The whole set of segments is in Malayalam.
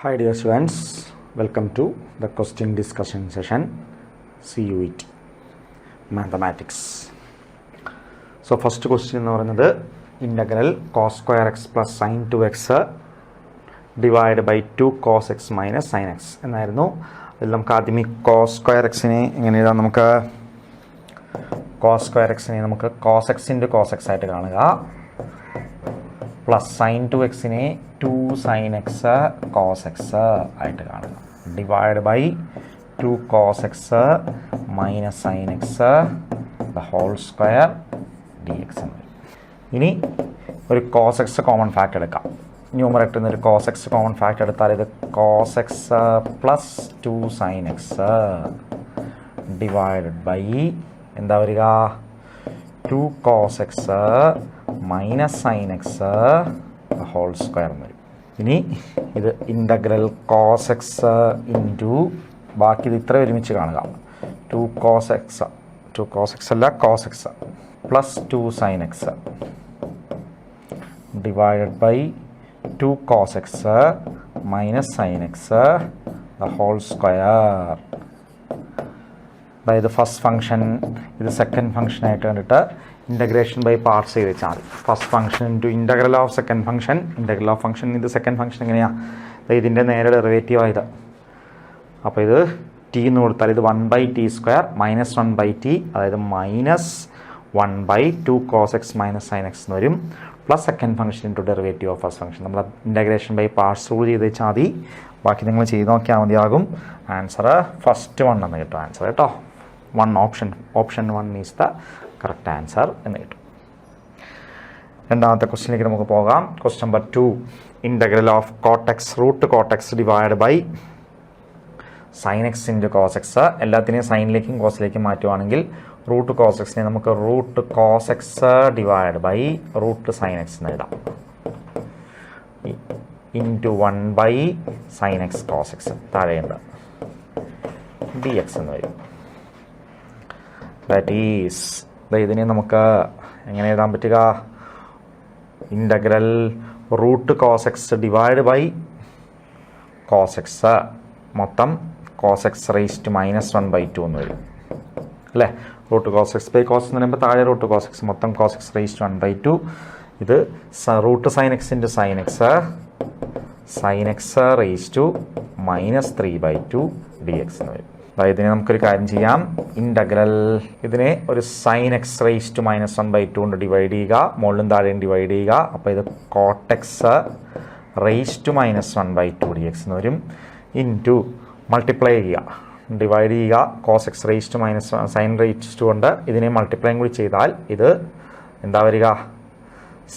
Hi dear students, welcome to the question discussion session CUET Mathematics. So first question എന്ന് പറയുന്നത് integral cos square x plus sin 2x divided by 2 cos x minus sin x എന്നായിരുന്നു. അതിൽ നമുക്ക് ആദ്യം ഈ cos square x നെ എങ്ങനെ എഴുതാം? നമുക്ക് cos square x നെ നമുക്ക് cos x into cos x ആയിട്ട് കാണുക, പ്ലസ് സൈൻ ടു എക്സിനെ 2 sin x cos x ആയിട്ട് കാണുക, divide by 2 cos x minus sine x the whole square d x എന്ന് വരും. ഇനി ഒരു cos x കോമൺ ഫാക്ട് എടുക്കാം. ന്യൂമറേറ്ററിൽ നിന്ന് ഒരു cos x കോമൺ ഫാക്ട് എടുത്താൽ ഇത് cos x plus 2 sin x divided by എന്താ വരിക? 2 cos x minus sine x whole square എന്ന് വരും. ഇനി ഇത് ഇൻ്റഗ്രൽ കോസ് എക്സ് ഇൻറ്റു ബാക്കി ഇത് ഇത്ര ഒരുമിച്ച് കാണുക, 2 cos x അല്ല cos x plus 2 sin x divided by 2 cos x minus sine x the whole square. അതായത് ഫസ്റ്റ് ഫംഗ്ഷൻ ഇത് സെക്കൻഡ് ഫംഗ്ഷനായിട്ട് കണ്ടിട്ട് ഇൻ്റഗ്രേഷൻ ബൈ പാർട്സ് ചെയ്ത് വെച്ചാൽ മതി. First function into integral of second function, integral of function ഇത് സെക്കൻഡ് ഫംഗ്ഷൻ എങ്ങനെയാണ്? ഇതിൻ്റെ നേരെ ഡെറിവേറ്റീവ് ആയത്. അപ്പോൾ ഇത് ടി എന്ന് കൊടുത്താൽ ഇത് 1/t² മൈനസ് 1/t, അതായത് minus 1/2 cos x minus sine x എന്ന് വരും. Plus second function into derivative of first function. നമ്മൾ ഇൻ്റഗ്രേഷൻ ബൈ പാർട്സ് റൂൾ ചെയ്ത് വെച്ചാൽ മതി. ബാക്കി നിങ്ങൾ ചെയ്ത് നോക്കിയാൽ മതിയാകും. ആൻസർ ഫസ്റ്റ് 1 എന്ന് കിട്ടും ആൻസർ കേട്ടോ. Option 1 is the correct answer എന്ന് കിട്ടും. രണ്ടാമത്തെ ക്വസ്റ്റ്യനിലേക്ക് നമുക്ക് പോകാം. Question number 2, integral of cot x divide by sine x into cos x. എല്ലാത്തിനെയും സൈനിലേക്കും കോസിലേക്കും മാറ്റുവാണെങ്കിൽ റൂട്ട് കോസ് എക്സിനെ നമുക്ക് root cos x divide by root sine x എന്ന് എഴുതാം, into 1 sine x cos x താഴെയുണ്ട് ഡി എക്സ് എന്ന് വരും. ദാറ്റ് ഈസ് ഇതിനെ നമുക്ക് എങ്ങനെ എഴുതാൻ പറ്റുക? Integral root cos x divide by cos x, മൊത്തം cos x raise to minus 1/2 എന്ന് വരും അല്ലേ. Root cos x by cos എന്ന് പറയുമ്പോൾ താഴെ റൂട്ട് കോസ് എക്സ്, മൊത്തം കോസ് എക്സ് റേസ് ടു 1/2. ഇത് root sine x into sine x raise to minus 3/2 d x എന്ന് വരും. അതായത് ഇതിനെ നമുക്കൊരു കാര്യം ചെയ്യാം, ഇൻ്റഗ്രൽ ഇതിനെ ഒരു sine x raise to minus 1/2 കൊണ്ട് ഡിവൈഡ് ചെയ്യുക, മുകളിലും താഴെയും ഡിവൈഡ് ചെയ്യുക. അപ്പോൾ ഇത് cot x raise to minus 1/2 d x എന്ന് വരും. ഇൻറ്റു മൾട്ടിപ്ലൈ ചെയ്യുക, ഡിവൈഡ് ചെയ്യുക, cos x raise to minus sine raise to കൊണ്ട് ഇതിനെ മൾട്ടിപ്ലൈയും കൂടി ചെയ്താൽ ഇത് എന്താ വരിക?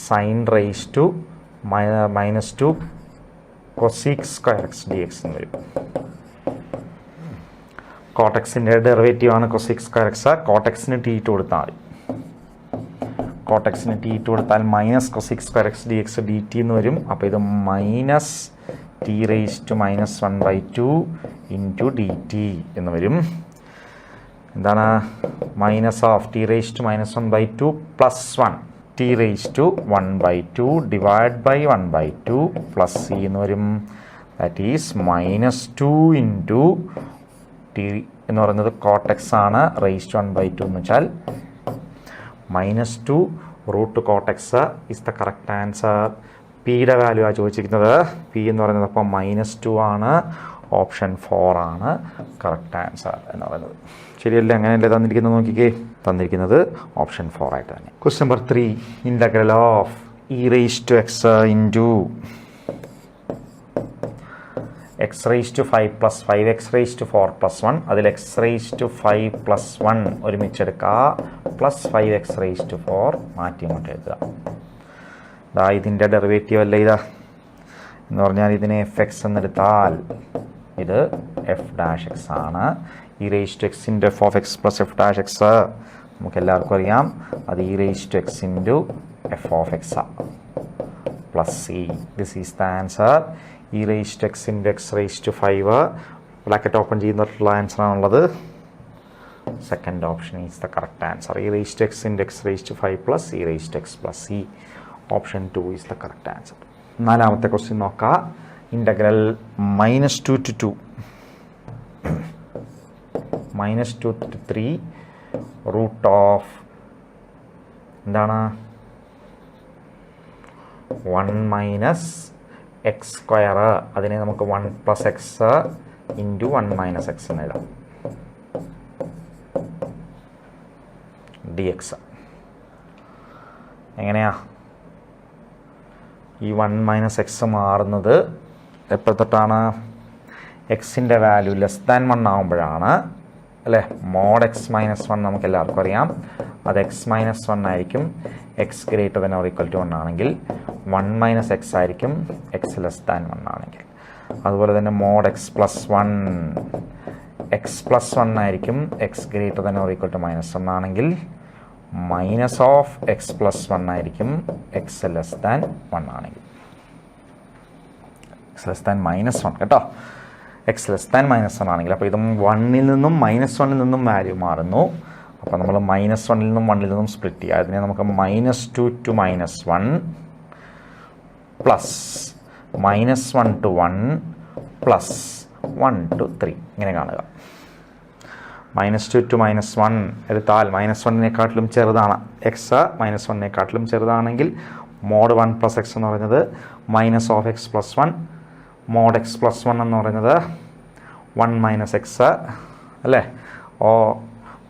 Sine raise to minus 2 cosec square x d x എന്ന് വരും. കോട്ടെക്സിൻ്റെ ഡെറിവേറ്റീവ് ആണ് കൊസീക് സ്ക്വയർ എക്സ്. കോട്ടെക്സിന് ടി ഇട്ട് കൊടുത്താൽ മതി. കോട്ടെക്സിന് ടി ഇട്ട് കൊടുത്താൽ minus cosec square x d x d t എന്ന് വരും. അപ്പോൾ ഇത് minus t raise to minus 1/2 into d t എന്ന് വരും. എന്താണ്? Minus of t raise to minus 1/2 plus 1 t raise to 1/2 divide by 1/2 plus c എന്ന് വരും. That is minus 2 into t എന്ന് പറയുന്നത് കോട്ടെക്സ് ആണ്, റേസ് ടു 1/2 എന്ന് വെച്ചാൽ minus 2 root cot x is the correct answer. പിയുടെ വാല്യൂ ആണ് ചോദിച്ചിരിക്കുന്നത്. പി എന്ന് പറയുന്നത് അപ്പോൾ -2 ആണ്. ഓപ്ഷൻ 4 ആണ് കറക്റ്റ് ആൻസർ എന്ന് പറയുന്നത്. ശരിയല്ലേ? അങ്ങനെയല്ലേ തന്നിരിക്കുന്നത്? നോക്കിക്കേ, തന്നിരിക്കുന്നത് ഓപ്ഷൻ 4 ആയിട്ട് തന്നെ. Question number 3, integral of e raise to x into x raise to 5 plus 5x raise to 4 plus 1, അതിൽ x റേസ് ടു 5 പ്ലസ് 1 ഒരുമിച്ചെടുക്കുക, പ്ലസ് 5x റേസ് ടു 4 മാറ്റി ഇങ്ങോട്ട് എഴുതുക. ഇതാ ഇതിൻ്റെ ഡെറിവേറ്റീവ് അല്ലേ ഇതാ എന്ന് പറഞ്ഞാൽ ഇതിനെ fx എന്നെടുത്താൽ ഇത് f' ആണ്. E raise to x into f(x) plus f' നമുക്ക് എല്ലാവർക്കും അറിയാം, അത് e raise to x into f(x) plus c. This is the answer. E raise to x into x raise to 5 bracket open ചെയ്യുന്നിട്ടുള്ള ആൻസർ ആണുള്ളത്. Second option is the correct answer. E raise to x into x raise to 5 plus e raise to x plus c. Option 2 is the correct answer. നാലാമത്തെ ക്വസ്റ്റ്യൻ നോക്കാം. Integral -2 to 2 -2 to 3 root of എന്താണ് 1 മൈനസ് എക്സ് സ്ക്വയർ, അതിനെ നമുക്ക് 1 plus x into 1 minus x എന്ന് എഴുതാം, ഡി എക്സ്. എങ്ങനെയാ ഈ 1 മൈനസ് എക്സ് മാറുന്നത് എപ്പോൾ തൊട്ടാണ്? എക്സിൻ്റെ വാല്യൂ <1 ആകുമ്പോഴാണ് അല്ലേ. മോഡ് എക്സ് മൈനസ് 1 നമുക്ക് എല്ലാവർക്കും അറിയാം, അത് എക്സ് മൈനസ് 1 ആയിരിക്കും. X greater than or equal to 1 ആണെങ്കിൽ 1 മൈനസ് എക്സ് ആയിരിക്കും എക്സ് <1 ആണെങ്കിൽ. അതുപോലെ തന്നെ mod x plus 1 x plus 1 ആയിരിക്കും x greater than or equal to -1 ആണെങ്കിൽ. മൈനസ് ഓഫ് എക്സ് പ്ലസ് 1 ആയിരിക്കും എക്സ് <1 ആണെങ്കിൽ. എക്സ് -1 കേട്ടോ, എക്സ് -1 ആണെങ്കിൽ. അപ്പോൾ ഇതും 1-ൽ നിന്നും -1-ൽ നിന്നും വാല്യൂ മാറുന്നു. അപ്പോൾ നമ്മൾ -1-ൽ നിന്നും 1-ൽ നിന്നും സ്പ്ലിറ്റ് ചെയ്യുക. അതിനെ നമുക്ക് -2 to -1 plus -1 to 1 plus 1 to 3 ഇങ്ങനെ കാണുക. -2 to -1 എടുത്താൽ -1-നേക്കാട്ടിലും ചെറുതാണ് എക്സ്, -1-നേക്കാട്ടിലും ചെറുതാണെങ്കിൽ മോഡ് 1 പ്ലസ് എക്സ് എന്ന് പറയുന്നത് minus of x plus 1, mod x plus 1 എന്ന് പറയുന്നത് 1 മൈനസ് എക്സ് അല്ലേ. ഓ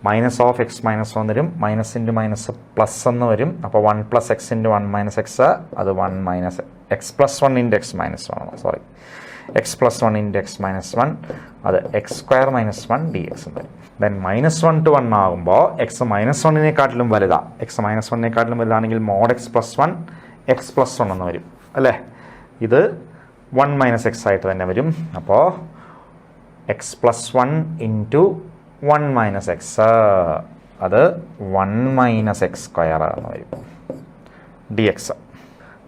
മൈനസ് ഓഫ് എക്സ് -1 വരും, മൈനസ് ഇൻറ്റു മൈനസ് പ്ലസ് എന്ന് വരും. അപ്പോൾ 1 plus x into 1 minus X, അത് 1 minus X plus 1 into X -1 sorry X plus 1 into X -1, അത് എക്സ് സ്ക്വയർ -1 ഡി എക്സ് എന്ന് വരും. ദെൻ -1 to 1 ആകുമ്പോൾ എക്സ് -1-നേക്കാട്ടിലും വലുതാണ്. എക്സ് -1-നേക്കാട്ടിലും വലുതാണെങ്കിൽ mod x plus 1 x plus 1 എന്ന് വരും അല്ലേ. ഇത് 1 മൈനസ് എക്സ് ആയിട്ട് തന്നെ വരും. അപ്പോൾ X plus 1 into 1 minus X, അത് 1 മൈനസ് എക്സ് സ്ക്വയർ എന്ന് വരും ഡി എക്സ്.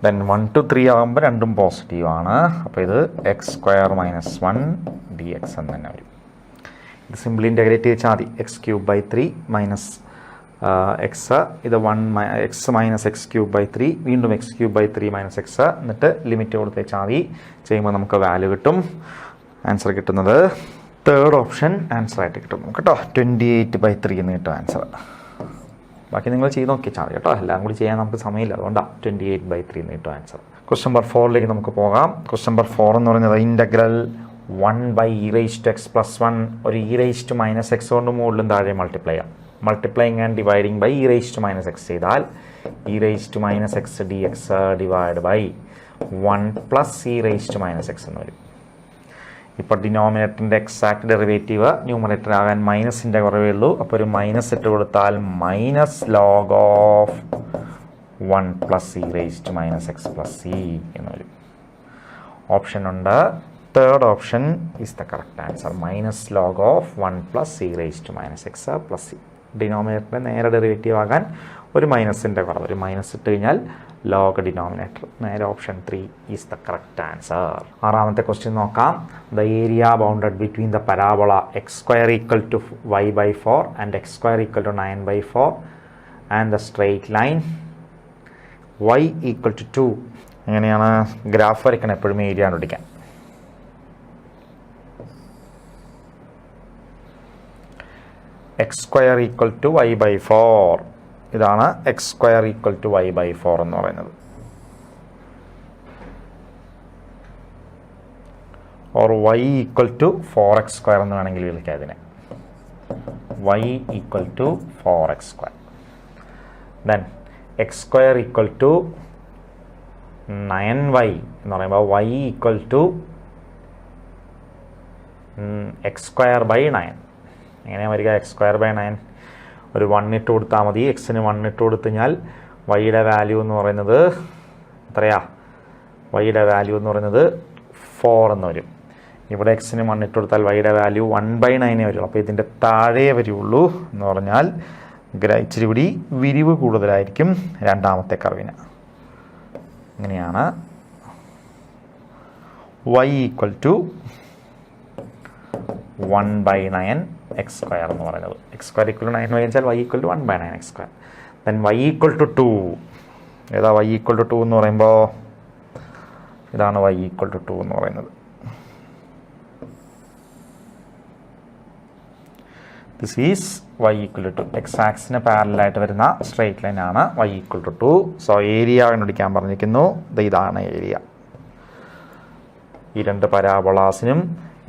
ദെൻ 1 to 3 ആകുമ്പോൾ രണ്ടും പോസിറ്റീവാണ്. അപ്പോൾ ഇത് എക്സ് സ്ക്വയർ -1 ഡി എക്സ് എന്ന് തന്നെ വരും. ഇത് സിംപിളി ഇൻ്റഗ്രേറ്റ് ചെയ്താൽ മതി. x³ 3 എക്സ്, ഇത് എക്സ് മൈനസ് x³ 3, വീണ്ടും x³ 3 എക്സ്, എന്നിട്ട് ലിമിറ്റ് കൊടുത്ത് വെച്ചാൽ മതി. ചെയ്യുമ്പോൾ നമുക്ക് വാല്യൂ കിട്ടും. ആൻസർ കിട്ടുന്നത് തേർഡ് ഓപ്ഷൻ ആൻസർ ആയിട്ട് കിട്ടും കേട്ടോ. 28/3 എന്ന് കിട്ടും ആൻസർ. ബാക്കി നിങ്ങൾ ചെയ്ത് നോക്കിയാൽ മതി കേട്ടോ, എല്ലാം കൂടി ചെയ്യാൻ നമുക്ക് സമയമില്ല, അതുകൊണ്ടാണ് 28/3 എന്ന് കിട്ടും ആൻസർ. ക്വസ്റ്റ്യൻ നമ്പർ 4ലേക്ക് നമുക്ക് പോകാം. ക്വസ്റ്റ്യൻ നമ്പർ 4 എന്ന് പറയുന്നത് ഇൻ്റഗ്രൽ 1/e⁻x+1 ഒരു e⁻x കൊണ്ട് മുകളിലും താഴെ മൾട്ടിപ്ലൈ ചെയ്യാം. Multiplying and dividing by e⁻x ചെയ്താൽ e⁻x dx divide by 1 plus e⁻x എന്ന് വരും. ഇപ്പോൾ ഡിനോമിനേറ്ററിൻ്റെ എക്സാക്ട് ഡെറിവേറ്റീവ് ന്യൂമറേറ്റർ ആകാൻ മൈനസിൻ്റെ കുറവേ ഉള്ളൂ. അപ്പോൾ ഒരു മൈനസ് ഇട്ട് കൊടുത്താൽ minus log of 1 plus e⁻x plus c എന്ന് വരും. ഓപ്ഷൻ ഉണ്ട്. Third option is the correct answer. Minus log of 1 plus e⁻x plus c. ഡിനോമിനേറ്ററിൻ്റെ നേരെ ഡെറിവേറ്റീവ് ആകാൻ ഒരു മൈനസിൻ്റെ കുറവ്, ഒരു മൈനസ് ഇട്ട് കഴിഞ്ഞാൽ ലോഗ് ഡിനോമിനേറ്റർ. നേരെ option 3 is the correct answer. ആറാമത്തെ ക്വസ്റ്റ്യൻ നോക്കാം. The area bounded between the parabola x² = y/4 and x² = 9/4 and the straight line y = 2. എങ്ങനെയാണ് ഗ്രാഫ് വരയ്ക്കണം? എപ്പോഴും ഏരിയ കണ്ടുപിടിക്കാൻ. x² = y/4, ഇതാണ് x² = y/4 എന്ന് പറയുന്നത്. ഓർ y = 4x² എന്ന് വേണമെങ്കിൽ വിളിക്കാം ഇതിനെ. y = 4x². Then x² = 9y എന്ന് പറയുമ്പോൾ y = x²/9. എങ്ങനെയാണ് വരിക? x²/9 ഒരു 1 ഇട്ട് കൊടുത്താൽ മതി. എക്സിന് 1 ഇട്ട് കൊടുത്തു കഴിഞ്ഞാൽ വൈയുടെ വാല്യൂ എന്ന് പറയുന്നത് എത്രയാ? വൈയുടെ വാല്യൂ എന്ന് പറയുന്നത് 4 എന്ന് വരും. ഇവിടെ എക്സിന് 1 ഇട്ട് കൊടുത്താൽ വൈയുടെ വാല്യൂ 1/9 വരുള്ളൂ. അപ്പോൾ ഇതിൻ്റെ താഴെ വരുള്ളൂ എന്ന് പറഞ്ഞാൽ ഇച്ചിരി കൂടി വിരിവ് കൂടുതലായിരിക്കും രണ്ടാമത്തെ കർവിന്. ഇങ്ങനെയാണ് y = 1/9 x² എന്ന് പറയുന്നത്. x² = 9y വെച്ചാൽ y = 1/9 x². Then y = 2. ഏതാ y = 2 എന്ന് പറയുമ്പോൾ? ഇതാണ് y ഈക്വൽ ടു 2 എന്ന് പറയുന്നത്. This is y equal to 2. X ആക്സിന് പാരലായിട്ട് വരുന്ന സ്ട്രെയിറ്റ് ലൈൻ ആണ് y equal to 2. So area കണ്ടുപിടിക്കാൻ പറഞ്ഞിരിക്കുന്നു. ഇതാണ് ഏരിയ. ഈ രണ്ട് പരാബോളാസിനും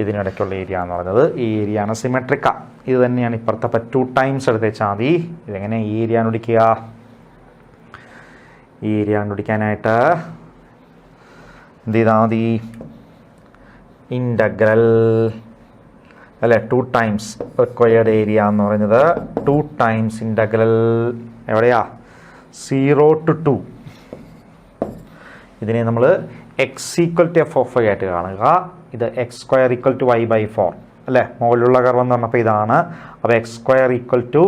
ഇതിനിടയ്ക്കുള്ള ഏരിയ എന്ന് പറയുന്നത് ഈ ഏരിയ ആണ് സിമെട്രിക്ക. ഇത് തന്നെയാണ് ഇപ്പുറത്തെ 2 ടൈംസ് എടുത്ത് വെച്ചാൽ മതി. ഇതെങ്ങനെ ഏരിയ കണ്ടുപിടിക്കുക? ഈ ഏരിയ കണ്ടുപിടിക്കാനായിട്ട് എന്ത് ചെയ്താൽ മതി? ഇൻ്റഗ്രൽ അല്ലേ 2 ടൈംസ് റിക്വയർഡ് ഏരിയ എന്ന് പറയുന്നത് 2 ടൈംസ് ഇൻ്റഗ്രൽ എവിടെയാ 0 to 2. ഇതിനെ നമ്മൾ x equal to f of ആയിട്ട് കാണുക. ഇത് x square equal to y by 4 അല്ലേ? മുകളിലുള്ള കർവ് എന്ന് പറഞ്ഞപ്പോൾ ഇതാണ്. അപ്പോൾ X square equal to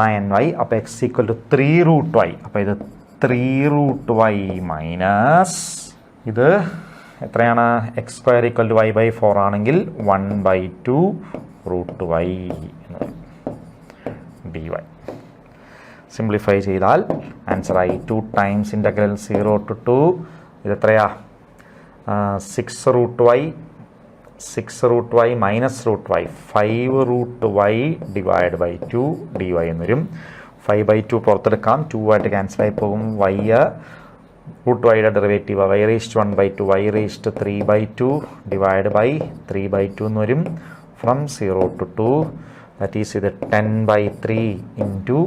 9y. അപ്പോൾ എക്സ് ഈക്വൽ ടു 3√y. അപ്പോൾ ഇത് 3√y മൈനസ് ഇത് എത്രയാണ്? X square equal to y by 4 ആണെങ്കിൽ 1/2√y എന്ന് പറയും dy. സിംപ്ലിഫൈ ചെയ്താൽ ആൻസർ ആയി 2 ടൈംസ് ഇൻ്റഗ്രൽ 0 to 2. ഇത് എത്രയാ? 6√y minus √y 5√y divide by 2 dy എന്ന് വരും. 5/2 പുറത്തെടുക്കാം. 2 ആയിട്ട് ക്യാൻസൽ ആയി പോകും. √yയുടെ derivative y raised to 1/2 y raised to 3/2 divide by 3/2 എന്ന് വരും. ഫ്രം 0 to 2 ദാറ്റ് ഈസ് ഇത് 10/3 ഇൻറ്റു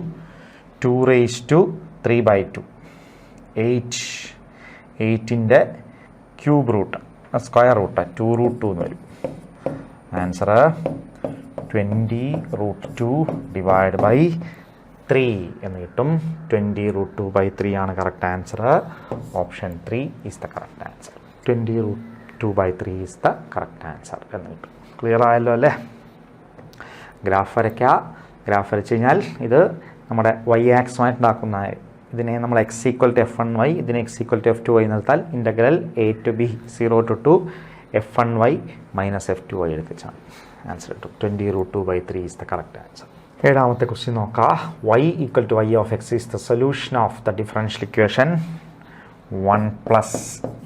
2 raised to 3/2 8ൻ്റെ ക്യൂബ് റൂട്ട് സ്ക്വയർ റൂട്ട് 2√2 എന്ന് വരും. ആൻസർ 20√2 ഡിവൈഡ് ബൈ 3 എന്ന് കിട്ടും. 20√2/3 ആണ് correct answer. Option 3 is the correct answer. 20√2/3 is the correct answer എന്ന് കിട്ടും. ക്ലിയർ ആയല്ലോ അല്ലേ? ഗ്രാഫ് വരയ്ക്കുക. ഗ്രാഫ് വരച്ച് കഴിഞ്ഞാൽ ഇത് നമ്മുടെ y ആക്സുമായിട്ട് ഉണ്ടാക്കുന്ന ഇതിനെ നമ്മൾ x ഈക്വൽ ടു f1y ഇതിനെ x ഈക്വൽ ടു f2y നിർത്താൽ ഇൻ്റഗ്രൽ a to b 0 to 2 f1y മൈനസ് f2y എടുത്തിച്ചാൽ ആൻസർ കിട്ടും. 20√2/3 ഈസ് ദ കറക്റ്റ് ആൻസർ. ഏഴാമത്തെ ക്വസ്റ്റ്യൻ നോക്കാം. y equal to y of x is the solution of the differential equation 1 plus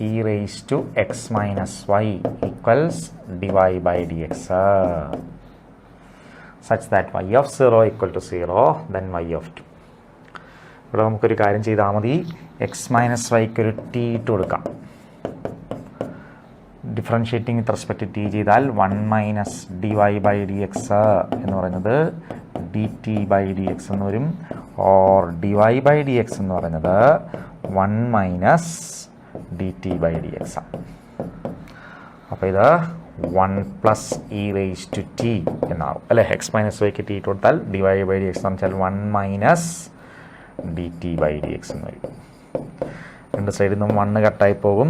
e raised to x minus y equals dy by dx such that y of 0 equal to 0 then y of 2. ഇവിടെ നമുക്കൊരു കാര്യം ചെയ്താൽ മതി. എക്സ് മൈനസ് വൈക്ക് ഒരു ടി ഇട്ട് കൊടുക്കാം. ഡിഫറൻഷ്യേറ്റിംഗ് വിത്ത് റെസ്പെക്ട് ടി ചെയ്താൽ 1 minus dy by d x എന്ന് പറയുന്നത് d t by d x എന്ന് വരും. Or dy by d x എന്ന് പറയുന്നത് 1 minus d t by d x ആണ്. അപ്പോൾ ഇത് 1 plus e raise to t എന്നാവും അല്ലേ? എക്സ് മൈനസ് വൈക്ക് ടി ഇട്ട് കൊടുത്താൽ dy ബൈ ഡി എക്സ് എന്ന് വെച്ചാൽ 1 minus d t by d x എന്ന് വരും. രണ്ട് സൈഡിൽ നിന്നും 1 കട്ടായി പോകും.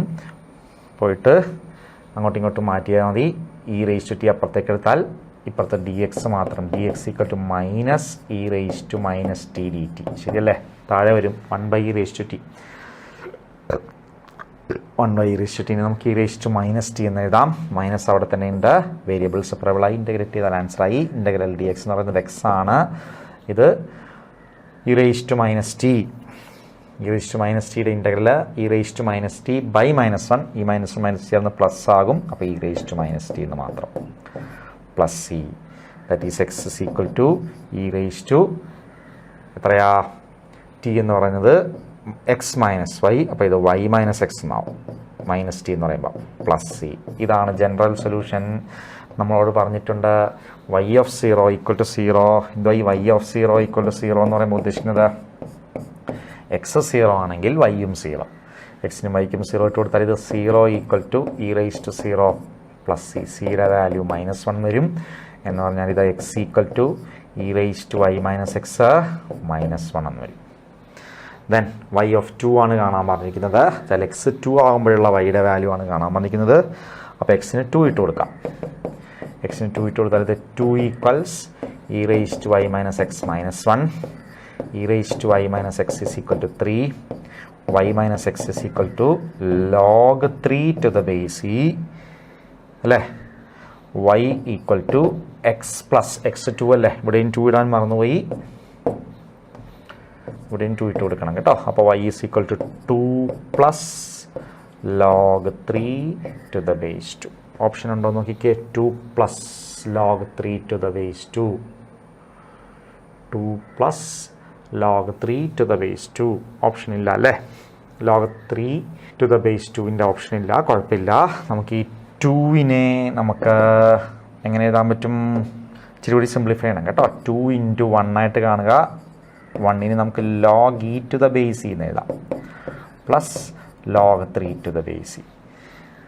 പോയിട്ട് അങ്ങോട്ടും ഇങ്ങോട്ടും മാറ്റിയാൽ മതി. ഇ റേസ് ടു ടി അപ്പുറത്തേക്ക് എടുത്താൽ ഇപ്പുറത്തെ ഡി എക്സ് മാത്രം d x equal to minus e raise to minus t d t. ശരിയല്ലേ? താഴെ വരും 1/e raise to t. 1/e raise to t നമുക്ക് e raise to minus t എന്ന് എഴുതാം. മൈനസ് അവിടെ തന്നെ ഉണ്ട്. വേരിയബിൾ സെപ്പറബിളായി ഇൻ്റഗ്രേറ്റ് ചെയ്താൽ ആൻസറായി. ഇൻ്റഗ്രൽ ഡി എക്സ് എന്ന് പറയുന്നത് എക്സ് ആണ്. ഇത് e raise to minus t. E raise to minus ടിയുടെ integral e raise to minus t by -1. ഈ -1 മൈനസ് ചേർന്ന് പ്ലസ് ആകും. അപ്പോൾ e raise to minus t എന്ന് മാത്രം plus c that is x is equal to e raise to എത്രയാ ടി എന്ന് പറയുന്നത് എക്സ് മൈനസ് വൈ. അപ്പോൾ ഇത് വൈ മൈനസ് എക്സ് എന്നാവും. മൈനസ് ടി എന്ന് പറയുമ്പോൾ പ്ലസ് സി. ഇതാണ് ജനറൽ സൊല്യൂഷൻ. നമ്മളോട് പറഞ്ഞിട്ടുണ്ട് y of 0 ഈക്വൽ ടു 0. എന്തോ ഈ y of 0 ഈക്വൽ ടു 0 എന്ന് പറയുമ്പോൾ ഉദ്ദേശിക്കുന്നത് എക്സ് 0 ആണെങ്കിൽ വൈയും 0. എക്സിനും വൈക്കും 0 ഇട്ട് കൊടുത്താൽ ഇത് 0 equal to e raise to 0 plus c. സിയുടെ വാല്യൂ -1 വരും. എന്ന് പറഞ്ഞാൽ ഇത് x equal to e raise to y minus x -1 എന്ന് വരും. ദെൻ y of 2 ആണ് കാണാൻ പറഞ്ഞിരിക്കുന്നത്. ചില എക്സ് 2 ആകുമ്പോഴുള്ള വൈയുടെ വാല്യൂ ആണ് കാണാൻ പറഞ്ഞിരിക്കുന്നത്. അപ്പോൾ എക്സിന് 2 ഇട്ട് കൊടുക്കാം. എക്സിന് 2 ഇട്ട് കൊടുത്താൽ ഇത് 2 equals e raise to y minus x -1. E raise to y minus x is equal to 3. Y minus x is equal to log 3 to the base e അല്ലേ? Y equal to x plus x 2 അല്ലേ? ഇവിടെയും 2 ഇടാൻ മറന്നുപോയി. ഇവിടെയും 2 ഇട്ട് കൊടുക്കണം കേട്ടോ. അപ്പോൾ y is equal to 2 plus log 3 to the base 2. Option ഉണ്ടോ നോക്കിക്കേ. 2 plus log 3 to the base 2. 2 plus log 3 to the base 2. Option ഇല്ല അല്ലേ? log 3 to the base 2ൻ്റെ ഓപ്ഷൻ ഇല്ല. കുഴപ്പമില്ല. നമുക്ക് ഈ 2നെ നമുക്ക് എങ്ങനെ എഴുതാൻ പറ്റും? ഇച്ചിരി കൂടി സിംപ്ലിഫൈ ചെയ്യണം കേട്ടോ. 2 into 1 ആയിട്ട് കാണുക. 1ന് നമുക്ക് log e to the base എന്ന് എഴുതാം. Plus log 3 to the base e.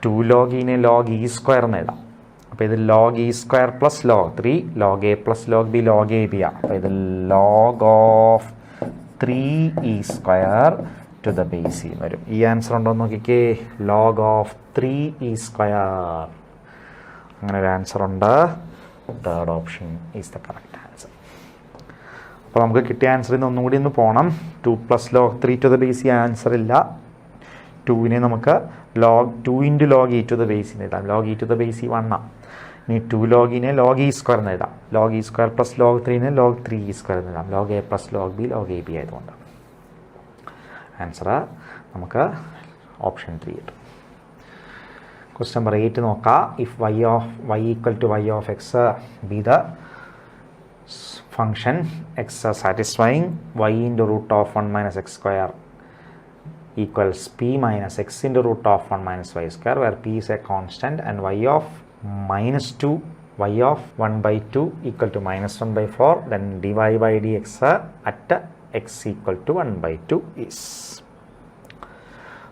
2 log e-നെ log e സ്ക്വയർ എന്ന് എഴുതാം. അപ്പോൾ ഇത് log e square plus log 3 log a പ്ലസ് log b log a b ആണ്. അപ്പോൾ ഇത് log of 3e square two the base e എന്ന് വരും. ഈ ആൻസർ ഉണ്ടോ എന്ന് നോക്കിക്കേ. log of 3e square. അങ്ങനെ ഒരു ആൻസർ ഉണ്ട്. Third option is the correct answer. അപ്പോൾ നമുക്ക് കിട്ടിയ ആൻസറിൽ നിന്ന് ഒന്നും കൂടി ഒന്ന് പോകണം. 2 plus log 3 to the base e answer ഇല്ല. 2നെ നമുക്ക് two into log e to the base എന്ന് എഴുതാം. log e to the base e 1 ആണ്. ഇനി 2 log e-നെ log e സ്ക്വയർ എന്ന് എഴുതാം. log e square plus log 3നെ log 3e സ്ക്വയർ എന്ന് എഴുതാം. log a പ്ലസ് log b log a b ആയതുകൊണ്ട് ആൻസർ നമുക്ക് ഓപ്ഷൻ 3 കിട്ടും. ക്വസ്റ്റ്യൻ നമ്പർ 8 നോക്കാം. If y equal to y of x be the function x satisfying y into root of 1 minus x square equals p minus x into root of 1 minus y square, where p is a constant and y of minus 2 y of 1 by 2 equal to minus 1 by 4, then dy by dx at x equal to 1 by 2 is.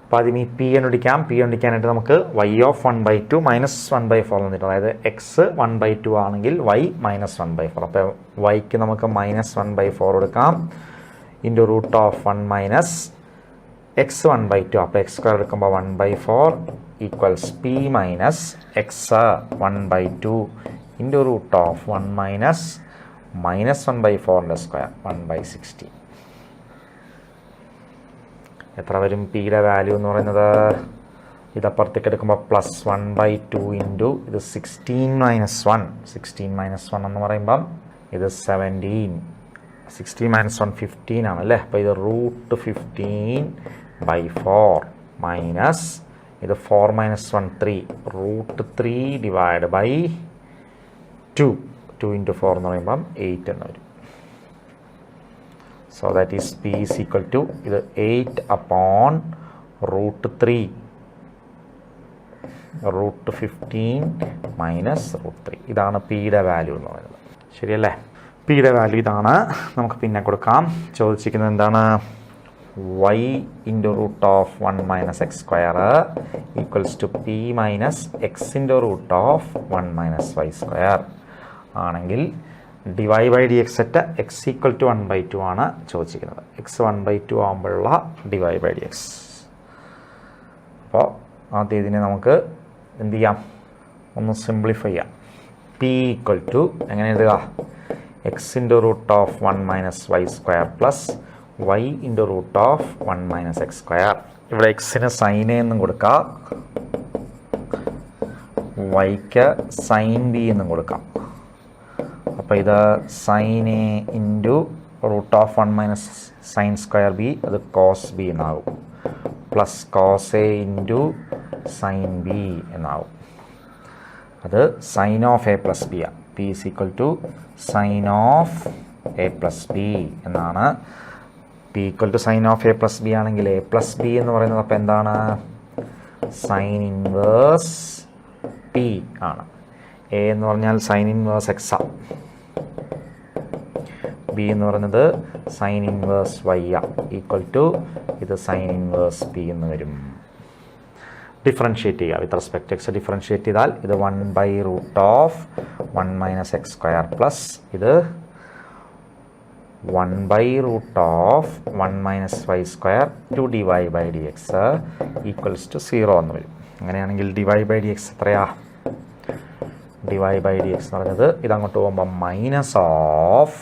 അപ്പോൾ ആദ്യം ഈ പി കണ്ടുപിടിക്കാം. പി കണ്ടുപിടിക്കാനായിട്ട് നമുക്ക് y of 1 by 2 minus 1 by 4 എന്നിട്ട്, അതായത് എക്സ് 1 by 2 ആണെങ്കിൽ y മൈനസ് 1 by 4. അപ്പോൾ വൈക്ക് നമുക്ക് മൈനസ് 1 by 4 എടുക്കാം. Into root of 1 minus x 1 by 2. അപ്പോൾ എക്സ് സ്ക്വയർ എടുക്കുമ്പോൾ 1 by 4 equals p minus x 1 by 2 into root of 1 minus minus 1 by 4ൻ്റെ സ്ക്വയർ 1 by 16. എത്ര വരും പിയുടെ വാല്യൂ എന്ന് പറയുന്നത്? ഇതപ്പുറത്തേക്ക് എടുക്കുമ്പോൾ പ്ലസ് 1 by 2 ഇൻറ്റു ഇത് 16 മൈനസ് 1. 16 മൈനസ് 1 എന്ന് പറയുമ്പം ഇത് 17. 16 മൈനസ് 1 15 ആണല്ലേ. അപ്പോൾ ഇത് റൂട്ട് 15 by 4 മൈനസ് ഇത് 4 minus 1 3 root 3 divide by 2. 2 into 4 എന്ന് പറയുമ്പം 8 എന്ന് വരും. So that is p is equal to ഇത് 8 upon root 3 root 15 minus root 3. ഇതാണ് പിയുടെ വാല്യൂ എന്ന് പറയുന്നത്. ശരിയല്ലേ? പിയുടെ വാല്യൂ ഇതാണ്. നമുക്ക് പിന്നെ കൊടുക്കാം. ചോദിച്ചിരിക്കുന്നത് എന്താണ്? y into root of 1 minus x square equals to p minus x into root of 1 minus y square ആണെങ്കിൽ dy by dx at x equal to 1 by 2 ആണ് ചോദിച്ചിരിക്കുന്നത്. x 1 by 2 ആകുമ്പോഴുള്ള dy by dx. അപ്പോൾ ആദ്യം ഇതിനെ നമുക്ക് എന്ത് ചെയ്യാം? ഒന്ന് സിംപ്ലിഫൈ ചെയ്യാം. p ഈക്വൽ ടു എങ്ങനെ എഴുതുക? x into root of 1 minus y square plus y into root of 1 minus x square. ഇവിടെ എക്സിന് സൈൻ എ എന്നും കൊടുക്കാം, വൈക്ക് സൈൻ ബി എന്നും കൊടുക്കാം. അപ്പോൾ ഇത് sine A into root of 1 minus sine square B, അത് കോസ് ബി എന്നാകും. Plus cos A into sine B എന്നാകും. അത് sine of A plus B ആണ്. P is equal to sine of A plus B എന്നാണ്. P equal to sine of A plus B ആണെങ്കിൽ എ പ്ലസ് ബി എന്ന് പറയുന്നത് അപ്പോൾ എന്താണ്? സൈൻ ഇൻവേഴ്സ് പി ആണ്. എ എന്ന് പറഞ്ഞാൽ സൈൻ ഇൻവേഴ്സ് എക്സ് ആണ്. ബി എന്ന് പറയുന്നത് സൈൻ ഇൻവേഴ്സ് വൈ ആണ്. ഈക്വൽ ടു ഇത് സൈൻ ഇൻവേഴ്സ് പി എന്ന് വരും. ഡിഫറൻഷ്യേറ്റ് ചെയ്യുക. വിത്ത് റെസ്പെക്ട് എക്സ് ഡിഫറൻഷ്യേറ്റ് ചെയ്താൽ ഇത് 1 by root of 1 minus x square plus ഇത് 1 by root of 1 minus y square to d y by d x equals to 0 എന്ന് വരും. അങ്ങനെയാണെങ്കിൽ d y by d x എത്രയാ? D y by d x എന്ന് പറയുന്നത് ഇതങ്ങോട്ട് പോകുമ്പോൾ minus of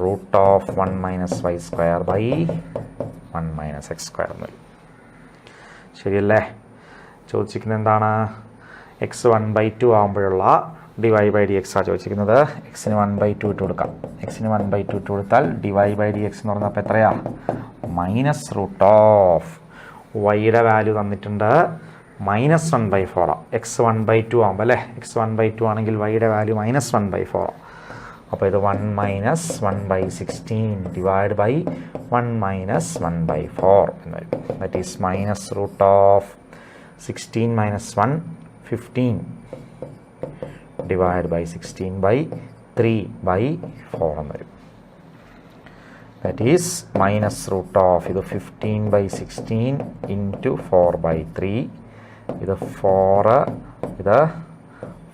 root of 1 minus y square by 1 minus x square എന്ന് വരും. ശരിയല്ലേ? ചോദിച്ചിരിക്കുന്നത് എന്താണ്? X 1 by 2 ആകുമ്പോഴുള്ള d y by d x ആണ് ചോദിച്ചിരിക്കുന്നത്. എക്സിന് 1 ബൈ 2 ഇട്ട് കൊടുക്കാം. എക്സിന് 1 ബൈ 2 ഇട്ട് കൊടുത്താൽ d y by d x എന്ന് പറഞ്ഞാൽ അപ്പോൾ എത്രയാ? മൈനസ് റൂട്ട് ഓഫ് വൈയുടെ വാല്യൂ തന്നിട്ടുണ്ട് -1/4. എക്സ് 1/2 ആകുമ്പോൾ അല്ലേ, എക്സ് 1/2 ആണെങ്കിൽ വൈയുടെ വാല്യൂ -1/4. അപ്പോൾ ഇത് 1 - 1/16 ഡിവൈഡ് ബൈ 1 - 1/4 എന്ന് വരും. ദാറ്റ് ഈസ് -√16 - 1 15 ഡിവൈഡ് ബൈ 16/3/4 എന്ന് വരും. ദാറ്റ് ഈസ് -√ ഇത് 15/16 ഇൻറ്റു 4/3, ഇത് 4, ഇത്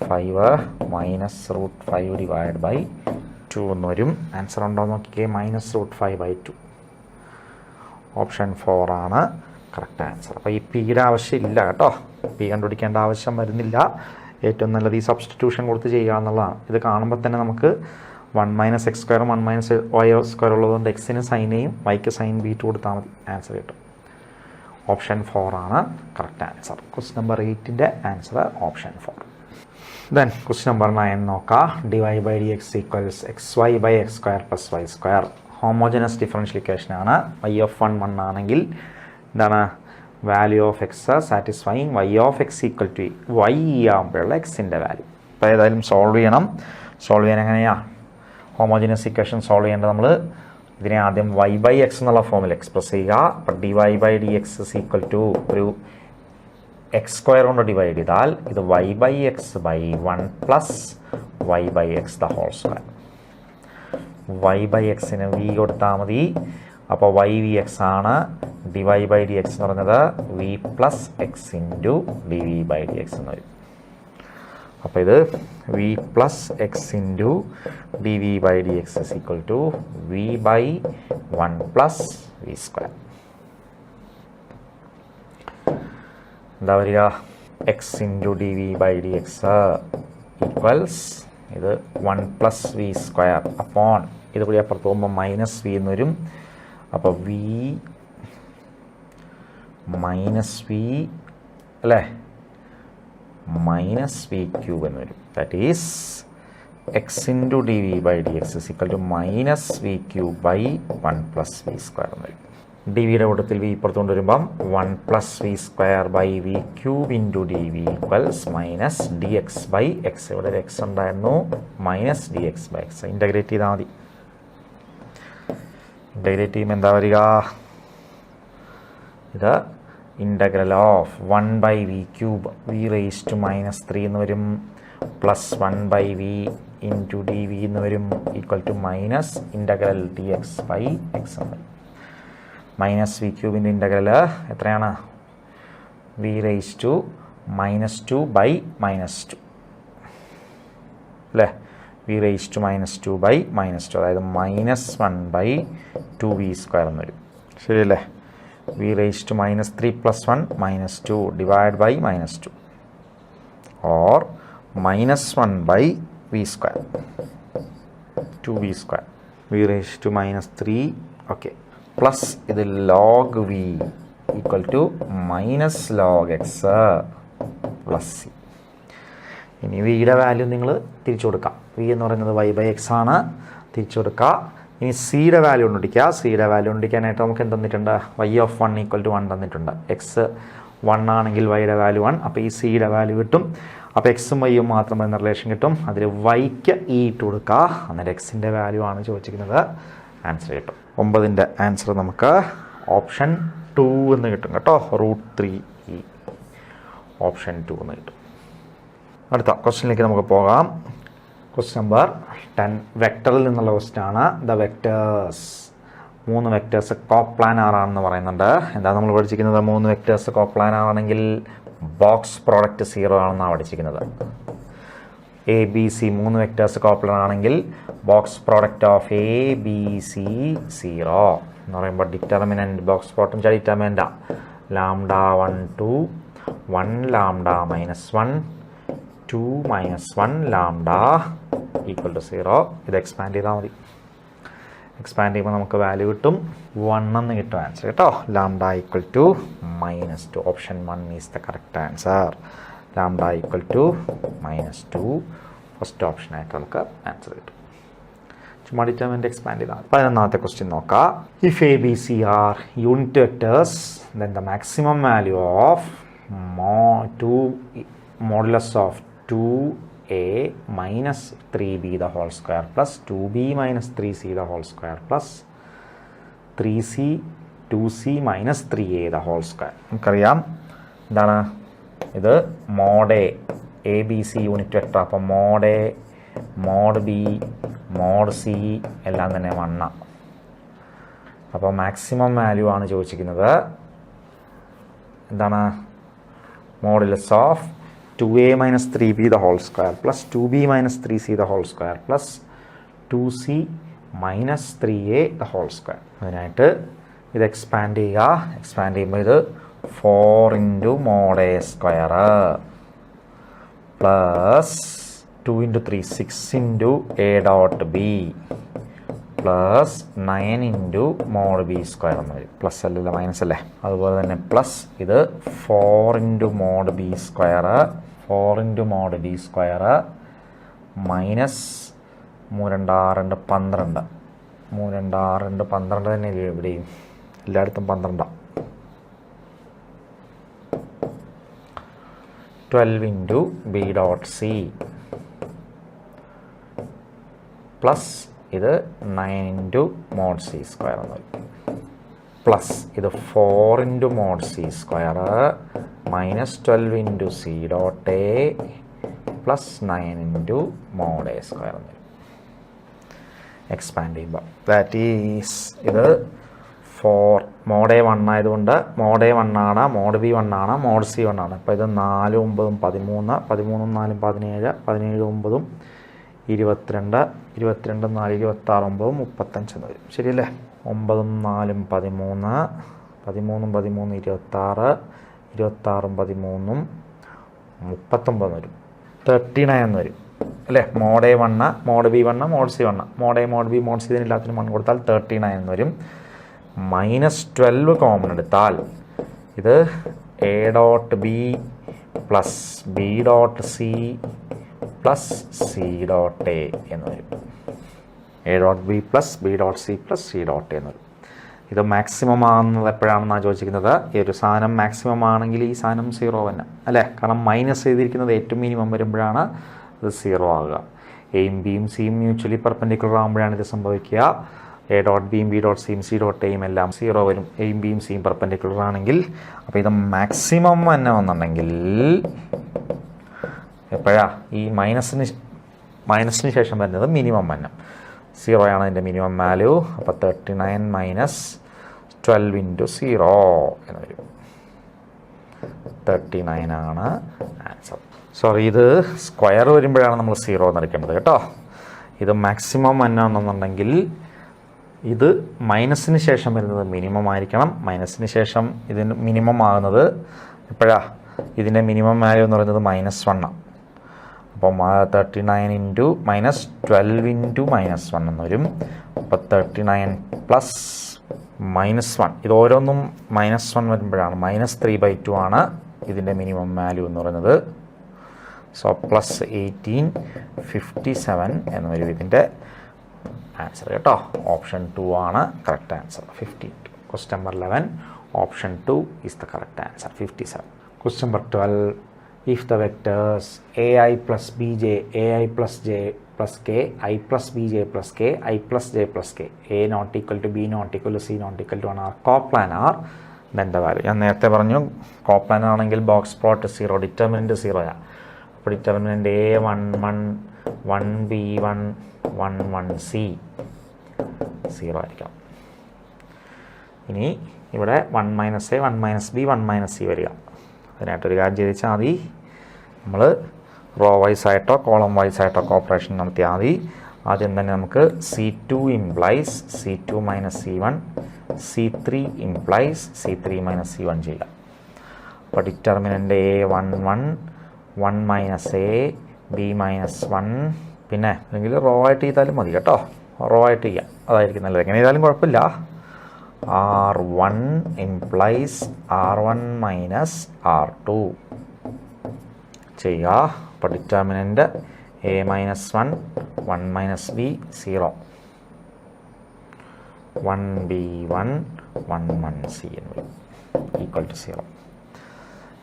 5 -√5 ഡിവൈഡ് ബൈ 2 എന്ന് വരും. ആൻസർ ഉണ്ടോ നോക്കിക്കേ, -√5/2. ഓപ്ഷൻ 4 ആണ് കറക്റ്റ് ആൻസർ. അപ്പോൾ ഈ പിയുടെ ആവശ്യമില്ല കേട്ടോ, പി കണ്ടുപിടിക്കേണ്ട ആവശ്യം വരുന്നില്ല. ഏറ്റവും നല്ലത് ഈ സബ്സ്റ്റിറ്റ്യൂഷൻ കൊടുത്ത് ചെയ്യുക എന്നുള്ളതാണ്. ഇത് കാണുമ്പോൾ തന്നെ നമുക്ക് 1 - x², 1 - y² ഉള്ളതുകൊണ്ട് എക്സിന് സൈൻ എയും വൈക്ക് സൈൻ ബി2 കൊടുത്താൽ മതി, ആൻസർ കിട്ടും. ഓപ്ഷൻ 4 ആണ് കറക്റ്റ് ആൻസർ. ക്വസ്റ്റ്യൻ നമ്പർ 8ൻ്റെ answer option 4. Then question number 9 നോക്കാം. dy/dx = xy/x² + y². Homogeneous differential equation ആണ്. y(1) 1 ആണെങ്കിൽ എന്താണ് value of X satisfying y of x = y ആകുമ്പോഴുള്ള എക്സിൻ്റെ വാല്യൂ. അപ്പോൾ ഏതായാലും സോൾവ് ചെയ്യണം. സോൾവ് ചെയ്യാൻ എങ്ങനെയാണ് ഹോമോജനസ് ഇക്വേഷൻ സോൾവ് ചെയ്യേണ്ടത്? നമ്മൾ ഇതിനെ ആദ്യം y/x എന്നുള്ള ഫോമിൽ എക്സ്പ്രസ് ചെയ്യുക. അപ്പോൾ dy/dx = ഒരു x² കൊണ്ട് ഡിവൈഡ് ചെയ്താൽ ഇത് y/x/1 + y/x (2). y/xന് v കൊടുത്താൽ മതി. അപ്പോൾ y(v(x) ആണ്. dy/dx എന്ന് പറഞ്ഞത് v + x × dv/dx എന്ന് വരും. അപ്പോൾ ഇത് v + x × dv/dx = v/1 + v². എന്താ വരിക? x × dv/dx ഇത് 1 + v² അപ്പോൺ ഇത് കൂടി അപ്പുറത്ത് പോകുമ്പോൾ -v എന്ന് വരും. അപ്പോൾ v - v അല്ലേ, -v³ എന്ന് വരും. That is x × dv/dx = -v³/1 + v² എന്ന് വരും. ഡിവിയുടെ കൂട്ടത്തിൽ v ഇപ്പുറത്ത് കൊണ്ടുവരുമ്പം 1 + v²/v³ × dv = -dx/x. ഇവിടെ ഒരു x ഉണ്ടായിരുന്നു, -dx/x. ഇൻ്റഗ്രേറ്റ് ചെയ്താൽ മതി. ഇൻ്റഗ്രേറ്റ് ചെയ്യുമ്പോൾ എന്താ വരിക? ഇത് ഇൻ്റഗ്രൽ ഓഫ് 1/v³ v⁻³ എന്ന് വരും, +1/v × dv എന്ന് വരും, = ഇൻ്റഗ്രൽ dx/x എന്ന് വരും. -v³ ഇൻ്റഗ്രൽ എത്രയാണ്? v⁻²-2 അല്ലേ, v⁻²-2 അതായത് -1/2v² എന്ന് വരും. ശരിയല്ലേ? v⁻³ +1 -2 divide by -2 or -1/v², 2v², v⁻³ okay, plus ഇത് log v = -log x + c. ഇനി വിയുടെ വാല്യൂ നിങ്ങൾ തിരിച്ചു കൊടുക്കുക. വി എന്ന് പറയുന്നത് y/x ആണ്, തിരിച്ചു കൊടുക്കുക. ഇനി സിയുടെ വാല്യൂ കണ്ടുപിടിക്കുക. സിയുടെ വാല്യൂ കണ്ടുപിടിക്കാനായിട്ട് നമുക്ക് എന്ത് തന്നിട്ടുണ്ട്? y(1) = 1 തന്നിട്ടുണ്ട്. എക്സ് 1 ആണെങ്കിൽ വൈയുടെ വാല്യൂ 1. അപ്പോൾ ഈ സിയുടെ വാല്യൂ കിട്ടും. അപ്പോൾ എക്സും വൈയും മാത്രം എന്ന റിലേഷൻ കിട്ടും. അതിൽ വൈക്ക് ഇ ഇട്ട് കൊടുക്കുക. അന്നേരം എക്സിൻ്റെ വാല്യൂ ആണ് ചോദിച്ചിരിക്കുന്നത്, ആൻസർ കിട്ടും. 9ൻ്റെ ആൻസർ നമുക്ക് ഓപ്ഷൻ 2 എന്ന് കിട്ടും കേട്ടോ. √3e ഓപ്ഷൻ 2 എന്ന് കിട്ടും. അടുത്ത ക്വസ്റ്റ്യനിലേക്ക് നമുക്ക് പോകാം. ക്വസ്റ്റ്യൻ നമ്പർ 10 വെക്ടറിൽ നിന്നുള്ള ക്വസ്റ്റ്യൻ ആണ്. ദ വെക്ടേഴ്സ് 3 വെക്ടേഴ്സ് കോപ്ലാനാർ ആണെന്ന് പറയുന്നുണ്ട്. എന്താ നമ്മൾ പഠിച്ചിരിക്കുന്നത്? 3 വെക്ടേഴ്സ് കോപ്ലാനാർ ആണെങ്കിൽ ബോക്സ് പ്രോഡക്റ്റ് 0 ആണെന്നാണ് പഠിച്ചിരിക്കുന്നത്. ABC 3 വെക്ടേഴ്സ് കോപ്ലാനാർ ആണെങ്കിൽ ബോക്സ് പ്രോഡക്റ്റ് ഓഫ് ABC 0 എന്ന് പറയുമ്പോൾ ഡിറ്റർമിനൻറ്റ് ബോക്സ് പ്രോഡക്റ്റ് ഡിറ്റർമിനൻ്റ് λ1 2 1 λ -1 2 -1 λ = 0. ഇത് എക്സ്പാൻഡ് ചെയ്താൽ മതി. എക്സ്പാൻഡ് ചെയ്യുമ്പോൾ നമുക്ക് വാല്യൂ കിട്ടും 1 എന്ന് കിട്ടും ആൻസർ കേട്ടോ. λ = -2. Option 1 is the correct answer. λ = -2 first ഓപ്ഷനായിട്ട് നമുക്ക് ആൻസർ കിട്ടും. ചുമ്മാ ഡിറ്റർമിനൻ്റ് എക്സ്പാൻഡ് ചെയ്താൽ. 11ാമത്തെ ക്വസ്റ്റ്യൻ നോക്കാം. If A B C are unit vectors then the maximum value of modulus of 2a minus 3b the whole square plus 2b minus 3c the whole square plus 3c 2c minus 3a the whole square. നമുക്കറിയാം എന്താണ് ഇത് mod A B C unit vector. അപ്പോൾ mod A mod B mod C എല്ലാം തന്നെ 1. അപ്പോൾ മാക്സിമം വാല്യൂ ആണ് ചോദിച്ചിരിക്കുന്നത്. എന്താണ് modulus of 2a minus 3b the whole square plus 2b minus 3c the whole square plus 2c minus 3a the whole square. അതിനായിട്ട് ഇത് എക്സ്പാൻഡ് ചെയ്യുക. എക്സ്പാൻഡ് ചെയ്യുമ്പോൾ ഇത് 4 into mod a square plus 2 into 3 6 into a dot b plus 9 into mod b square എന്ന് വരും. പ്ലസ് അല്ലല്ലോ മൈനസ് അല്ലേ. അതുപോലെ തന്നെ പ്ലസ് ഇത് 4 into mod b square 4 into mod b square minus 3 2 6 12 3 2 6 12 തന്നെ ഇവിടെയും എല്ലായിടത്തും 12. 12 into b dot c plus ഇത് 9 into mod c സ്ക്വയർ എന്ന് വരും. പ്ലസ് ഇത് 4 into mod c square minus 12 into c dot a plus 9 into mod a square എന്ന് വരും. എക്സ്പാൻഡ് ചെയ്യുമ്പോൾ ദാറ്റ് ഈസ് ഇത് 4 mod a 1 ആയതുകൊണ്ട് mod a 1 ആണ്, mod b 1 ആണ്, mod c 1 ആണ്. അപ്പോൾ ഇത് 4 9 13 13 4 17 17 9 22 22 4 26 9 35 എന്ന് വരും. ശരിയല്ലേ. 9 4 13 13 13 26 26 13 39 വരും. 39 എന്ന് വരും അല്ലേ. Mod A 1 mod B 1 mod C 1 mod A mod B mod C ഇതിനെല്ലാത്തിനും 1 കൊടുത്താൽ 39 എന്ന് വരും. മൈനസ് 12 കോമൺ എടുത്താൽ ഇത് A dot B plus B dot C plus C dot A എന്ന് വരും. A dot B plus B dot C plus C dot A എന്ന് വരും. ഇത് മാക്സിമം ആകുന്നത് എപ്പോഴാണെന്നാണ് ചോദിച്ചിരിക്കുന്നത്. ഈ ഒരു സാധനം മാക്സിമം ആണെങ്കിൽ ഈ സാധനം 0 തന്നെ അല്ലേ. കാരണം മൈനസ് ചെയ്തിരിക്കുന്നത് ഏറ്റവും മിനിമം വരുമ്പോഴാണ് ഇത് 0 ആകുക. എയും ബിയും സിയും മ്യൂച്വലി പെർപെൻഡിക്കുലർ ആകുമ്പോഴാണ് ഇത് സംഭവിക്കുക. എ ഡോട്ട് ബിയും ബി ഡോട്ട് സിയും സി ഡോട്ട് എയും എല്ലാം 0 വരും എയും ബിയും സിയും പെർപെൻഡിക്കുലർ ആണെങ്കിൽ. അപ്പോൾ ഇത് മാക്സിമം തന്നെ വന്നിട്ടുണ്ടെങ്കിൽ എപ്പോഴാ ഈ മൈനസിന് ശേഷം വരുന്നത് മിനിമം വന്നം 0 ആണ് അതിൻ്റെ മിനിമം വാല്യൂ. അപ്പോൾ 39 മൈനസ് 12 into 0 എന്ന് വരും. 39 ആണ് ആൻസർ. സോറി, ഇത് സ്ക്വയർ വരുമ്പോഴാണ് നമ്മൾ 0 എന്നെടുക്കേണ്ടത് കേട്ടോ. ഇത് മാക്സിമം വന്നാണെന്നുണ്ടെങ്കിൽ ഇത് മൈനസിന് ശേഷം വരുന്നത് മിനിമം ആയിരിക്കണം. മൈനസിന് ശേഷം ഇതിന് മിനിമം ആകുന്നത് എപ്പോഴാ ഇതിൻ്റെ മിനിമം വാല്യൂ എന്ന് പറയുന്നത് -1. അപ്പോൾ 39 into മൈനസ് 12 into -1 എന്ന് വരും. അപ്പോൾ 39 പ്ലസ് -1 ഇത് ഓരോന്നും -1 വരുമ്പോഴാണ് -3/2 ആണ് ഇതിൻ്റെ മിനിമം വാല്യൂ എന്ന് പറയുന്നത്. സോ പ്ലസ് 18 57 എന്ന് വരും ഇതിൻ്റെ ആൻസർ കേട്ടോ. ഓപ്ഷൻ 2 ആണ് correct answer. 52. Question number 11 option 2 is the correct answer. 57. Question number 12 if the vectors ai plus bj ai plus j plus k I plus bj plus k I plus j plus k a not equal to b not equal to c not equal to 1 are coplanar then the value. ഞാൻ നേരത്തെ പറഞ്ഞു കോപ്ലാനാർ ആണെങ്കിൽ ബോക്സ് പ്ലോട്ട് 0 ഡിറ്റർമിനൻ്റ് 0 ആണ്. അപ്പോൾ ഡിറ്റർമിനൻ്റ് a11 1b1 1c 0 ആയിരിക്കാം. ഇനി ഇവിടെ 1 minus A 1 minus b 1 minus C വരിക. അതിനായിട്ടൊരു കാര്യം ചെയ്തിച്ചാൽ മതി. നമ്മൾ റോ വൈസ് ആയിട്ടോ കോളം വൈസ് ആയിട്ടോ ഓപ്പറേഷൻ നടത്തിയാൽ മതി. ആദ്യം തന്നെ നമുക്ക് C2 implies C2 minus C1 C3 implies C3 minus C1 ചെയ്യാം. അപ്പോൾ determinant A11 1 minus A B minus 1 പിന്നെ അല്ലെങ്കിൽ റോ ആയിട്ട് ചെയ്താലും മതി കേട്ടോ. റോ ആയിട്ട് ചെയ്യാം, അതായിരിക്കും നല്ലത്. എങ്ങനെ ചെയ്താലും കുഴപ്പമില്ല. R1 implies R1 minus R2 ചെയ്യുക. അപ്പോൾ determinant A -1 1 minus B 0 1b1 1c എന്ന് വരും ഈക്വൽ ടു 0.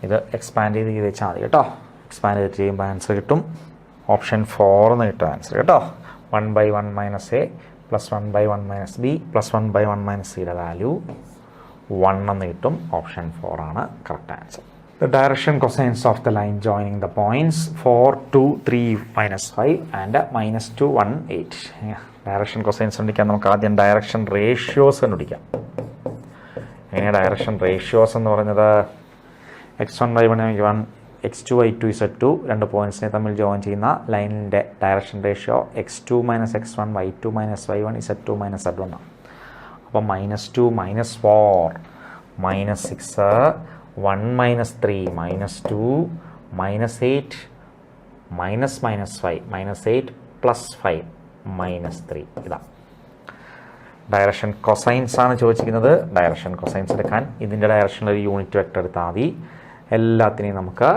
ഇത് എക്സ്പാൻഡ് ചെയ്ത് വെച്ചാൽ മതി കേട്ടോ. എക്സ്പാൻഡ് ചെയ്ത് ചെയ്യുമ്പോൾ ആൻസർ കിട്ടും. ഓപ്ഷൻ 4 എന്ന് കിട്ടും ആൻസർ കേട്ടോ. 1/1 minus A plus 1/1 minus B plus 1/1 minus സിയുടെ വാല്യൂ 1 എന്ന് കിട്ടും. ഓപ്ഷൻ 4 ആണ് correct answer. The direction cosines of the line joining the points 4, 2, 3, -5 and -2, 1, 8. Direction cosines കണ്ടുപിടിക്കാൻ നമുക്ക് ആദ്യം ഡയറക്ഷൻ റേഷ്യോസ് കണ്ടുപിടിക്കാം. എങ്ങനെയാണ് ഡയറക്ഷൻ റേഷ്യോസ് എന്ന് പറയുന്നത്? x1y1 x2y2 z2 രണ്ട് പോയിൻറ്റ്സിനെ തമ്മിൽ ജോയിൻ ചെയ്യുന്ന ലൈനിൻ്റെ direction ratio x2 - x1 y2 - y1 z2 - z1 ആണ്. അപ്പം -2 -4 -6 1 - 3 -2 -8 -5 -8 +5 -3 ഇതാ ഡയറക്ഷൻ കൊസൈൻസ് ആണ് ചോദിച്ചിരിക്കുന്നത്. ഡയറക്ഷൻ കൊസൈൻസ് എടുക്കാൻ ഇതിൻ്റെ ഡയറക്ഷനിൽ ഒരു യൂണിറ്റ് വെക്ടർ എടുത്താൽ മതി. എല്ലാത്തിനെയും നമുക്ക്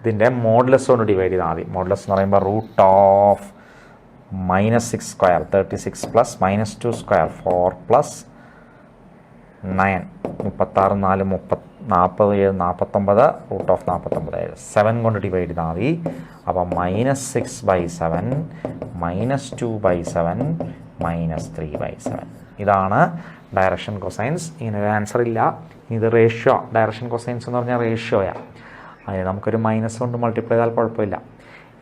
ഇതിൻ്റെ മോഡുലസ് കൊണ്ട് ഡിവൈഡ് ചെയ്താൽ മതി. മോഡുലസ് എന്ന് പറയുമ്പോൾ √(-6)² 36 + -2² 4 + 9 36 4 47 49 √(49) 7 കൊണ്ട് ഡിവൈഡ് ചെയ്താൽ മതി. അപ്പം -6/7 -2/7 -3/7 ഇതാണ് ഡയറക്ഷൻ കൊസൈൻസ്. ഇങ്ങനെ ഒരു ആൻസർ ഇല്ല. ഇത് റേഷ്യോ. ഡയറക്ഷൻ കൊസൈൻസ് എന്ന് പറഞ്ഞാൽ റേഷ്യോയാണ്. അതിന് നമുക്കൊരു മൈനസ് കൊണ്ട് മൾട്ടിപ്ലൈ ചെയ്താൽ കുഴപ്പമില്ല.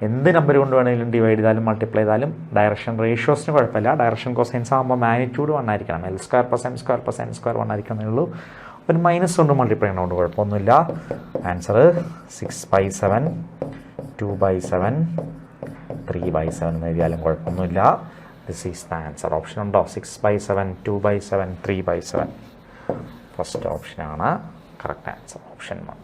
എന്ത് നമ്പർ കൊണ്ട് വേണമെങ്കിലും ഡിവൈഡ് ചെയ്താലും മൾട്ടിപ്ലൈ ചെയ്താലും ഡയറക്ഷൻ റേഷ്യോസിന് കുഴപ്പമില്ല. ഡയറക്ഷൻ കൊസൈൻസ് ആകുമ്പോൾ മാഗ്നിറ്റ്യൂഡ് 1 ആയിരിക്കണം. L² + M² + N² 1 ആയിരിക്കുന്നേ ഉള്ളൂ. ഒരു മൈനസ് കൊണ്ട് മൾട്ടിപ്ലൈ ചെയ്യണതുകൊണ്ട് കുഴപ്പമൊന്നുമില്ല. ആൻസർ 6/7 2/7 3/7 എന്ന് എഴുതിയാലും കുഴപ്പമൊന്നുമില്ല. This is the answer. Option ഉണ്ടോ? 6/7 2/7 3/7 ഫസ്റ്റ് ഓപ്ഷനാണ് correct answer. Option 1.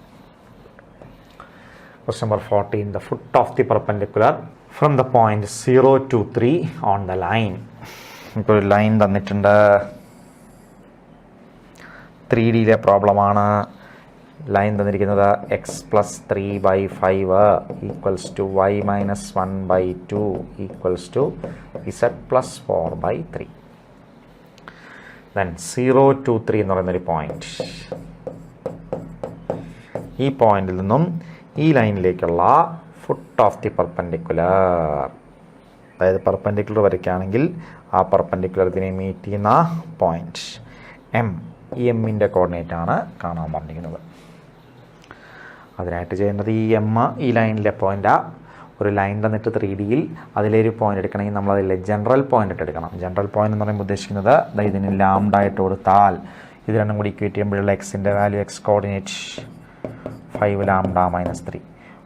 Question number 14. The foot of the perpendicular from the point 0 to 3 on the line. ഇപ്പോൾ ഒരു ലൈൻ തന്നിട്ടുണ്ട്. 3Dയിലെ പ്രോബ്ലമാണ്. ലൈൻ തന്നിരിക്കുന്നത് x + 3/5 = y - 1/2 = z + 4/3. Then 0 to 3 എന്ന് പറയുന്നൊരു പോയിന്റ്. ഈ പോയിന്റിൽ നിന്നും ഈ ലൈനിലേക്കുള്ള ഫുട്ട് ഓഫ് ദി പെർപെൻഡിക്കുലർ, അതായത് പെർപെൻഡിക്കുലർ വരയ്ക്കുകയാണെങ്കിൽ ആ പെർപെൻഡിക്കുലർ ഇതിനെ മീറ്റ് ചെയ്യുന്ന പോയിന്റ് എം. ഈ എമ്മിൻ്റെ കോർഡിനേറ്റാണ് കാണാൻ പറഞ്ഞിരിക്കുന്നത്. അതിനായിട്ട് ചെയ്യേണ്ടത് ഈ എം ഈ ലൈനിലെ പോയിൻ്റാണ്. ഒരു ലൈൻ തന്നിട്ട് 3Dയിൽ അതിലൊരു പോയിന്റ് എടുക്കണമെങ്കിൽ നമ്മൾ അതിലെ ജനറൽ പോയിന്റ് ഇട്ട് എടുക്കണം. ജനറൽ പോയിന്റ് എന്ന് പറയുമ്പോൾ ഉദ്ദേശിക്കുന്നത് ഇതിന് ലാംഡ ആയിട്ട് കൊടുത്താൽ ഇത് രണ്ടും കൂടി ഇക്വേറ്റ് ചെയ്യുമ്പോഴുള്ള എക്സിൻ്റെ വാല്യൂ x കോർഡിനേറ്റ് 5 λ - 3,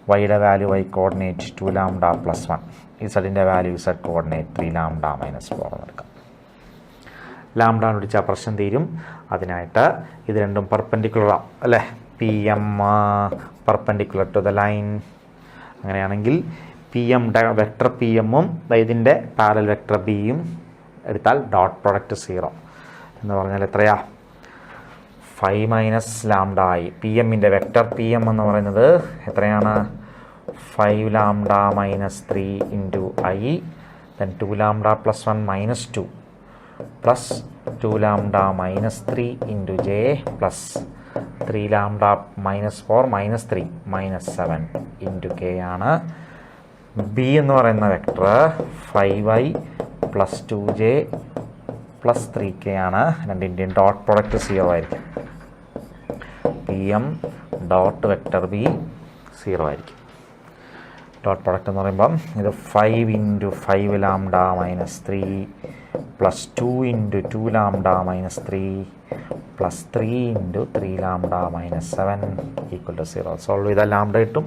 വൈയുടെ വാല്യൂ y കോർഡിനേറ്റ് 2 λ + 1, ഇസഡിൻ്റെ വാല്യൂ z കോർഡിനേറ്റ് 3 λ - 4 എന്നെടുക്കാം. ലാംഡ പിടിച്ചാൽ പ്രശ്നം തീരും. അതിനായിട്ട് ഇത് രണ്ടും പെർപെൻഡിക്കുലറാണ് അല്ലേ? PM perpendicular to the line. അങ്ങനെയാണെങ്കിൽ PM വെക്ടർ PMഉം ഇതിൻ്റെ പാരലൽ വെക്ടർ Bയും എടുത്താൽ ഡോട്ട് പ്രൊഡക്റ്റ് 0 എന്ന് പറഞ്ഞാൽ എത്രയാ? 5 - λ ആയി. PMൻ്റെ വെക്ടർ PM എന്ന് പറയുന്നത് എത്രയാണ്? 5 λ - 3 × I, then 2 λ + 1 -2 plus 2 λ - 3 × J plus 3 λ - 4 - 3 -7 × K ആണ്. B എന്ന് പറയുന്ന വെക്ടർ 5i + 2j + 3k ആണ്. രണ്ടിൻ്റെയും ഡോട്ട് പ്രൊഡക്റ്റ് 0 ആയിരിക്കും. PM ഡോട്ട് വെക്ടർ B 0 ആയിരിക്കും. ഡോട്ട് പ്രൊഡക്റ്റ് എന്ന് പറയുമ്പം ഇത് 5 × 5 λ - 3 plus 2 × 2 λ - 3 plus 3 × 3 λ - 7 = 0. സോൾവ് ചെയ്താൽ ലാംഡ കിട്ടും.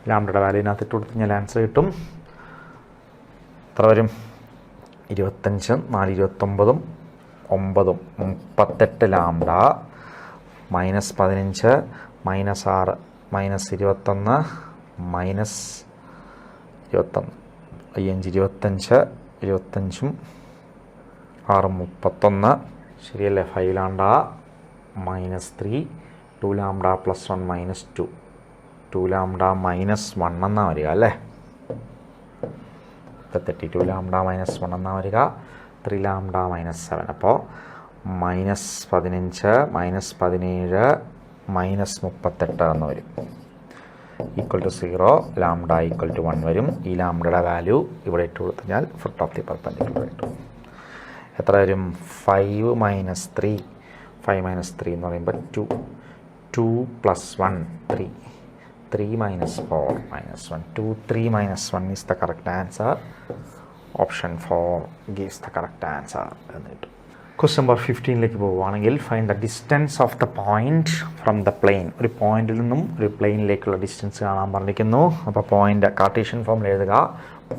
ലാംഡയുടെ വാല്യൂവിനകത്ത് ഇട്ട് കൊടുത്ത് കഴിഞ്ഞാൽ ആൻസർ കിട്ടും. എത്ര വരും? 25 4 29 9 38 λ -15 -6 -21 -21 25 25 6 31 ശരിയല്ലേ? 5 λ -3 2 λ + 1 -2 2 λ -1 എന്നാണ് വരിക അല്ലേ? 32 λ -1 എന്നാണ് വരിക. 3 ലാംഡ മൈനസ് 7. അപ്പോൾ -15 -17 -38 എന്ന് വരും. Equal to 0, lambda equal to 1 വരും. ഈ ലാംഡയുടെ വാല്യൂ ഇവിടെ ഇട്ട് കൊടുത്തു കഴിഞ്ഞാൽ ഫുട്ട് ഓഫ് ദി പെർപെൻഡിക്കുലർ കിട്ടും. എത്ര വരും? 5 - 3. 5 - 3 എന്ന് പറയുമ്പോൾ 2. 2 + 1 3. 3 - 4 -1. 2 3 - 1 is the correct answer. Option 4 gives the correct answer. Question number 15 പോവുകയാണെങ്കിൽ find the distance of the point from the plain. ഒരു പോയിന്റിൽ നിന്നും ഒരു പ്ലെയിനിലേക്കുള്ള ഡിസ്റ്റൻസ് കാണാൻ പറഞ്ഞിരിക്കുന്നു. അപ്പോൾ പോയിന്റ് കാർട്ടീഷ്യൻ ഫോമിൽ എഴുതുക.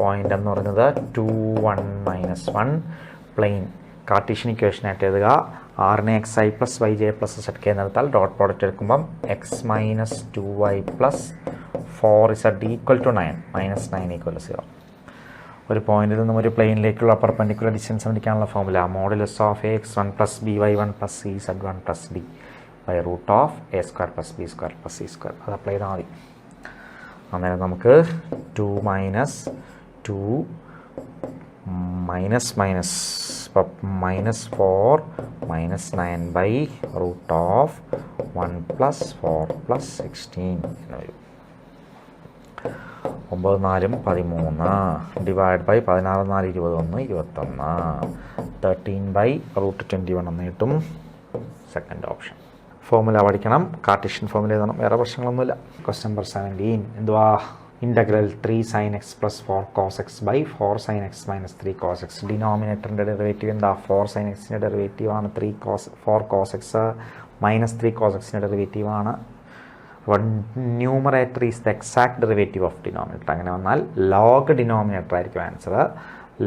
പോയിന്റ് എന്ന് പറയുന്നത് 2 1 -1. പ്ലെയിൻ കാർട്ടീഷ്യൻ ഇക്വേഷനായിട്ട് എഴുതുക. ആറിനെ xi + yj + zk എന്നെടുത്താൽ dot product എടുക്കുമ്പം x - 2y + 4z = 9. -9 = 0. ഒരു പോയിന്റിൽ നിന്നും ഒരു പ്ലെയിനിലേക്കുള്ള പെർപെൻഡിക്കുലർ ഡിസ്റ്റൻസ് കണ്ടുപിടിക്കാനുള്ള formula modulus of ax1 + by1 + cz1 + d by root of a² + b² + c². അത് അപ്ലൈ ചെയ്താൽ മതി. അന്നേരം നമുക്ക് 2 - 2 -4 -9 ബൈ റൂട്ട് ഓഫ് 1 + 4 + 16 എന്ന് വരും. 9 4 13 ഡിവൈഡ് ബൈ 16 4 21 21 13 ബൈ റൂട്ട് 21 എന്ന് കിട്ടും. Second option. ഫോർമുല പഠിക്കണം. കാർട്ടീഷ്യൻ ഫോർമുല എഴുതണം. വേറെ പ്രശ്നങ്ങളൊന്നുമില്ല. ക്വസ്റ്റ്യൻ നമ്പർ 17 എന്തുവാ? Integral 3 sin x + 4 cos x by 4 sin x - 3 cos x. ഡിനോമിനേറ്ററിൻ്റെ ഡെറിവേറ്റീവ് എന്താ? 4 sin x-ൻ്റെ ഡെറിവേറ്റീവ് ആണ് 4 cos x - 3 cos x-ൻ്റെ ഡെറിവേറ്റീവ് ആണ്. അപ്പോൾ numerator is the exact derivative of denominator. അങ്ങനെ വന്നാൽ ലോഗ് ഡിനോമിനേറ്റർ ആയിരിക്കും answer.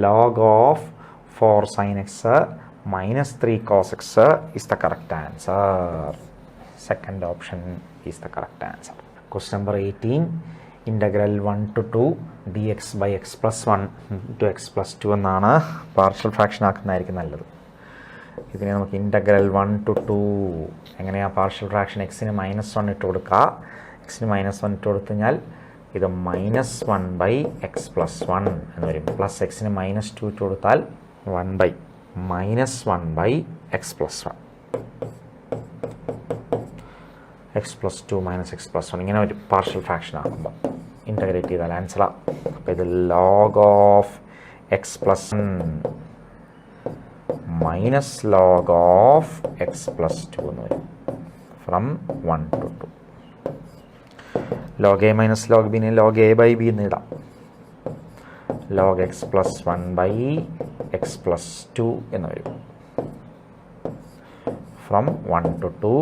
Log of 4 sin x - 3 cos x is the correct answer. Second option is the correct answer. Question number 18 ഇൻ്റഗ്രൽ 1 to 2 dx by x + 1 to x + 2 എന്നാണ്. പാർഷ്യൽ ഫ്രാക്ഷൻ ആക്കുന്നതായിരിക്കും നല്ലത്. ഇതിനെ നമുക്ക് ഇൻ്റഗ്രൽ 1 to 2 എങ്ങനെയാണ് പാർഷ്യൽ ഫ്രാക്ഷൻ? എക്സിന് -1 ഇട്ട് കൊടുക്കുക. എക്സിന് -1 ഇട്ട് കൊടുത്തു കഴിഞ്ഞാൽ ഇത് -1 ബൈ x + 1 എന്ന് വരും. പ്ലസ് എക്സിന് -2 ഇട്ട് കൊടുത്താൽ 1 by -1 by x + 1. x + 2 - x + 1 ഇങ്ങനെ ഒരു പാർഷ്യൽ ഫ്രാക്ഷൻ ആകുമ്പോൾ ഇൻ്റഗ്രേറ്റ് ചെയ്താൽ ആൻസറാണ്. അപ്പോൾ ഇത് log of x + 1 minus log of x + 2 എന്ന് വരും. From 1 to 2. Log a - log ബിനെ ലോഗ് a ബൈ ബി എന്ന് ഇടാം. ലോഗ് x + 1 ബൈ x + 2 എന്ന് വരും. From 1 to 2.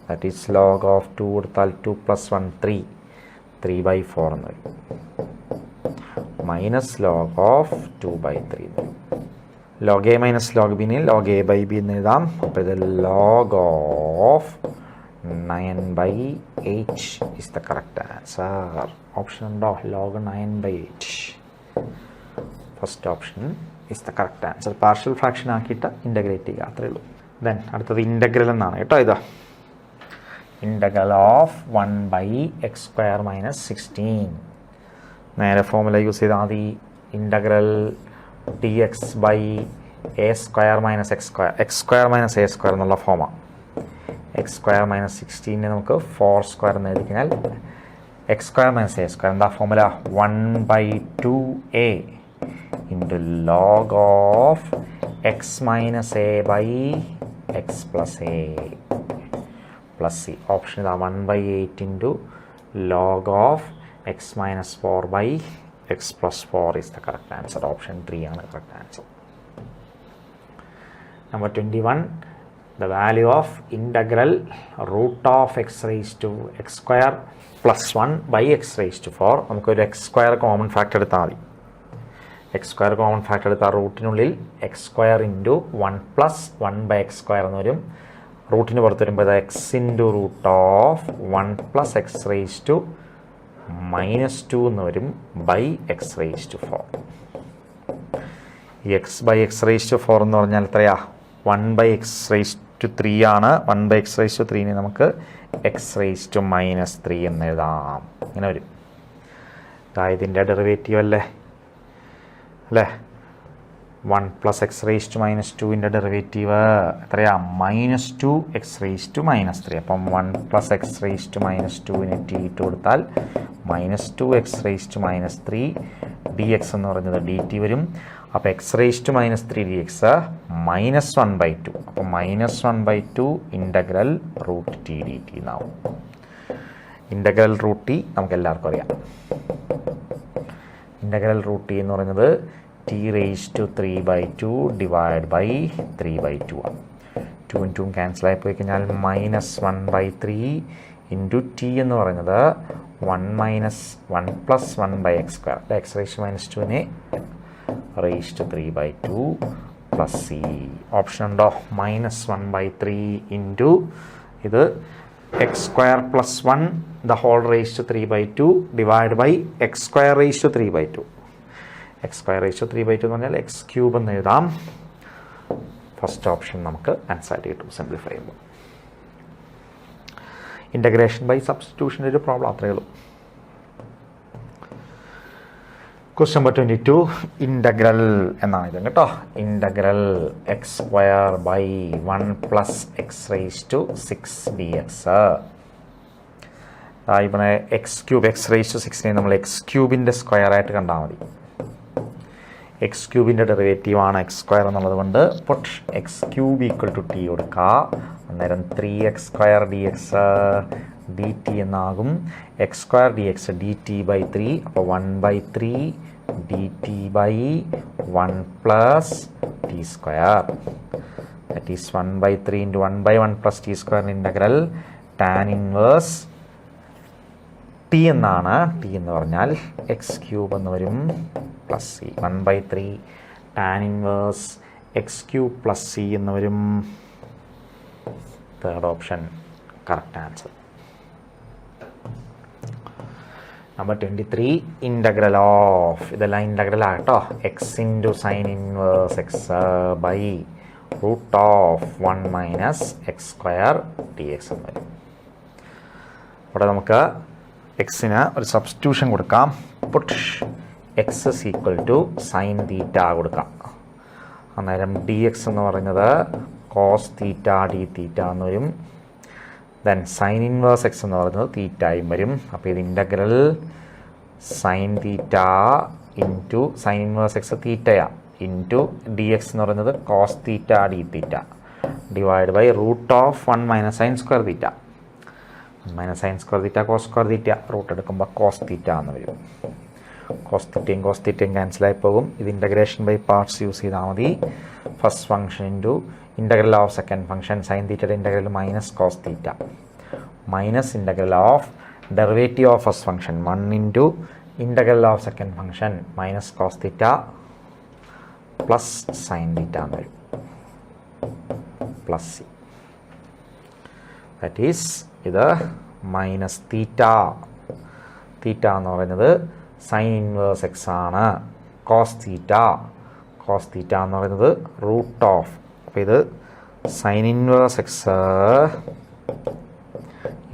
That is log of 2 കൊടുത്താൽ 2 + 1 3 ബൈ 4 എന്ന് വരും. മൈനസ് ലോഗ് ഓഫ് 2 ബൈ 3 എന്ന് വരും. ലോഗ് a - ലോഗ് ബിനെ ലോഗ് a ബൈ ബി എന്ന് എഴുതാം. അപ്പോൾ ഇത് log of 9 by 8 is the correct answer. Option ഉണ്ടോ? Log 9 by 8. First option is the correct answer. Partial fraction ആക്കിയിട്ട് ഇൻ്റഗ്രേറ്റ് ചെയ്യുക, അത്രേ ഉള്ളൂ. ദെൻ അടുത്തത് ഇൻ്റഗ്രൽ എന്നാണ് കേട്ടോ. ഇതാ ഇൻ്റഗ്രൽ ഓഫ് 1 ബൈ x² - 16. നേരെ ഫോർമുല യൂസ് ചെയ്താൽ മതി. Integral dx by a² - x². x² - a² എന്നുള്ള ഫോമാണ്. x² - 16 നമുക്ക് 4² എന്ന് എഴുതി കഴിഞ്ഞാൽ x² - a² എന്താ formula? 1 by 2a into log of x - a by x + a plus c. Option ഇതാ 1 by 8 into log of x - 4 by x + 4 is the correct answer. Option 3 ആണ് correct answer. Number 21, the value of integral root of x² + 1 by x⁴. നമുക്കൊരു x² കോമൺ ഫാക്ടർ എടുത്താൽ മതി. x² കോമൺ ഫാക്ടർ എടുത്താൽ റൂട്ടിനുള്ളിൽ x² ഇൻറ്റു 1 + 1 ബൈ x² എന്ന് വരും. റൂട്ടിന് പുറത്ത് വരുമ്പോൾ ഇത് x into root of 1 + x⁻² -2 എന്ന് വരും ബൈ x⁴. ഈ x ബൈ x⁴ എന്ന് പറഞ്ഞാൽ എത്രയാ? 1 ബൈ x⁻³ ആണ്. 1 ബൈ x⁻³ നമുക്ക് x⁻³ എന്ന് എഴുതാം. ഇങ്ങനെ വരും. ഇതിൻ്റെ ഡെറിവേറ്റീവ് അല്ലേ? 1 plus x raise to minus ടുവിൻ്റെ ഡെറിവേറ്റീവ് എത്രയാ -2 അപ്പം 1 plus x raise to minus ടുവിന് ടി ഇട്ട് കൊടുത്താൽ -2x⁻³ ഡി എക്സ് എന്ന് പറയുന്നത് ഡി ടി വരും. അപ്പോൾ x⁻³ dx -1/2. അപ്പോൾ -1/2 integral root t d t എന്നാവും. ഇൻ്റഗ്രൽ റൂട്ട് ടി നമുക്ക് എല്ലാവർക്കും അറിയാം. ഇൻ്റഗ്രൽ റൂട്ട് ടി എന്ന് പറയുന്നത് t⁻³ ഡിവൈഡ് ബൈ 3/2 ആണ്. 2 × 2 ക്യാൻസൽ ആയി പോയി കഴിഞ്ഞാൽ -1/3 ഇൻറ്റു ടി എന്ന് പറയുന്നത് 1 + 1/x². x⁻²നെ (3/2) plus c. ഓപ്ഷൻ ഉണ്ടോ? -1/3 ഇൻറ്റു ഇത് x² + 1 (3/2) divide by x²⁵3/2. x²⁵3/2 എന്ന് പറഞ്ഞാൽ x³ എന്ന് എഴുതാം. ഫസ്റ്റ് ഓപ്ഷൻ നമുക്ക് ആൻസർ ആയിട്ട് കിട്ടും സിംപ്ലിഫൈ ചെയ്യുമ്പോൾ. ഇൻ്റഗ്രേഷൻ ബൈ സബ്സ്റ്റിറ്റ്യൂഷൻ്റെ ഒരു പ്രോബ്ലം അത്രയേ ഉള്ളൂ. ക്വസ്റ്റ്യൻ നമ്പർ 22 ഇൻ്റഗ്രൽ എന്നാണ് ഇത് കേട്ടോ. Integral x² by 1 plus x⁻6 dx. ഇവിടെ x³ x⁻6നെ നമ്മൾ x³ സ്ക്വയറായിട്ട് കണ്ടാൽ മതി. x³ ഡെറിവേറ്റീവാണ് x² എന്നുള്ളത് കൊണ്ട് പുട്ട് x³ = t കൊടുക്കുക. അന്നേരം 3x² dx dt എന്നാകും. x² dx dt/3. അപ്പോൾ 1/3 dt/1 plus t². That is 1/3 × 1/1 plus t² integral tan inverse t എന്നാണ്. ടി എന്ന് പറഞ്ഞാൽ x³ എന്ന് വരും plus c. 1/3 tan inverse x³ plus c എന്ന് വരും. Third option correct answer. Number 23 integral of, ഇതെല്ലാം ഇൻ്റഗ്രൽ ആകട്ടോ, x × sin inverse x by √1 - x² dx എന്ന് വരും. ഇവിടെ നമുക്ക് എക്സിന് ഒരു സബ്സ്റ്റിറ്റ്യൂഷൻ കൊടുക്കാം. പുട്ട് x = sin θ കൊടുക്കാം. അന്നേരം ഡി എക്സ് എന്ന് പറയുന്നത് cos θ d∅ എന്ന് വരും. ദെൻ സൈൻ ഇൻവേഴ്സ് x എന്ന് പറയുന്നത് തീറ്റയും വരും. അപ്പോൾ ഇത് integral sin θ into sine inverse x തീറ്റയാണ് ഇൻറ്റു ഡി എക്സ് എന്ന് പറയുന്നത് cos θ d∅ divide by √1 - sin² θ. -sin² θ cos² θ root എടുക്കുമ്പോൾ cos θ എന്ന് വരും. cos θയും cos θയും ക്യാൻസലായി പോകും. ഇത് ഇൻ്റഗ്രേഷൻ ബൈ പാർട്സ് യൂസ് ചെയ്താൽ മതി. First function into integral of second function sin θയുടെ integral -cos θ minus integral of derivative of first function 1 into integral of second function -cos θ plus sin θ എന്ന് വരും പ്ലസ് സി. ദാറ്റ് ഈസ് ഇത് മൈനസ് തീറ്റ. തീറ്റ എന്ന് പറയുന്നത് സൈൻ ഇൻവേഴ്സ് x ആണ്. കോസ് θ എന്ന് പറയുന്നത് √. അപ്പോൾ ഇത് sine inverse x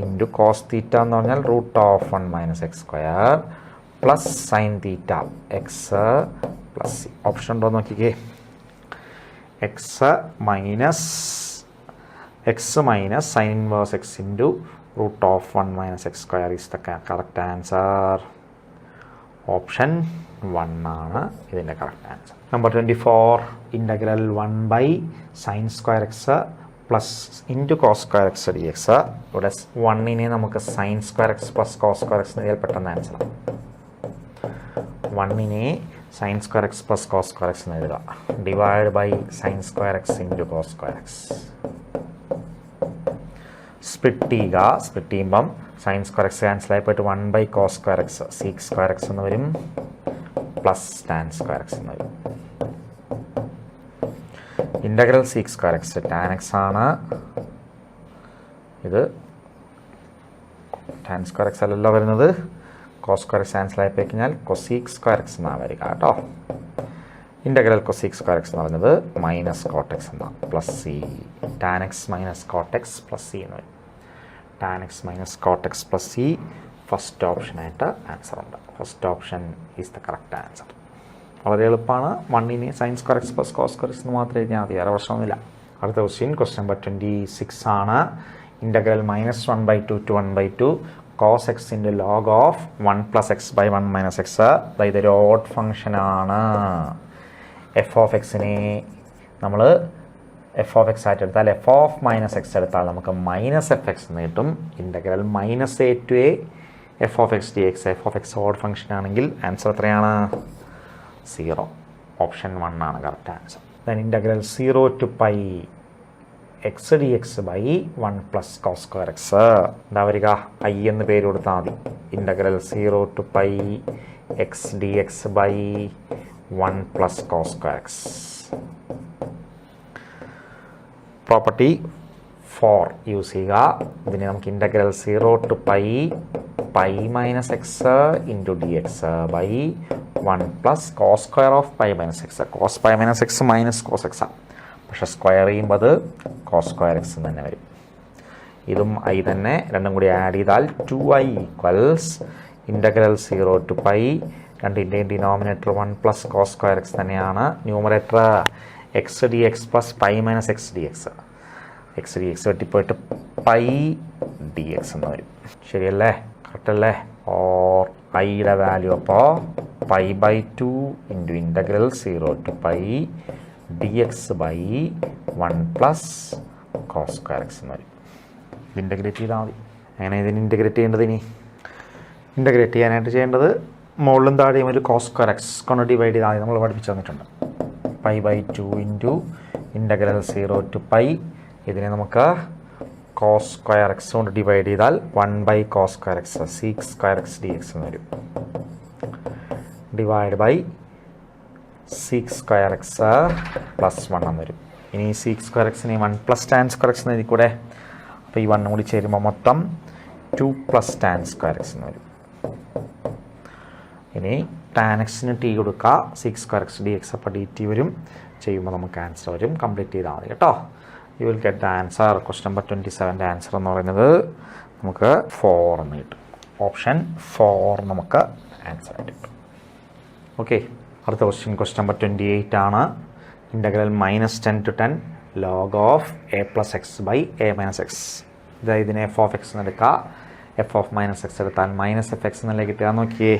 into cos θ എന്ന് പറഞ്ഞാൽ √1 - x² plus sign θ x plus c. Option ഉണ്ടോ നോക്കിക്കേ. x minus sin inverse x into √1 - x² is the correct answer. Option 1 ആണ് ഇതിൻ്റെ correct answer. Number 24 integral 1/sin² x plus into cos² x dx. ഇവിടെ 1നെ നമുക്ക് sin² x plus cos² x എന്ന് പെട്ടെന്ന് ആൻസർ ആണ്. 1നെ sin² x plus cos² x എന്ന് എഴുതുക. Divide by sin² x into cos² x. Split ചെയ്യുക. സ്പ്ലിറ്റ് ചെയ്യുമ്പം sin² x ക്യാൻസലായി പോയിട്ട് 1/cos² x sec² x എന്ന് വരും പ്ലസ് tan² x എന്ന് വരും. Integral sec² x tan x ആണ്. ഇത് tan² x അല്ലല്ലോ വരുന്നത്. cos² x ക്യാൻസലായി പോയി കഴിഞ്ഞാൽ cosec² x എന്നാണ് വരിക കേട്ടോ. ഇൻ്റഗ്രൽ cosec² x എന്ന് പറയുന്നത് -cot x എന്നാണ് plus c. tan x -cot x plus c എന്ന് വരും. tan x -cot x plus c first ഓപ്ഷനായിട്ട് ആൻസർ ഉണ്ട്. First option is the correct answer. വളരെ എളുപ്പമാണ്. 1 sine square x plus cos square x എന്ന് മാത്രമേ എഴുതിയാൽ മതി, വേറെ പ്രശ്നമൊന്നുമില്ല. അടുത്ത ക്വസ്റ്റ്യൻ നമ്പർ 26 ആണ്. Integral -1/2 to 1/2 cos x into log of 1 + x/1 - x. ഇതൊരു ഓഡ് ഫംഗ്ഷനാണ്. എഫ് ഓഫ് എക്സിനെ നമ്മൾ എഫ് ഓഫ് എക്സ് ആയിട്ട് എടുത്താൽ എഫ് ഓഫ് -x എടുത്താൽ നമുക്ക് -f(x) എന്ന് കിട്ടും. Integral -a to a F of X dx. F of X odd function ആണെങ്കിൽ ആൻസർ എത്രയാണ്? 0. ഓപ്ഷൻ 1 ആണ് correct answer. Then integral 0 to π x dx by 1 + cos square x. എന്താ വരിക? ഐ എന്ന് പേര് കൊടുത്താൽ മതി. Integral 0 to π x dx by 1 + cos square x. Property 4 use ചെയ്യുക. ഇതിനെ നമുക്ക് integral 0 to π π - x into dx by 1 + cos square of π - x. cos π - x minus cos x ആണ്, പക്ഷെ സ്ക്വയർ ചെയ്യുമ്പോൾ അത് cos square x തന്നെ വരും. ഇതും ഐ തന്നെ, രണ്ടും കൂടി ആഡ് ചെയ്താൽ 2i = ഇൻ്റഗ്രൽ 0 to π രണ്ടിൻ്റെയും ഡിനോമിനേറ്റർ 1 + cos square x തന്നെയാണ്. Numerator x dx + π - x dx. x dx വെട്ടിപ്പോയിട്ട് π dx എന്ന് വരും. ശരിയല്ലേ? കറക്റ്റ് അല്ലേ? ഓർ ഐയുടെ വാല്യൂ അപ്പോൾ π/2 into integral 0 to π dx by 1 + cos square x എന്ന് വരും. ഇത് ഇൻ്റഗ്രേറ്റ് ചെയ്താൽ മതി. അങ്ങനെ ഇതിന് ഇൻ്റഗ്രേറ്റ് ചെയ്യേണ്ടത്, ഇനി ഇൻ്റഗ്രേറ്റ് ചെയ്യാനായിട്ട് ചെയ്യേണ്ടത് മുകളിലും താഴെയും ഒരു cos square x കൊണ്ട് ഡിവൈഡ് ചെയ്താൽ മതി. നമ്മൾ പഠിപ്പിച്ചു തന്നിട്ടുണ്ട്. π/2 ഇൻറ്റു ഇൻ്റഗ്രൽ 0 to π. ഇതിനെ നമുക്ക് cos square x കൊണ്ട് ഡിവൈഡ് ചെയ്താൽ 1/cos square x sec square x dx എന്ന് വരും. Divide by sec square x + 1 എന്ന് വരും. ഇനി sec square x-നെ 1 + tan square x എന്ന് എഴുതി കൂടെ. അപ്പോൾ ഈ 1 കൂടി ചേരുമ്പോൾ മൊത്തം 2 + tan square x എന്ന് വരും. ഇനി tan x-ന് t കൊടുക്കുക, sec square x dx അപ്പോൾ dt വരും. ചെയ്യുമ്പോൾ നമുക്ക് ആൻസർ വരും. കംപ്ലീറ്റ് ചെയ്താൽ മതി കേട്ടോ. You will get the answer. Question number 27 answer എന്ന് പറയുന്നത് നമുക്ക് 4 എന്ന് കിട്ടും. ഓപ്ഷൻ 4 നമുക്ക് ആൻസർ ആയിട്ട് കിട്ടും. ഓക്കെ, അടുത്ത ക്വസ്റ്റ്യൻ നമ്പർ 28 ആണ്. Integral -10 to 10 log of a + x by a - x. ഇതിനെ എഫ് ഓഫ് എക്സ് എന്ന് എടുക്കുക. എഫ് ഓഫ് -x എടുത്താൽ -f(x) എന്നല്ലേ കിട്ടുക. നോക്കിയേ,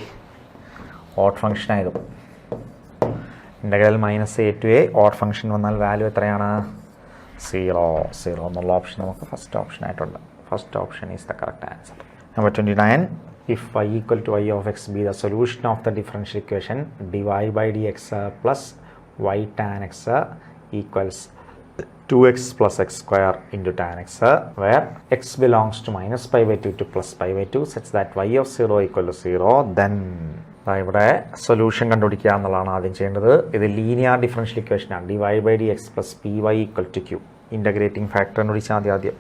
ഓഡ് ഫംഗ്ഷൻ ആയതും integral -a to a odd function വന്നാൽ വാല്യൂ എത്രയാണ്? 0 എന്നുള്ള ഓപ്ഷൻ നമുക്ക് ഫസ്റ്റ് ഓപ്ഷൻ ആയിട്ടുണ്ട്. First option is the correct answer. Number 29. If y = y of x be the solution of the differential equation dy by dx plus y tan x equals 2x plus x square into tan x, where x belongs to -π/2 to +π/2 such that y of 0 = 0, then ഇവിടെ സൊല്യൂഷൻ കണ്ടുപിടിക്കുക എന്നുള്ളതാണ് ആദ്യം ചെയ്യേണ്ടത്. ഇത് ലീനിയർ ഡിഫറൻഷ്യൽ ഇക്വേഷനാണ്. dy by dx plus py = q. Integrating factor കണ്ടുപിടിച്ചാൽ മതി. ആദ്യം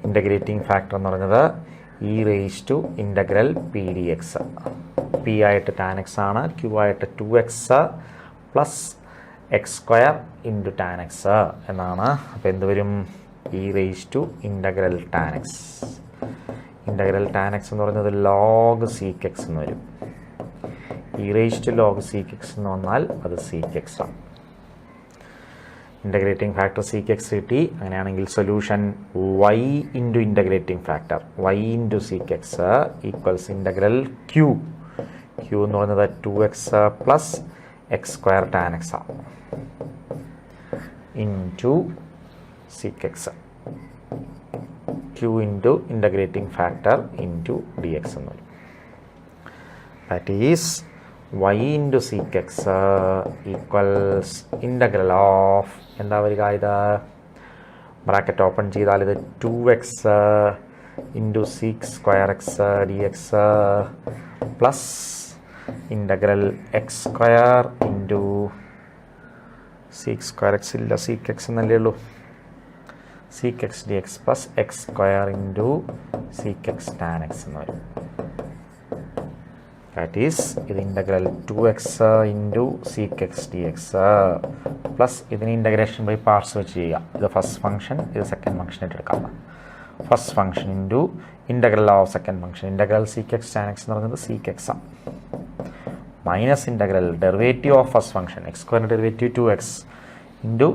ഇൻ്റഗ്രേറ്റിംഗ് ഫാക്ടർ എന്ന് പറയുന്നത് e⁻⁻ p dx. p ആയിട്ട് tan x ആണ്, q ആയിട്ട് 2x plus x² into tan x എന്നാണ്. അപ്പോൾ എന്ത് വരും? e⁻⁻ tan x. Integral tan x എന്ന് പറയുന്നത് log sec x എന്ന് വരും. e⁻log sec x എന്ന് വന്നാൽ അത് sec x ആണ്. ഇൻ്റഗ്രേറ്റിംഗ് ഫാക്ടർ sec x കിട്ടി. അങ്ങനെയാണെങ്കിൽ solution y into integrating factor y into sec x equals integral q. q എന്ന് പറയുന്നത് 2x plus x² tan x ആണ് into sec x. q into integrating factor into dx എന്ന് വരും. That is y into sec x equals integral of എന്താ വരിക? ഇത് ബ്രാക്കറ്റ് ഓപ്പൺ ചെയ്താൽ ഇത് 2x into sec² x dx plus integral x² into sec² x ഇല്ല, sec x എന്നല്ലേ ഉള്ളൂ. sec x dx plus x² into sec x tan x എന്ന് വരും. ദാറ്റ് ഈസ് ഇത് integral 2x into sec x dx plus ഇതിന് ഇൻ്റഗ്രേഷൻ ബൈ പാർട്സ് വെച്ച് ചെയ്യുക. ഇത് ഫസ്റ്റ് ഫംഗ്ഷൻ, ഇത് സെക്കൻഡ് ഫംഗ്ഷൻ ആയിട്ട് എടുക്കാം. First function into integral of second function. Integral sec x tan x എന്ന് പറയുന്നത് sec x ആണ്. Minus integral derivative of first function x സ്ക്വയറിൻ്റെ derivative 2x into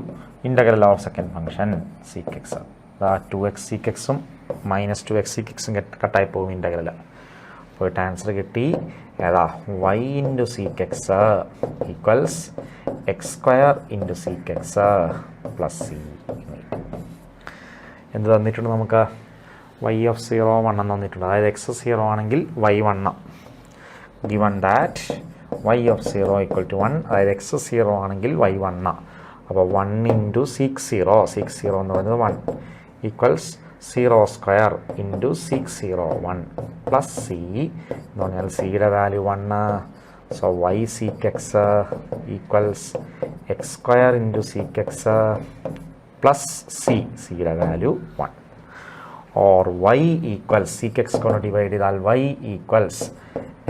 integral of second function seek X. അതാ 2x സീക്ക് എക്സും മൈനസ് 2x സീക്ക് എക്സും കട്ടായി പോകും ഇൻ്റഗ്രൽ. പോയിട്ട് ആൻസർ കിട്ടി. ഏതാ y into sec x equals x square into sec x plus C. എന്ത് തന്നിട്ടുണ്ട് നമുക്ക്? y ഓഫ് 0 1 എന്ന് തന്നിട്ടുണ്ട്. അതായത് x 0 ആണെങ്കിൽ y 1. Given that y of 0 equal to 1, അതായത് x 0 ആണെങ്കിൽ y 1. അപ്പോൾ 1 ഇൻറ്റു സീക്ക് 0 എന്ന് പറയുന്നത് 1 equals 0 square into sec 0 1 plus c എന്ന് പറഞ്ഞാൽ സിയുടെ value 1. So y sec x equals x square into sec x plus സിയുടെ value 1. Or y equals sec x കൊണ്ട് ഡിവൈഡ് ചെയ്താൽ y equals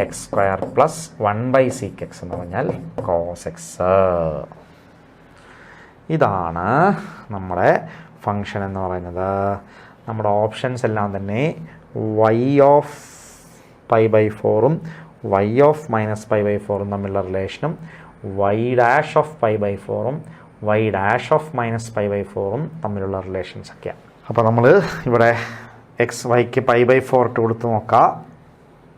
x square plus 1 sec x എന്ന് പറഞ്ഞാൽ കോസ് എക്സ്. ഇതാണ് നമ്മുടെ ഫങ്ഷൻ എന്ന് പറയുന്നത്. നമ്മുടെ ഓപ്ഷൻസ് എല്ലാം തന്നെ y ഓഫ് π/4ഉം y ഓഫ് -π/4ഉം തമ്മിലുള്ള റിലേഷനും y ഡാഷ് ഓഫ് π/4ഉം y ഡാഷ് ഓഫ് -π/4ഉം തമ്മിലുള്ള റിലേഷൻസ് ഒക്കെയാണ്. അപ്പോൾ നമ്മൾ ഇവിടെ എക്സ് വൈക്ക് π/4 ഇട്ട് കൊടുത്ത് നോക്കാം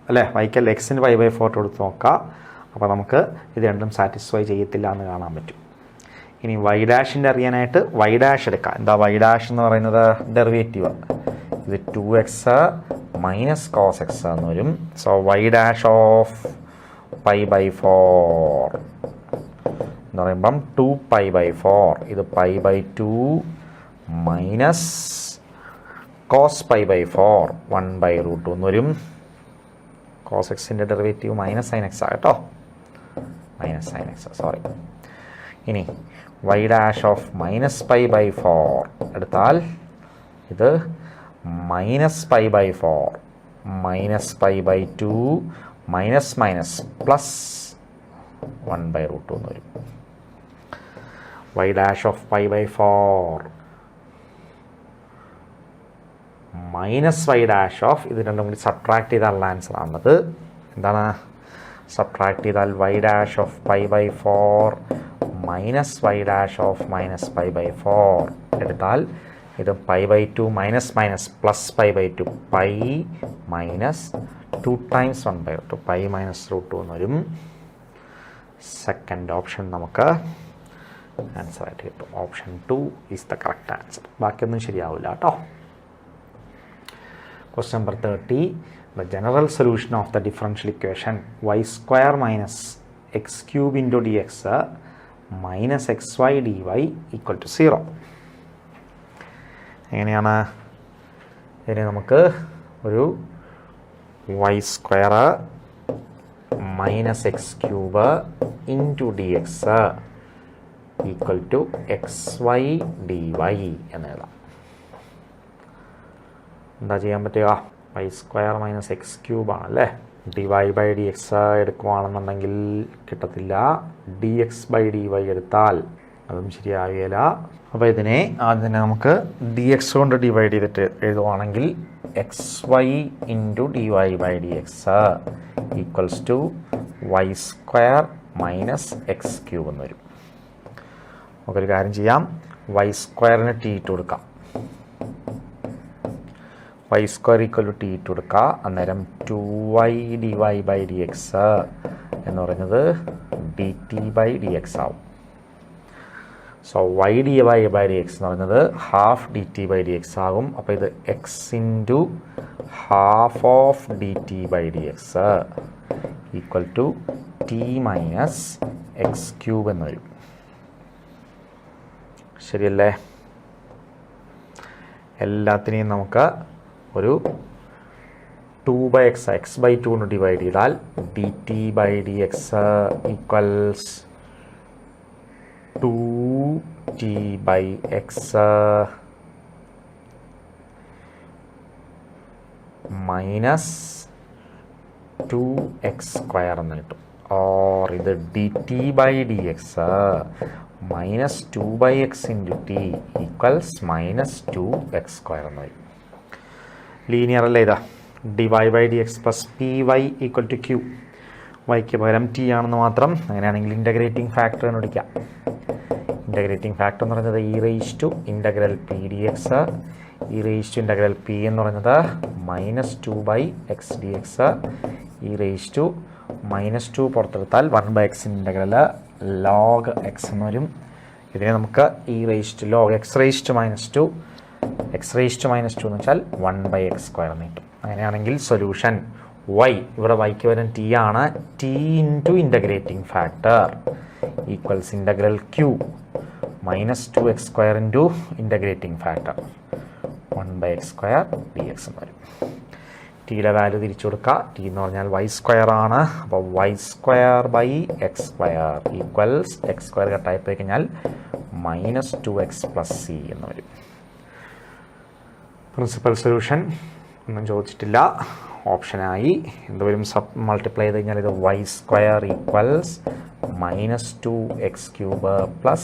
അല്ലേ, വൈക്കല്ല എക്സിന് π/4 ഇട്ട് കൊടുത്ത് നോക്കാം. അപ്പോൾ നമുക്ക് ഇത് രണ്ടും സാറ്റിസ്ഫൈ ചെയ്യത്തില്ല എന്ന് കാണാൻ പറ്റും. ഇനി y ഡാഷിൻ്റെ അറിയാനായിട്ട് y ഡാഷ് എടുക്കാം. എന്താ y ഡാഷ് എന്ന് പറയുന്നത്? ഡെറിവേറ്റീവ്. ഇത് 2x മൈനസ് കോസ് എക്സ് എന്ന് വരും. സോ y ഡാഷ് ഓഫ് π/4 എന്ന് പറയുമ്പം 2π/4. ഇത് π/2 മൈനസ് കോസ് π/4 1/√2 എന്ന് വരും. കോസ് എക്സിൻ്റെ ഡെറിവേറ്റീവ് മൈനസ് സൈൻ എക്സ് കേട്ടോ, മൈനസ് സൈൻ എക്സ് സോറി. ഇനി y ഡാഷ് ഓഫ് -π/4 എടുത്താൽ ഇത് -π/4 -π/2 മൈനസ് മൈനസ് പ്ലസ് 1/√2 എന്ന് വരും. y dash of π/4 minus y dash of ഇത് രണ്ടും കൂടി സബ്ട്രാക്ട് ചെയ്താലുള്ള ആൻസർ ആണത്. എന്താണ് സബ്ട്രാക്ട് ചെയ്താൽ y dash of π/4 minus y dash of -π/4 എടുത്താൽ ഇത് π/2 minus minus plus π/2 pi minus 2 times 1/√2 pi -√2 എന്ന് വരും. സെക്കൻഡ് ഓപ്ഷൻ നമുക്ക് ആൻസർ ആയിട്ട് കിട്ടും. Option 2 is the correct answer. ബാക്കിയൊന്നും ശരിയാവില്ല കേട്ടോ. Question number 30. The general solution of the differential equation y square minus x cube into dx minus xy dy equal to 0. എങ്ങനെയാണ്? ഇതിനെ നമുക്ക് ഒരു y square minus x cube into d x equal to xy dy എന്ന് എഴുതാം. എന്താ ചെയ്യാൻ പറ്റുക? y square minus x cube ആണല്ലേ. dy/dx എടുക്കുകയാണെന്നുണ്ടെങ്കിൽ കിട്ടത്തില്ല. dx/dy എടുത്താൽ അതും ശരിയാവില്ല. അപ്പോൾ ഇതിനെ ആദ്യം നമുക്ക് dx കൊണ്ട് ഡിവൈഡ് ചെയ്തിട്ട് എഴുതുവാണെങ്കിൽ xy into dy/dx equals to y square minus x cube എന്ന് വരും. നമുക്കൊരു കാര്യം ചെയ്യാം, y സ്ക്വയറിന് t ഇട്ട് കൊടുക്കാം. y square equal to t ഇട്ട് കൊടുക്കുക. അന്നേരം 2y dy/dx എന്ന് പറയുന്നത് dt/dx ആവും. സോ y dy/dx എന്ന് പറയുന്നത് ഹാഫ് dt/dx ആകും. അപ്പോൾ ഇത് x into half of dt/dx equal to t minus x cube എന്ന് വരും. ശരിയല്ലേ? എല്ലാത്തിനെയും നമുക്ക് ഒരു 2/x x/2 കൊണ്ട് ഡിവൈഡ് ചെയ്താൽ dt/dx equals 2t/x minus 2x square എന്ന് കിട്ടും. ഓർ ഇത് dt/dx minus 2/x into t equals minus 2x square എന്ന് വരും. ലീനിയർ അല്ലേ ഇതാ? dy/dx plus py equal to q. വൈക്ക് പകരം ടി ആണെന്ന് മാത്രം. അങ്ങനെയാണെങ്കിൽ ഇൻ്റഗ്രേറ്റിംഗ് ഫാക്ടർ കണ്ടുപിടിക്കാം. ഇൻ്റഗ്രേറ്റിംഗ് ഫാക്ടർ എന്ന് പറയുന്നത് e raise to integral p d x. E raise to integral p എന്ന് പറയുന്നത് -2/x d x. E raise to -2 പുറത്തെടുത്താൽ 1/x ഇൻ്റഗ്രൽ ലോഗ് എക്സ് എന്ന് വരും. ഇതിനെ നമുക്ക് e raise to log X raise to -2 എന്ന് വെച്ചാൽ 1/x² എന്ന് കിട്ടും. അങ്ങനെയാണെങ്കിൽ സൊല്യൂഷൻ y, ഇവിടെ വൈക്ക് വരും ടി ആണ്, t into integrating factor equals integral q -2x² into integrating factor 1/x² dx എന്ന് വരും. ടിയുടെ വാല്യൂ തിരിച്ചു കൊടുക്കുക. ടി എന്ന് പറഞ്ഞാൽ y² ആണ്. അപ്പോൾ y²/x² ഈക്വൽസ് x² കട്ടായി പോയി കഴിഞ്ഞാൽ -2x + c എന്ന് വരും. പ്രിൻസിപ്പൽ സൊല്യൂഷൻ ഒന്നും ചോദിച്ചിട്ടില്ല. ഓപ്ഷനായി എന്തുവരും? മൾട്ടിപ്ലൈ ചെയ്ത് കഴിഞ്ഞാൽ ഇത് y² equals -2x³ +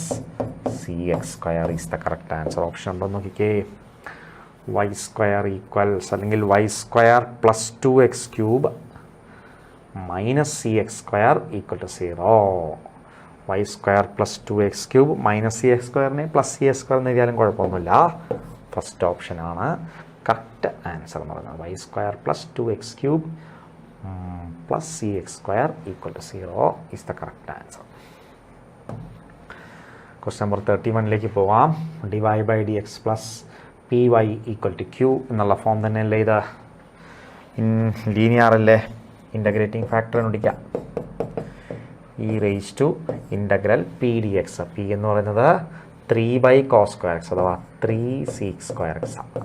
cx² is the correct answer. Option ഉണ്ടോ നോക്കിക്കേ. y² ഈക്വൽസ് അല്ലെങ്കിൽ y² + 2x³ - cx² = 0. y² + 2x³ - cx²നെ +cx² എന്ന് എഴുതിയാലും കുഴപ്പമൊന്നുമില്ല. ഫസ്റ്റ് ഓപ്ഷനാണ് കറക്റ്റ് ആൻസർ എന്ന് പറയുന്നത്. y² + 2x³ + cx² = 0 is the correct answer. Question number 31ലേക്ക് പോവാം. dy/dx + py = q എന്നുള്ള ഫോം തന്നെയല്ലേ ഇത്? ലീനിയർ അല്ലേ? ഇൻ്റഗ്രേറ്റിംഗ് ഫാക്ടർ കണ്ടുപിടിക്കാം. E raise to integral p d x. P എന്ന് പറയുന്നത് 3/cos² അഥവാ 3sec²x ആണ്.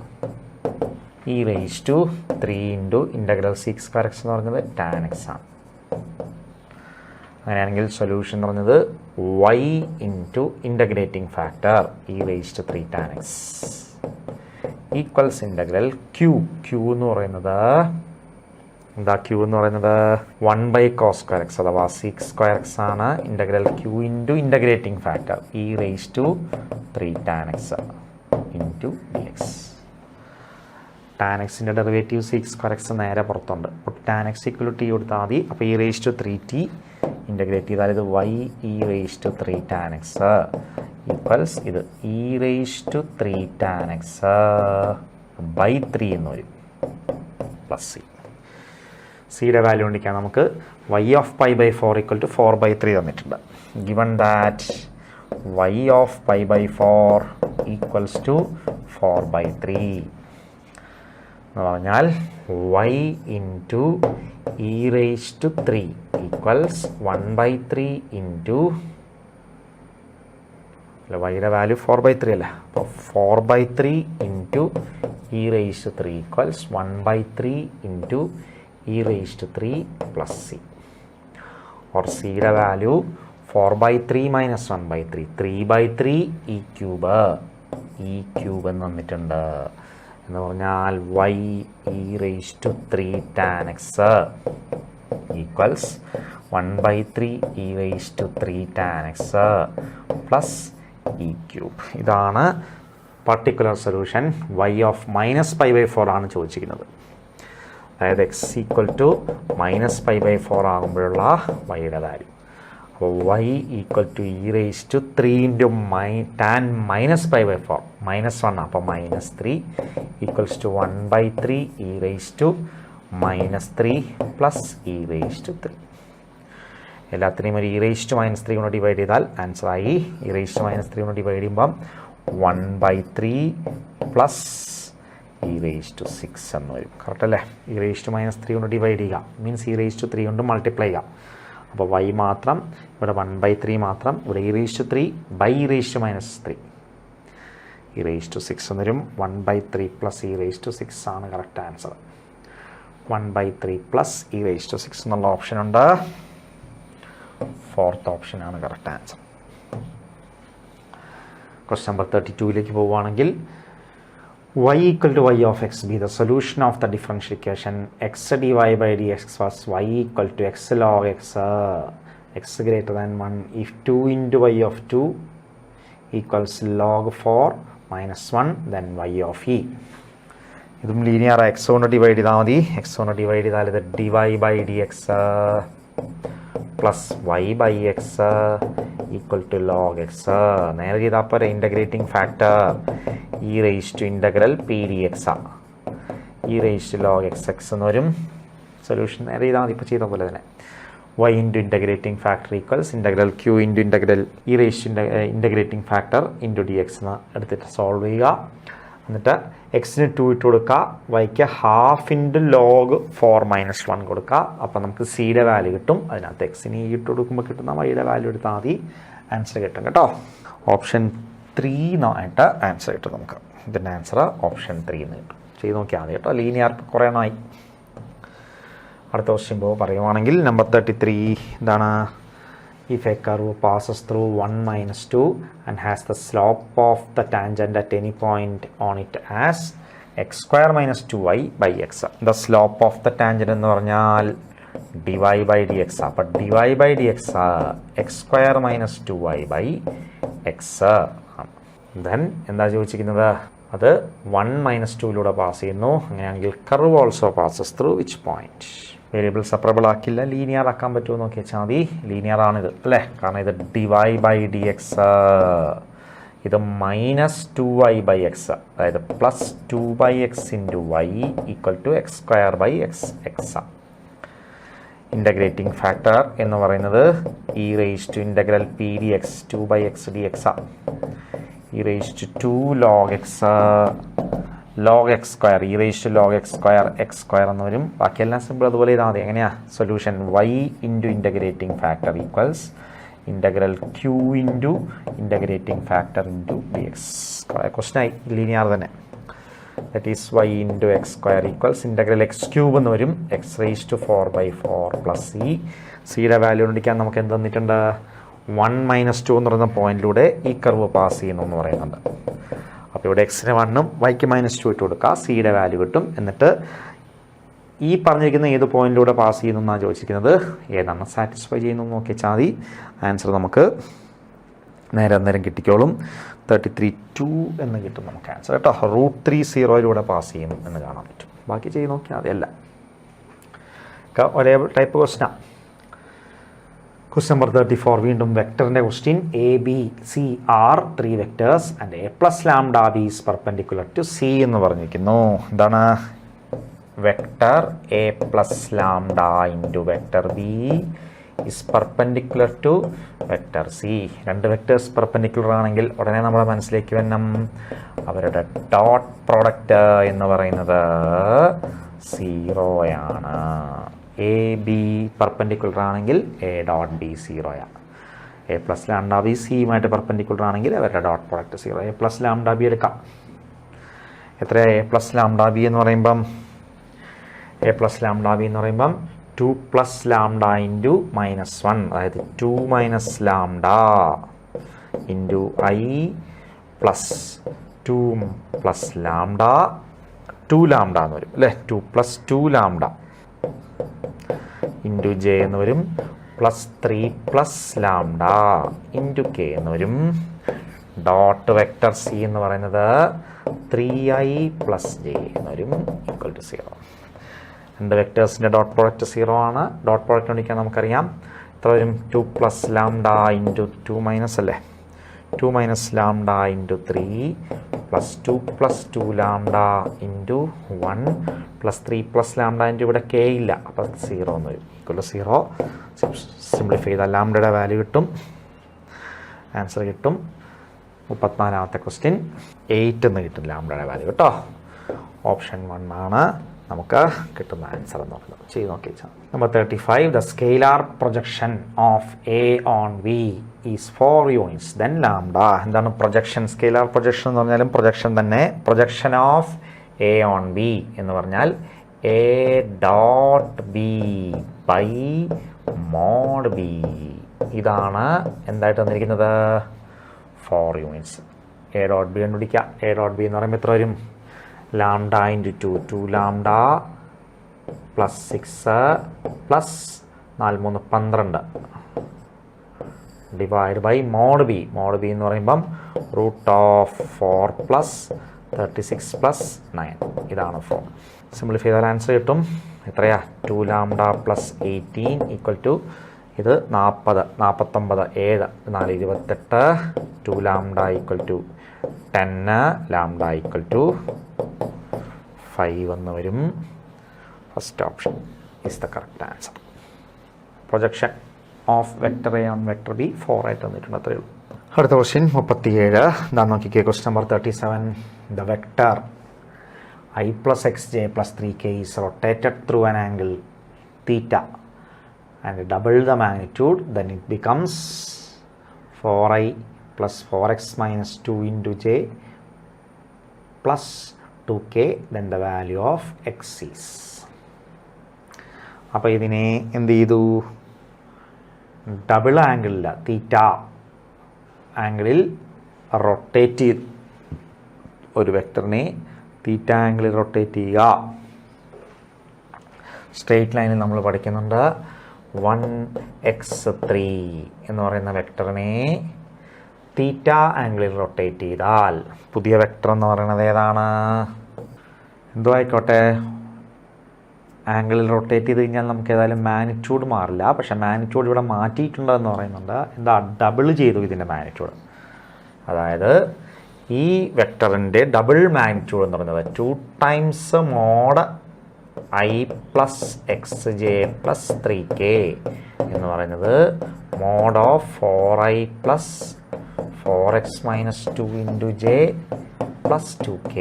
E raise to 3 into integral sec² എന്ന് പറയുന്നത് tan x ആണ്. അങ്ങനെയാണെങ്കിൽ സൊല്യൂഷൻ എന്ന് പറഞ്ഞത് y into integrating factor e raise to 3 tan x equals integral q. Q എന്ന് പറയുന്നത് എന്താ? ക്യൂ എന്ന് പറയുന്നത് 1/cos² അഥവാ sec² ആണ്. Integral q into integrating factor e raise to 3 tan x into d x. tan x-ൻ്റെ ഡെറിവേറ്റീവ് sec² നേരെ പുറത്തുണ്ട്. അപ്പോൾ tan x = t കൊടുത്താൽ മതി. അപ്പോൾ e raise to 3t integrate ചെയ്താൽ ഇത് y e raise to 3 tan x equals ഇത് e raise to 3 tan x /3 എന്ന് വരും പ്ലസ് സി. സിയുടെ വാല്യൂ കണ്ടിരിക്കാൻ നമുക്ക് y/π/4 = 4/3 തന്നിട്ടുണ്ട്. ഗിവൺ ദാറ്റ് y/π/4 = 4/3 എന്ന് പറഞ്ഞാൽ y into e raise to 3 equals 1/3 into അല്ല, വൈയുടെ വാല്യൂ 4/3 അല്ല. അപ്പോൾ 4/3 into e raise to 3 equals 1/3 into e raise to 3 plus c. Or സിയുടെ വാല്യൂ 4/3 - 1/3 3/3 ഇ ക്യൂബ് എന്ന് വന്നിട്ടുണ്ട്. എന്ന് പറഞ്ഞാൽ y e raise to 3 tan x equals 1/3 e raise to 3 tan x plus e cube. ഇതാണ് പർട്ടിക്കുലർ സൊല്യൂഷൻ. y/-π/4 ആണ് ചോദിച്ചിരിക്കുന്നത്. അതായത് x = -π/4 ആകുമ്പോഴുള്ള വൈയുടെ വാല്യൂ. അപ്പോൾ y = e raise to 3 into tan -π/4 -1. അപ്പോൾ -3 = 1/3 e raise to -3 plus e raise to 3. എല്ലാത്തിനെയും ഒരു ഇ റേസ് ടു -3 കൊണ്ട് ഡിവൈഡ് ചെയ്താൽ ആൻസറായി. ഇ റേസ് ടു -3 കൊണ്ട് ഡിവൈഡ് ചെയ്യുമ്പം 1/3 പ്ലസ് ഇ റേസ് ടു 6 എന്ന് വരും. കറക്റ്റ് അല്ലേ? ഇ റേസ് ടു -3 കൊണ്ട് ഡിവൈഡ് ചെയ്യുക മീൻസ് ഇ റേസ് ടു 3 കൊണ്ട് മൾട്ടിപ്ലൈ ചെയ്യുക. അപ്പോൾ y മാത്രം, ഇവിടെ 1/3 മാത്രം, ഇവിടെ e raise to 3 / e raise to -3 e raise to 6 എന്ന് വരും. 1/3 പ്ലസ് ഇ റേസ് ടു 6 ആണ് correct answer. 1/3 plus e raise to 6 എന്നുള്ള ഓപ്ഷൻ ഉണ്ട്. ഫോർത്ത് ഓപ്ഷനാണ് കറക്റ്റ് ആൻസർ. ക്വസ്റ്റ്യൻ നമ്പർ 32ലേക്ക് പോവുകയാണെങ്കിൽ y = y(x) be the solution of the differential equation x dy/dx plus y = x log x x greater than 1 if 2 into y of 2 equals log 4 minus 1 then y of e. ഇതും ലീനിയർ. x കൊണ്ട് ഡിവൈഡ് ചെയ്താൽ മതി. x കൊണ്ട് ഡിവൈഡ് ചെയ്താൽ ഇത് dy/dx plus y by x equal to log x. നേരെ ചെയ്താൽ പോരെ, integrating factor e raise to integral p d x ആ, e raise to log x x എന്ന് വരും. സൊല്യൂഷൻ നേരെ ചെയ്താൽ മതി, ഇപ്പോൾ ചെയ്ത പോലെ തന്നെ. y into integrating factor equals integral q into integral e raise to integrating factor into d x എന്ന് എടുത്തിട്ട് സോൾവ് ചെയ്യുക. എന്നിട്ട് എക്സിന് 2 ഇട്ട് കൊടുക്കുക, വൈക്ക് ഹാഫ് ഇൻറ്റു ലോഗ് 4 - 1 കൊടുക്കുക. അപ്പോൾ നമുക്ക് സിയുടെ വാല്യൂ കിട്ടും. അതിനകത്ത് എക്സിന് ഇട്ട് കൊടുക്കുമ്പോൾ കിട്ടുന്ന വൈയുടെ വാല്യൂ എടുത്താൽ മതി, ആൻസർ കിട്ടും കേട്ടോ. ഓപ്ഷൻ 3 എന്നായിട്ട് ആൻസർ കിട്ടും നമുക്ക്. ഇതിൻ്റെ ആൻസർ ഓപ്ഷൻ 3 എന്ന് കിട്ടും. ചെയ്ത് നോക്കിയാൽ മതി കേട്ടോ. ലീനിയർ കുറേ എണ്ണമായി. അടുത്ത ക്വസ്റ്റ്യൻ പറയുവാണെങ്കിൽ നമ്പർ 33 എന്താണ്? If a curve passes through 1 minus 2 and has the slope of the tangent at any point on it as x square minus 2y by x. The slope of the tangent എന്ന് പറഞ്ഞാൽ dy by dx. അപ്പോൾ dy by dx x square minus 2y by x. Then എന്താ ചോദിച്ചിരിക്കുന്നത്? അത് 1 minus 2 പാസ് ചെയ്യുന്നു. അങ്ങനെയാണെങ്കിൽ curve also passes through which point? Variable separable ആക്കില്ല, ലീനിയർ ആക്കാൻ പറ്റുമോ നോക്കി വെച്ചാൽ മതി. ലീനിയർ ആണിത് അല്ലേ, കാരണം ഇത് ഡിവൈ ബൈ ഡി എക്സ്, ഇത് -2y/x, അതായത് +2/x into y equal to x square by x. Integrating factor എന്ന് പറയുന്നത് e raise to integral p d x 2/x dx, e raise to 2 log x log x square, e raise to log x square എന്ന് വരും. ബാക്കിയെല്ലാം സിമ്പിൾ അതുപോലെ ചെയ്താൽ മതി. എങ്ങനെയാണ് solution? y into integrating factor equals integral q into integrating factor into d x. ക്വസ്റ്റനായി, ലീനിയർ തന്നെ. That is y into X square equals integral x cube എന്ന് വരും, x raise to 4/4 plus c. സിയുടെ വാല്യൂ കണ്ടിരിക്കാൻ നമുക്ക് എന്ത് തന്നിട്ടുണ്ട്? 1 - 2 എന്ന് പറയുന്ന പോയിന്റിലൂടെ ഈ കർവ് പാസ് ചെയ്യുന്നു എന്ന് പറയുന്നുണ്ട്. അപ്പോൾ ഇവിടെ എക്സിന് 1ഉം വൈക്ക് -2 ഇട്ട് കൊടുക്കുക, സിയുടെ വാല്യൂ കിട്ടും. എന്നിട്ട് ഈ പറഞ്ഞിരിക്കുന്ന ഏത് പോയിന്റിലൂടെ പാസ് ചെയ്യുന്നു എന്നാണ് ചോദിച്ചിരിക്കുന്നത്, ഏതാണ് സാറ്റിസ്ഫൈ ചെയ്യുന്നു നോക്കി വെച്ചാൽ മതി. ആൻസർ നമുക്ക് നേരെ അന്നേരം കിട്ടിക്കോളും. 33(2) എന്ന് കിട്ടും നമുക്ക് ആൻസർ കേട്ടോ. √30 പാസ് ചെയ്യും എന്ന് കാണാൻ പറ്റും. ബാക്കി ചെയ്ത് നോക്കിയാൽ അതെയല്ല ഒരേ ടൈപ്പ് ക്വസ്റ്റനാണ്. ക്വസ്റ്റ്യൻ നമ്പർ 34 വീണ്ടും വെക്ടറിൻ്റെ question. A B C are 3 vectors and a plus lambda b is perpendicular to c എന്ന് പറഞ്ഞിരിക്കുന്നു. എന്താണ്? Vector a plus lambda into vector b is perpendicular to vector c. 2 vectors perpendicular ആണെങ്കിൽ ഉടനെ നമ്മുടെ മനസ്സിലേക്ക് വരണം അവരുടെ ഡോട്ട് പ്രോഡക്റ്റ് എന്ന് പറയുന്നത് 0 ആണ്. എ ബി പെർപെൻഡിക്കുലർ ആണെങ്കിൽ എ ഡോട്ട് ബി 0 ആണ്. എ പ്ലസ് ലാംഡ ബി സിയുമായിട്ട് പെർപെൻഡിക്കുലർ ആണെങ്കിൽ അവരുടെ dot product 0. A plus lambda b എടുക്കാം. എത്രയാണ് എ പ്ലസ് ലാംഡ ബി എന്ന് പറയുമ്പം? എ പ്ലസ് ലാംഡ ബി എന്ന് പറയുമ്പം 2 പ്ലസ് ലാംഡ ഇൻറ്റു -1, അതായത് 2 minus lambda into I plus 2 plus lambda 2 lambda എന്ന് വരും അല്ലേ. 2 + 2 ലാംഡ ഇൻറ്റു ജെ എന്ന് വരും, +3 പ്ലസ് ലാംഡ ഇൻറ്റു കെ എന്ന് വരും. ഡോട്ട് വെക്ടർ സി എന്ന് പറയുന്നത് 3i പ്ലസ് ജെ എന്ന് വരും ഈക്വൽ ടു 0. 2 വെക്ടേഴ്സിൻ്റെ ഡോട്ട് പ്രോഡക്റ്റ് 0 ആണ്. ഡോട്ട് പ്രോഡക്റ്റ് കണ്ടിരിക്കാൻ നമുക്കറിയാം എത്ര വരും? 2 പ്ലസ് ലാംഡ ഇൻറ്റു 2 മൈനസ് അല്ലേ, 2 minus lambda into 3 plus 2 plus 2 lambda into 1 plus 3 plus lambda into ഇവിടെ കെ ഇല്ല, അപ്പോൾ 0 എന്ന് വരും ഈക്വൽ ടു 0. സിംപ്ലിഫൈ ചെയ്താൽ ലാംഡയുടെ വാല്യൂ കിട്ടും, ആൻസർ കിട്ടും. 34ാമത്തെ ക്വസ്റ്റ്യൻ 8 എന്ന് കിട്ടും ലാംഡയുടെ വാല്യൂ കേട്ടോ. ഓപ്ഷൻ 1 ആണ് നമുക്ക് കിട്ടുന്ന ആൻസർ എന്ന് പറയുന്നത്. ചെയ്ത് നോക്കി വെച്ചാൽ number 35 the scalar projection of a on v is 4 units then lambda. എന്താണ് പ്രൊജക്ഷൻ? സ്കെയിലാർ പ്രൊജക്ഷൻ എന്ന് പറഞ്ഞാലും പ്രൊജക്ഷൻ തന്നെ. Projection of a on b എന്ന് പറഞ്ഞാൽ a dot b by mod b. ഇതാണ് എന്തായിട്ട് തന്നിരിക്കുന്നത്? 4 യൂണിറ്റ്സ്. എ ഡോട്ട് ബി കണ്ടുപിടിക്കുക. എ ഡോട്ട് ബി എന്ന് പറയുമ്പോൾ എത്ര വരും? Lambda into 2 lambda plus 6 plus 4 3 12 divide by mod B. Mode B എന്ന് പറയുമ്പം √4 പ്ലസ് 36 പ്ലസ് 9. ഇതാണ് ഫോം. സിംപ്ലിഫൈ ചെയ്താൽ ആൻസർ കിട്ടും. എത്രയാ? 2 ലാംഡ പ്ലസ് 18 ഈക്വൽ ടു ഇത് 40, 49, 7, 4, 28. 2 lambda equal to 10, lambda equal to 5 എന്ന് വരും. First option is the correct answer. Projection of vector a on vector b 4 ആയിട്ട് തന്നിട്ടുണ്ട്. അത്രയേ ഉള്ളൂ. അടുത്ത ക്വസ്റ്റ്യൻ 37. എന്താ നോക്കിക്കേ. Question number 37. The vector I plus xj plus 3k is rotated through an angle theta and double the magnitude, then it becomes 4i plus 4x minus 2 into j plus 2k, then the value of x is. അപ്പോൾ ഇതിനെ എന്ത് ചെയ്തു? ഡബിൾ ആംഗിളില്ല, തീറ്റ ആംഗിളിൽ റൊട്ടേറ്റ് ചെയ്തു. ഒരു വെക്ടറിനെ തീറ്റ ആംഗിളിൽ റൊട്ടേറ്റ് ചെയ്യുക. സ്ട്രെയിറ്റ് ലൈനിൽ നമ്മൾ പഠിക്കുന്നുണ്ട് 1x3 എന്ന് പറയുന്ന വെക്ടറിനെ തീറ്റ ആംഗിളിൽ റൊട്ടേറ്റ് ചെയ്താൽ പുതിയ വെക്ടർ എന്ന് പറയുന്നത് ഏതാണ്? എന്തോ ആയിക്കോട്ടെ, ആംഗിളിൽ റൊട്ടേറ്റ് ചെയ്ത് കഴിഞ്ഞാൽ നമുക്ക് ഏതായാലും മാഗ്നിറ്റ്യൂഡ് മാറില്ല. പക്ഷേ മാഗ്നിറ്റ്യൂഡ് ഇവിടെ മാറ്റിയിട്ടുണ്ടെന്ന് പറയുന്നുണ്ട്. എന്താ? ഡബിൾ ചെയ്തു ഇതിൻ്റെ മാഗ്നിറ്റ്യൂഡ്. അതായത് ഈ വെക്ടറിൻ്റെ ഡബിൾ മാഗ്നിറ്റ്യൂഡ് എന്ന് പറയുന്നത് 2 times mod i plus x j plus 3k എന്ന് പറയുന്നത് mod of 4i plus 4x minus 2 into j plus 2k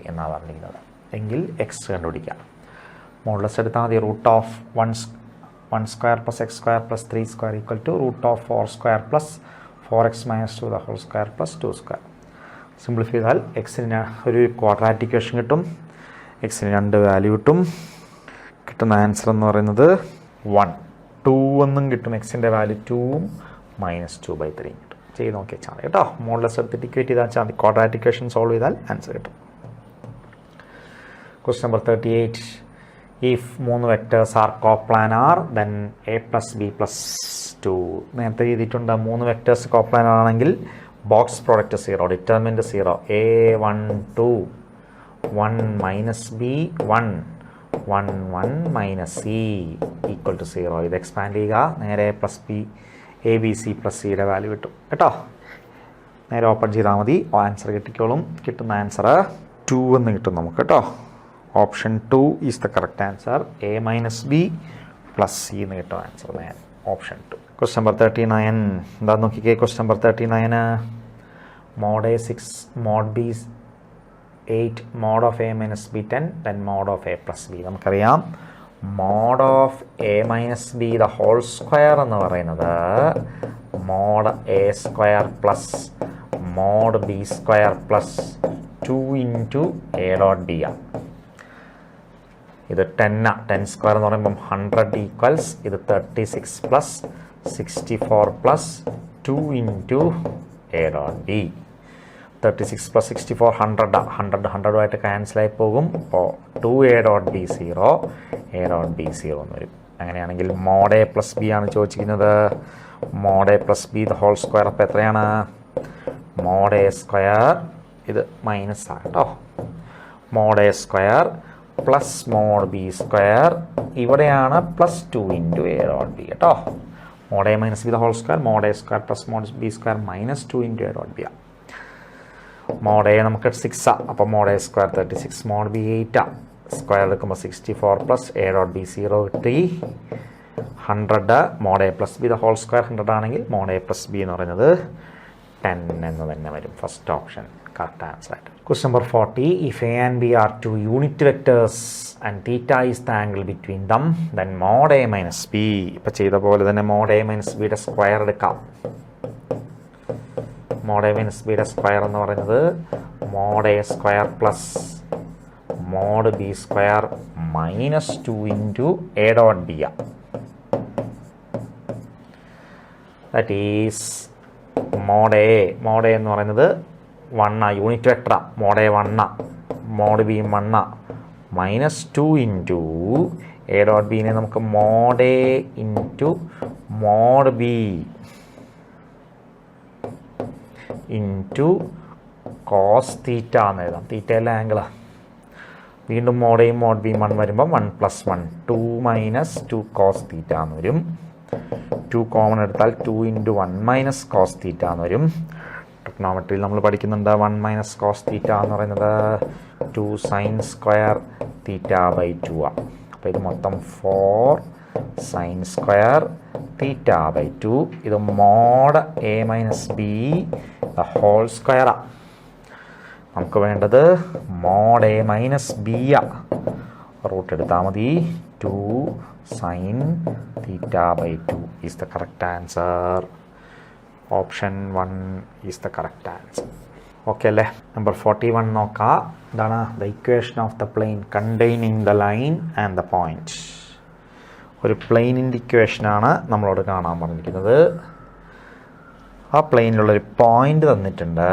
എന്നാണ് പറഞ്ഞിരിക്കുന്നത്. എങ്കിൽ എക്സ് കണ്ടുപിടിക്കാം. മോഡുലസ് എടുത്താൽ മതി. Root of 1 square plus x square plus 3 square equal to root of 4 square plus 4x minus 2 the whole square plus 2 square. Simplify ചെയ്താൽ എക്സിന് ഒരു ക്വാഡ്രാറ്റിക് ഇക്വേഷൻ കിട്ടും. എക്സിന് 2 വാല്യൂ കിട്ടും. കിട്ടുന്ന ആൻസർ എന്ന് പറയുന്നത് 1, 2 എന്നും കിട്ടും. എക്സിൻ്റെ വാല്യൂ 2 മൈനസ് 2/3 കിട്ടും. ചെയ്ത് നോക്കി വെച്ചാൽ മതി കേട്ടോ. മോഡുലസ് എടുത്തിട്ട് ഇക്വേറ്റ് ചെയ്താൽ വെച്ചാൽ മതി. ക്വാഡ്രാറ്റിക് ഇക്വേഷൻ സോൾവ് ചെയ്താൽ ആൻസർ കിട്ടും. Question number 38. If 3 vectors are coplanar then a plus b plus 2. നേരത്തെ ചെയ്തിട്ടുണ്ട്. 3 വെക്ടേഴ്സ് കോപ്ലാനാർ ആണെങ്കിൽ box product 0, determinant 0, a1 2 1 minus b 1 1 1 minus c equal to 0. ഇത് എക്സ്പാൻഡ് ചെയ്യുക. നേരെ plus b a B c plus സിയുടെ വാല്യൂ കിട്ടും കേട്ടോ. നേരെ ഓപ്പൺ ചെയ്താൽ മതി. ആൻസർ കിട്ടിക്കോളും. കിട്ടുന്ന ആൻസർ 2 എന്ന് കിട്ടും നമുക്ക് കേട്ടോ. Option 2 is the correct answer. A minus B plus c എന്ന് കിട്ടും ആൻസർ. നേരെ ഓപ്ഷൻ 2. Question number 39. എന്താ നോക്കിക്കേ. Question number 39. Mod a 6 mod b 8 mod of a minus b 10 then mod of A plus b. നമുക്കറിയാം mod of a minus b the whole square എന്ന് പറയുന്നത് mod a square plus mod b square plus 2 into a dot b ആണ്. ഇത് 10 സ്ക്വയർ എന്ന് പറയുമ്പം 100 ഈക്വൽസ് ഇത് 36 plus 64 plus 2 into a dot B. 36 plus 64 100 ക്യാൻസലായി പോകും. അപ്പോൾ 2a dot b 0 A dot b 0 എന്ന് വരും. അങ്ങനെയാണെങ്കിൽ മോഡ് എ പ്ലസ് ബി ആണ് ചോദിച്ചിരിക്കുന്നത്. Mod a plus b the whole square. അപ്പോൾ എത്രയാണ്? മോഡ് എ സ്ക്വയർ ഇത് മൈനസ് ആണ് കേട്ടോ. Mod a square plus mod b square. ഇവിടെയാണ് plus 2 into a dot b കേട്ടോ. Mod a minus b the whole square mod a square plus mod b square minus 2 into a dot b ആണ്. മോഡ് എ നമുക്ക് 6 ആണ്. അപ്പോൾ mod a square 36 mod b 8 ആണ്. സ്ക്വയർ എടുക്കുമ്പോൾ 64 പ്ലസ് എ ഡോട്ട് ബി 0 കിട്ടി. 100 mod a plus b the whole square 100 ആണെങ്കിൽ മോഡ് എ പ്ലസ് ബി എന്ന് പറയുന്നത് 10 എന്ന് തന്നെ വരും. ഫസ്റ്റ് ഓപ്ഷൻ കറക്റ്റ് ആൻസർ ആയിട്ട്. Question number 40. If a and b are 2 unit vectors and theta is the angle between them then mod a minus b. ഇപ്പം ചെയ്ത പോലെ തന്നെ മോഡ് എ മൈനസ് ബിയുടെ സ്ക്വയർ എടുക്കാം. മോഡ് എ മൈനസ് ബിയുടെ സ്ക്വയർ എന്ന് പറയുന്നത് mod a square plus mod b square minus 2 into a dot b ആണ്. ദാറ്റ് ഈസ് മോഡ് എ എന്ന് പറയുന്നത് 1 യൂണിറ്റ് വെക്ടറാ. Mod A 1 mod B 1 minus 2 into a dot ബിനെ നമുക്ക് mod a into mod b into cos theta എന്ന് എഴുതാം. തീറ്റയിലെ ആംഗിളാണ്. വീണ്ടും മോഡ് എയും മോഡ് ബിയും 1 വരുമ്പോൾ 1 + 1 2 - 2 cos θ എന്ന് വരും. 2 കോമൺ എടുത്താൽ 2 × 1 - cos θ എന്ന് വരും. ട്രിഗ്നോമെട്രിയിൽ നമ്മൾ പഠിക്കുന്നുണ്ട് 1 - cos θ എന്ന് പറയുന്നത് 2 sin² θ/2 ആണ്. അപ്പോൾ ഇത് മൊത്തം 4 sin² θ/2. ഇത് mod a - b the whole square ആണ്. നമുക്ക് വേണ്ടത് മോഡ് a - b റൂട്ട് എടുത്താൽ മതി. 2 sin θ/2 is the correct answer. Option 1 is the correct answer. Okay അല്ലേ? നമ്പർ 41 നോക്കാം. ഇതാണ് the equation of the plane containing the line and the point. ഒരു പ്ലെയിനിൻ്റെ ഇക്വേഷനാണ് നമ്മളോട് കാണാൻ പറഞ്ഞിരിക്കുന്നത്. ആ പ്ലെയിനിലുള്ളൊരു പോയിന്റ് തന്നിട്ടുണ്ട്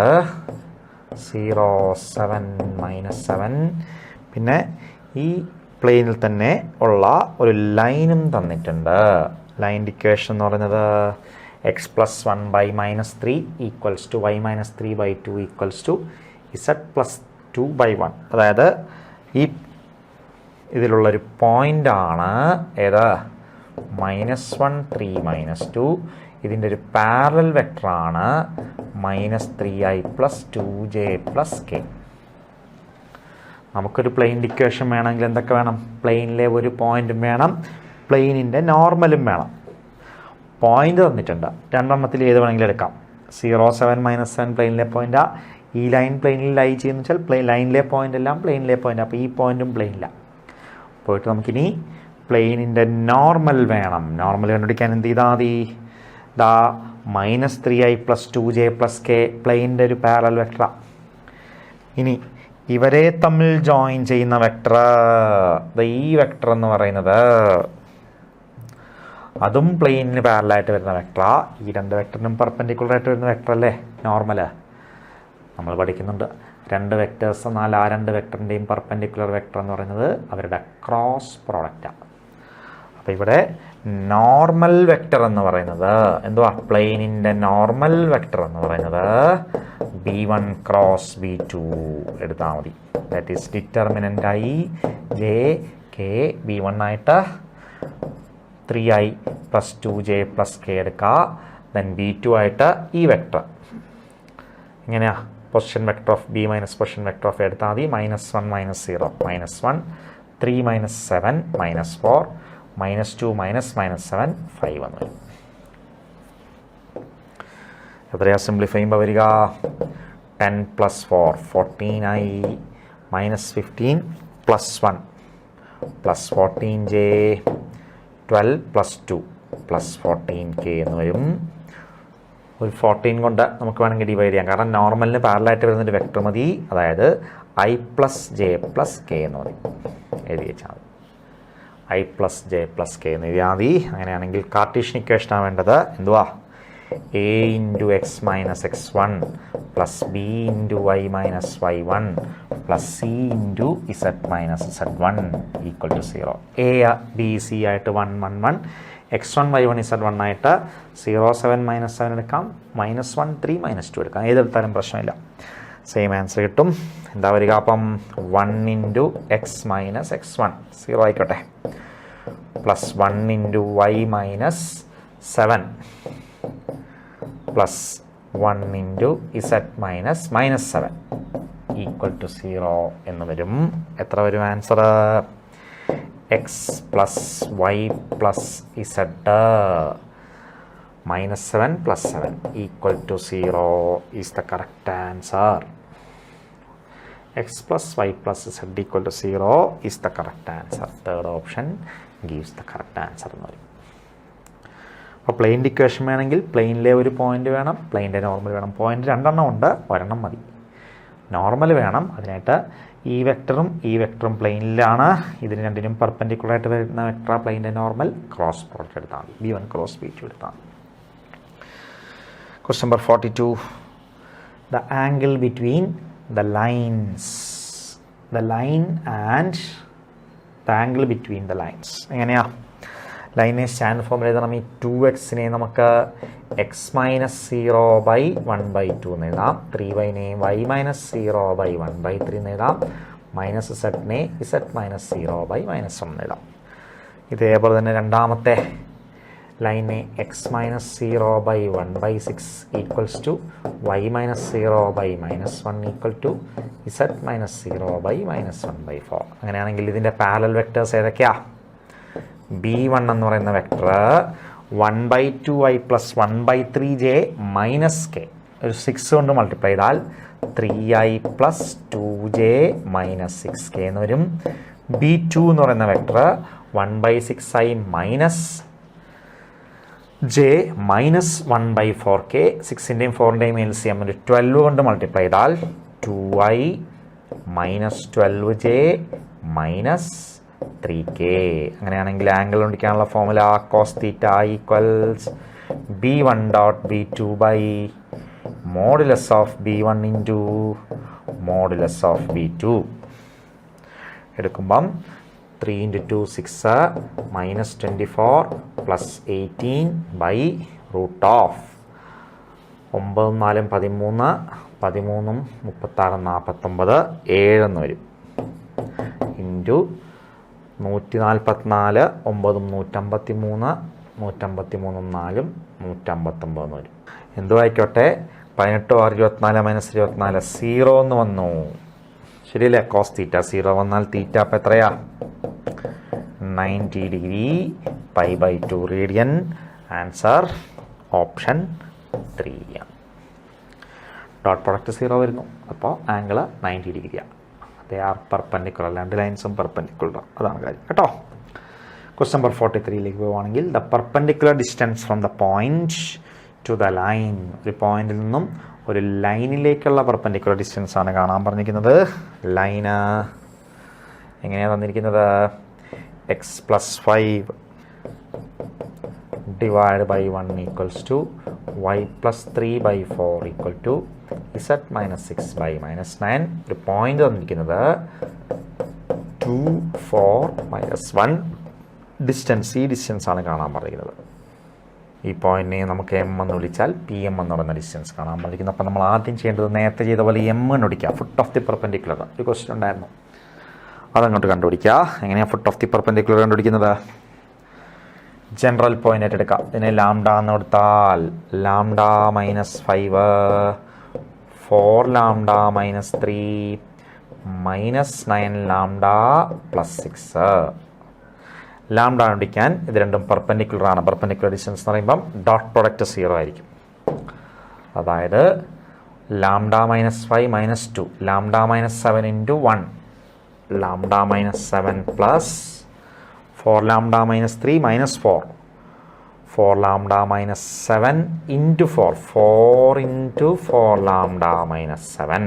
0 7 -7. പിന്നെ ഈ പ്ലെയിനിൽ തന്നെ ഉള്ള ഒരു ലൈനും തന്നിട്ടുണ്ട്. ലൈൻ്റെ ഇക്വേഷൻ എന്ന് പറയുന്നത് x + 1/-3 = y - 3/2 = z + 2/1. അതായത് ഈ ഇതിലുള്ളൊരു പോയിൻ്റാണ് ഏത്? -1 3 -2. ഇതിൻ്റെ ഒരു പാരലൽ വെക്ടറാണ് -3i + 2j + k. നമുക്കൊരു പ്ലെയിനിൻ്റെ ഇക്വേഷൻ വേണമെങ്കിൽ എന്തൊക്കെ വേണം? പ്ലെയിനിലെ ഒരു പോയിൻറ്റും വേണം, പ്ലെയിനിൻ്റെ നോർമലും വേണം. പോയിന്റ് തന്നിട്ടുണ്ട്. രണ്ടെണ്ണത്തിൽ ഏത് വേണമെങ്കിലും എടുക്കാം. 0 7 -7 പ്ലെയിനിലെ പോയിൻ്റാണ്. ഈ ലൈൻ പ്ലെയിനിൽ ലൈ ചെയ്യുന്ന വെച്ചാൽ ലൈനിലെ പോയിൻ്റ് എല്ലാം പ്ലെയിനിലെ പോയിൻ്റ്. അപ്പോൾ ഈ പോയിൻറ്റും പ്ലെയിനില്ല. പോയിട്ട് നമുക്കിനി പ്ലെയിനിൻ്റെ നോർമൽ വേണം. നോർമൽ കണ്ടുപിടിക്കാൻ എന്ത് ചെയ്താൽ മതി? ദാ -3i + 2j + k പ്ലെയിനിൻ്റെ ഒരു പാരലൽ വെക്ടറാണ്. ഇനി ഇവരെ തമ്മിൽ ജോയിൻ ചെയ്യുന്ന വെക്ടർ, ഈ വെക്ടർ എന്ന് പറയുന്നത് അതും പ്ലെയിനിന് പാരലായിട്ട് വരുന്ന വെക്ടറാണ്. ഈ രണ്ട് വെക്ടറിനും പെർപെൻഡിക്കുലറായിട്ട് വരുന്ന വെക്ടർ അല്ലേ നോർമൽ? നമ്മൾ പഠിക്കുന്നുണ്ട്. രണ്ട് വെക്ടേഴ്സ് എന്നാൽ ആ രണ്ട് വെക്ടറിൻ്റെയും പെർപെൻഡിക്കുലർ വെക്ടർ എന്ന് പറയുന്നത് അവരുടെ ക്രോസ് പ്രോഡക്റ്റാണ്. അപ്പോൾ ഇവിടെ നോർമൽ വെക്ടർ എന്ന് പറയുന്നത് എന്തുവാ? പ്ലെയിനിൻ്റെ നോർമൽ വെക്ടർ എന്ന് പറയുന്നത് b1 × b2 എടുത്താൽ മതി. That is determinant i j k. b1 ആയിട്ട് 3i + 2j + k എടുക്കുക. ദെൻ b2 ആയിട്ട് ഈ വെക്ടർ ഇങ്ങനെയാ position vector of b - position vector of എടുത്താൽ മതി. -1 - 0 -1 3 - 7 -4 -2 -7 5 എന്ന് വരും. എത്രയാ സിംപ്ലിഫൈ ചെയ്യുമ്പോൾ വരിക? 10 + 4 14i -15 + 1 + 14j 12 + 2 + 14k എന്ന് വരും. ഒരു 14 കൊണ്ട് നമുക്ക് വേണമെങ്കിൽ ഡിവൈഡ് ചെയ്യാം. കാരണം നോർമലിന് പാരലായിട്ട് വരുന്നൊരു വെക്ടർ മതി. അതായത് i + j + k എന്ന് മതി. എഴുതി വെച്ചാൽ മതി. i + j + k എന്ന് എഴുതിയാൽ മതി. അങ്ങനെയാണെങ്കിൽ കാർട്ടീഷ്യൻ ഇക്വേഷനാണ് വേണ്ടത്. എന്തുവാ? a × x - x1 + b × y - y1 + c × z - z1 = 0. a b c ആയിട്ട് 1 1 1 x1 y1 z1 ആയിട്ട് 0 7 -7 എടുക്കാം. -1 3 -2 എടുക്കാം. ഏതെടുത്താലും പ്രശ്നമില്ല. സെയിം ആൻസർ കിട്ടും. എന്താ വരിക അപ്പം? 1 × x - x1 0 ആയിക്കോട്ടെ +1 × y - 7 +1 × z - -7 = 0 എന്ന് വരും. എത്ര വരും answer? x + y + z -7 + 7 = 0 is the correct answer. x + y + z = 0 is the correct answer. Third option gives the correct answer എന്ന് പറയും. അപ്പോൾ പ്ലെയിൻ്റെ ഇക്വേഷൻ വേണമെങ്കിൽ പ്ലെയിനിലെ ഒരു പോയിന്റ് വേണം, പ്ലെയിൻ്റെ നോർമൽ വേണം. പോയിന്റ് രണ്ടെണ്ണം ഉണ്ട്, ഒരെണ്ണം മതി. നോർമൽ വേണം. അതിനായിട്ട് ഈ വെക്ടറും പ്ലെയിനിലാണ്. ഇതിന് രണ്ടിനും പെർപെൻഡിക്കുലറായിട്ട് വരുന്ന വെക്ടർ പ്ലെയിൻ്റെ നോർമൽ. ക്രോസ് പ്രോഡക്റ്റ് എടുത്താൽ മതി. b1 × b2 എടുത്താൽ മതി. Question number 42. The angle between the lines. The line and the angle between the lines. എങ്ങനെയാ? ലൈനെ സ്റ്റാൻഡ് ഫോമിൽ എഴുതണം. ഈ 2x നമുക്ക് x - 0/1/2 എന്ന് എഴുതാം. 3y y - 0/1/3 എന്ന് എഴുതാം. മൈനസ് ഇസഡിനെ ഇസഡ് മൈനസ് 0/-1 ഇടാം. ഇതേപോലെ തന്നെ രണ്ടാമത്തെ ലൈനെ x minus 0/1/6 equals to y minus 0/-1 equal to z minus 0/-1/4. അങ്ങനെയാണെങ്കിൽ ഇതിൻ്റെ പാരലൽ വെക്ടേഴ്സ് ഏതൊക്കെയാ? B1 എന്ന് പറയുന്ന വെക്ടർ 1/2i + 1/3j - k ഒരു 6 കൊണ്ട് മൾട്ടിപ്ലൈ ചെയ്താൽ 3i + 2j - 6k എന്ന് വരും. B2 എന്ന് പറയുന്ന vector 1/6i - j - 1/4k 6ൻ്റെയും 4ൻ്റെയും LCM ഒരു 12 കൊണ്ട് മൾട്ടിപ്ലൈ ചെയ്താൽ 2i - 12j - 3k. അങ്ങനെയാണെങ്കിൽ ആംഗിൾ കണ്ടുപിടിക്കാനുള്ള formula cos θ equals B1 dot B2 by modulus of B1 into modulus of B2. എടുക്കുമ്പം 3 × 2 6 -24 + 18 ബൈ റൂട്ട് ഓഫ് 9 × 4 13 13 36 49 7 എന്ന് വരും ഇൻറ്റു 144 9 153 153 4 159 എന്ന് വരും. എന്തു ആയിക്കോട്ടെ 18 6 24 - 24 0 എന്ന് വന്നു. ശരിയല്ലേ? കോസ് തീറ്റ 0 വന്നാൽ തീറ്റ അപ്പം എത്രയാ? 90 degree π/2 radian. Answer option 3. Dot product 0 വരുന്നു. അപ്പോൾ ആംഗിൾ 90 ഡിഗ്രിയാണ്. They are perpendicular. രണ്ട് ലൈൻസും പെർപെൻഡിക്കുലർ. അതാണ് കാര്യം കേട്ടോ. ക്വസ്റ്റ്യൻ നമ്പർ 43ലേക്ക് പോവുകയാണെങ്കിൽ the perpendicular distance from the point two the line. ഒരു പോയിന്റിൽ നിന്നും ഒരു ലൈനിലേക്കുള്ള പെർപെൻഡിക്കുലർ ഡിസ്റ്റൻസ് ആണ് കാണാൻ പറഞ്ഞിരിക്കുന്നത്. ലൈന് എങ്ങനെയാണ് തന്നിരിക്കുന്നത്? x + 5 divide by 1 equals to y + 3/4 equal to z - 6/-9. ഒരു പോയിന്റ് തന്നിരിക്കുന്നത് 2 4 -1 ഡിസ്റ്റൻസ്. ഈ ഡിസ്റ്റൻസ് ആണ് കാണാൻ പറഞ്ഞിരിക്കുന്നത്. ഈ പോയിന്റിനെ നമുക്ക് എം എന്ന് വിളിച്ചാൽ PM എന്ന് പറയുന്ന ഡിസ്റ്റൻസ് കാണാൻ പറഞ്ഞിരിക്കുന്നത്. അപ്പോൾ നമ്മൾ ആദ്യം ചെയ്യേണ്ടത് നേരത്തെ ചെയ്ത പോലെ M എന്ന് വിളിക്കുക. ഫുട്ട് ഓഫ് ദി പെർപെൻഡിക്കുലർ ഒരു ക്വസ്റ്റ്യൻ ഉണ്ടായിരുന്നു, അതങ്ങോട്ട് കണ്ടുപിടിക്കുക. എങ്ങനെയാണ് ഫുട്ട് ഓഫ് ദി പെർപെൻഡിക്കുലർ കണ്ടുപിടിക്കുന്നത്? ജനറൽ പോയിന്റ് ആയിട്ട് എടുക്കാം. ഇതിനെ ലാംഡ എന്ന് കൊടുത്താൽ ലാംഡ -5 4 ലാംഡ -3 -9 ലാംഡ + 6. ലാംഡ കണ്ടുപിടിക്കാൻ ഇത് രണ്ടും പെർപെൻഡിക്കുലർ ആണ്. പെർപെൻഡിക്കുലർ ഡിസ്റ്റൻസ് എന്ന് പറയുമ്പം ഡോട്ട് പ്രൊഡക്റ്റ് 0 ആയിരിക്കും. അതായത് lambda -5 -2 lambda -7 × 1 lambda -7 + 4 lambda -3 -4 4 lambda -7 × 4 4 × 4 lambda -7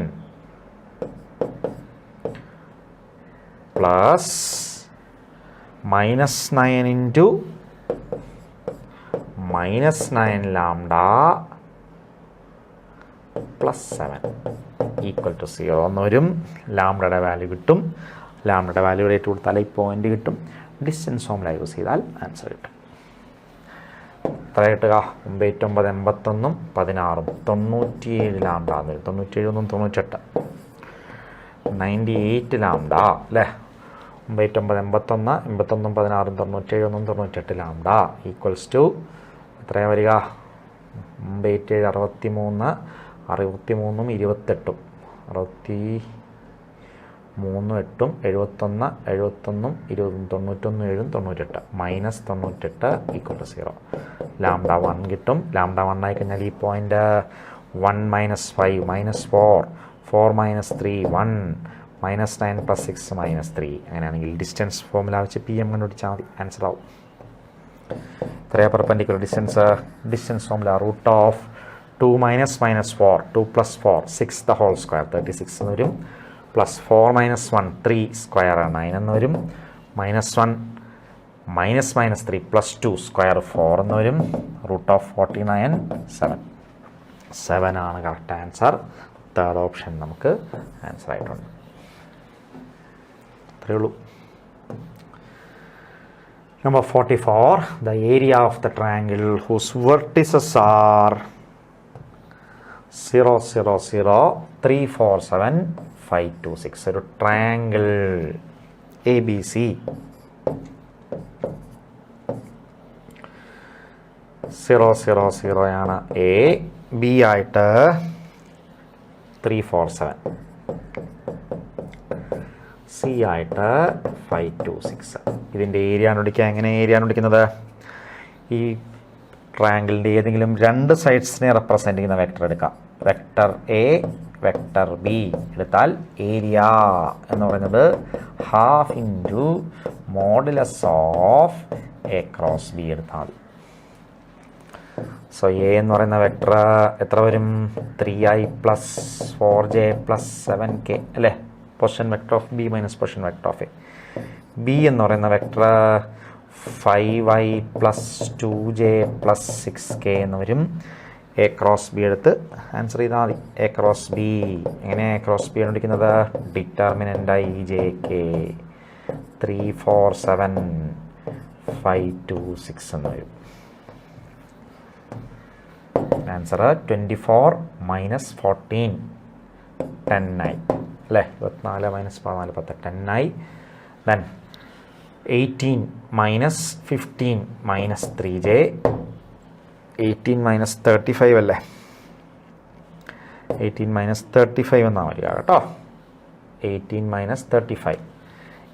plus -9 × -9 lambda + 7 equal to 0 എന്ന് വരും. ലാംഡയുടെ വാല്യൂ കിട്ടും. ലാംഡയുടെ വാല്യൂ റേറ്റ് കൊടുത്താൽ ഈ പോയിന്റ് കിട്ടും. ഡിസ്റ്റൻസ് ഫോർമുല യൂസ് ചെയ്താൽ ആൻസർ കിട്ടും. എത്ര കിട്ടുക? 9 9 81 16 97 ലാംഡ 97 1 98 98 ലാംഡ അല്ലേ? 9 9 81 81 16 97 1 98 ലാംഡ ഈക്വൽസ് ടു എത്രയാണ് വരിക? 9 7 63 63 28 63 8 71 71 20 91 7 98 -98 ഈക്വൽ ടു 0. ലാംഡ 1 കിട്ടും. ലാംഡ 1 ആയി കഴിഞ്ഞാൽ ഈ പോയിന്റ് 1 -5 -4 4 -3 1 -9 + 6 -3. അങ്ങനെയാണെങ്കിൽ ഡിസ്റ്റൻസ് ഫോർമുല വെച്ച് PM കണ്ടുപിടിച്ചാൽ മതി. ആൻസർ ആവും. എത്രയാണ് perpendicular distance? Distance formula √ 2 - -4 2 + 4 6 the whole square 36 എന്ന് വരും. +4 - 1 3 സ്ക്വയർ 9 എന്ന് വരും. -1 -3 +2 സ്ക്വയർ 4 എന്ന് വരും. √ 49 7 ആണ് കറക്റ്റ് ആൻസർ. തേർഡ് ഓപ്ഷൻ നമുക്ക് ആൻസർ ആയിട്ടുണ്ട്. അത്രയേ ഉള്ളൂ. Number 44, the area of the triangle whose vertices are 0 0 0 3 4 7 5 2 6 ഒരു ട്രയാങ്കിൾ ABC 0 0 0 ആണ് A, B ആയിട്ട് 3 4 7, C ആയിട്ട് 5 2 6. ഇതിൻ്റെ ഏരിയ കണ്ടുപിടിക്കുക. എങ്ങനെ ഏരിയ കണ്ടുപിടിക്കുന്നത്? ഈ ട്രയാങ്കിളിൻ്റെ ഏതെങ്കിലും രണ്ട് സൈഡ്സിനെ റെപ്രസെൻ്റ് ചെയ്യുന്ന വെക്ടർ എടുക്കാം. വെക്ടർ A, വെക്ടർ B എടുത്താൽ ഏരിയ എന്ന് പറയുന്നത് half into modulus of A cross B എടുത്താൽ മതി. സോ എ എന്ന് പറയുന്ന വെക്ടർ എത്ര വരും? 3i + 4j + 7k അല്ലേ? Position vector of B minus position vector of A. B എന്ന് പറയുന്ന വെക്ടർ 5i + 2j + 6k എന്ന് വരും. എ ക്രോസ് ബി എടുത്ത് ആൻസർ ചെയ്താൽ മതി. എ ക്രോസ് ബി എങ്ങനെ എ ക്രോസ് ബി കണ്ടുപിടിക്കുന്നത്? ഡിറ്റർമിനൻ്റ് i j k 3 4 7 5 2 6 എന്ന് വരും. ആൻസർ 24 - 14 10i അല്ലേ? 24 - 14 10 10i. ദെൻ 18 - 15 - 3j 18 - 35 അല്ലേ? 18 - 35 എന്നാണ് വരിക കേട്ടോ. 18 - 35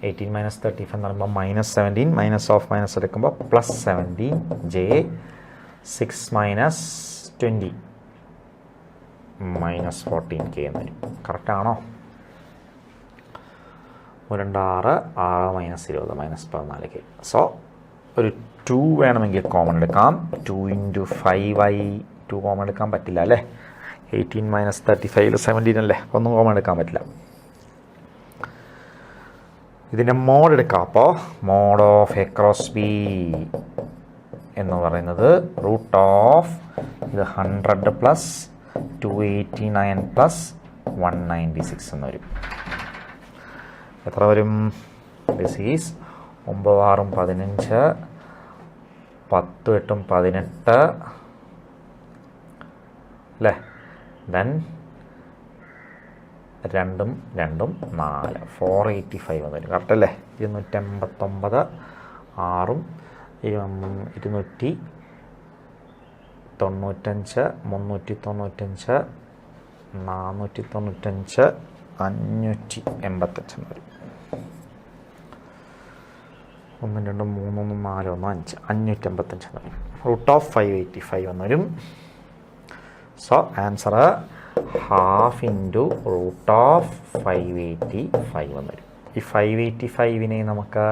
18 - 35 എന്ന് പറയുമ്പോൾ -17 മൈനസ് ഓഫ് മൈനസ് എടുക്കുമ്പോൾ +17j 6 - 20 -14k എന്ന് വരും. കറക്റ്റാണോ? 6 6 -20 -14k. സോ ഒരു 2 വേണമെങ്കിൽ കോമൺ എടുക്കാം. 2 × 5i 2 കോമൺ എടുക്കാൻ പറ്റില്ല അല്ലേ? 18 - 35 17 അല്ലേ? ഒന്നും കോമൺ എടുക്കാൻ പറ്റില്ല. ഇതിൻ്റെ മോഡ് എടുക്കാം. അപ്പോൾ mod of a cross b എന്ന് പറയുന്നത് റൂട്ട് ഓഫ് ഇത് 100 + 289 + 196 എന്ന് വരും. എത്ര വരും? ദിസ് ഈസ് 9 6 15 10 8 18 അല്ലേ? ദെൻ 2 2 4 485 എന്ന് വരും. കറക്റ്റ് അല്ലേ? 289 6 295 395 495 585 എന്ന് വരും. 1 2 3 1 4 1 5 585 എന്ന് വരും. റൂട്ട് ഓഫ് 585 എന്ന് വരും. So answer half into root of 585 എന്ന് വരും. ഈ 585നെ നമുക്ക്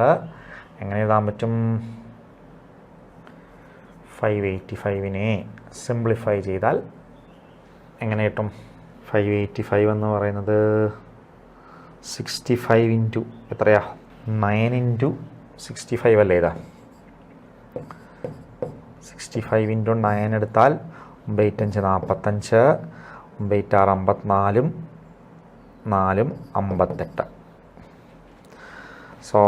എങ്ങനെ എഴുതാൻ പറ്റും? 585നെ സിംപ്ലിഫൈ ചെയ്താൽ എങ്ങനെ കിട്ടും? 585 എന്ന് പറയുന്നത് 65 ഇൻറ്റു എത്രയാ? 9 ഇൻറ്റു 65 അല്ലേ? ഇതാ 65 ഇൻറ്റു 9 എടുത്താൽ 9 5 45 9 6 54 4 58. സോ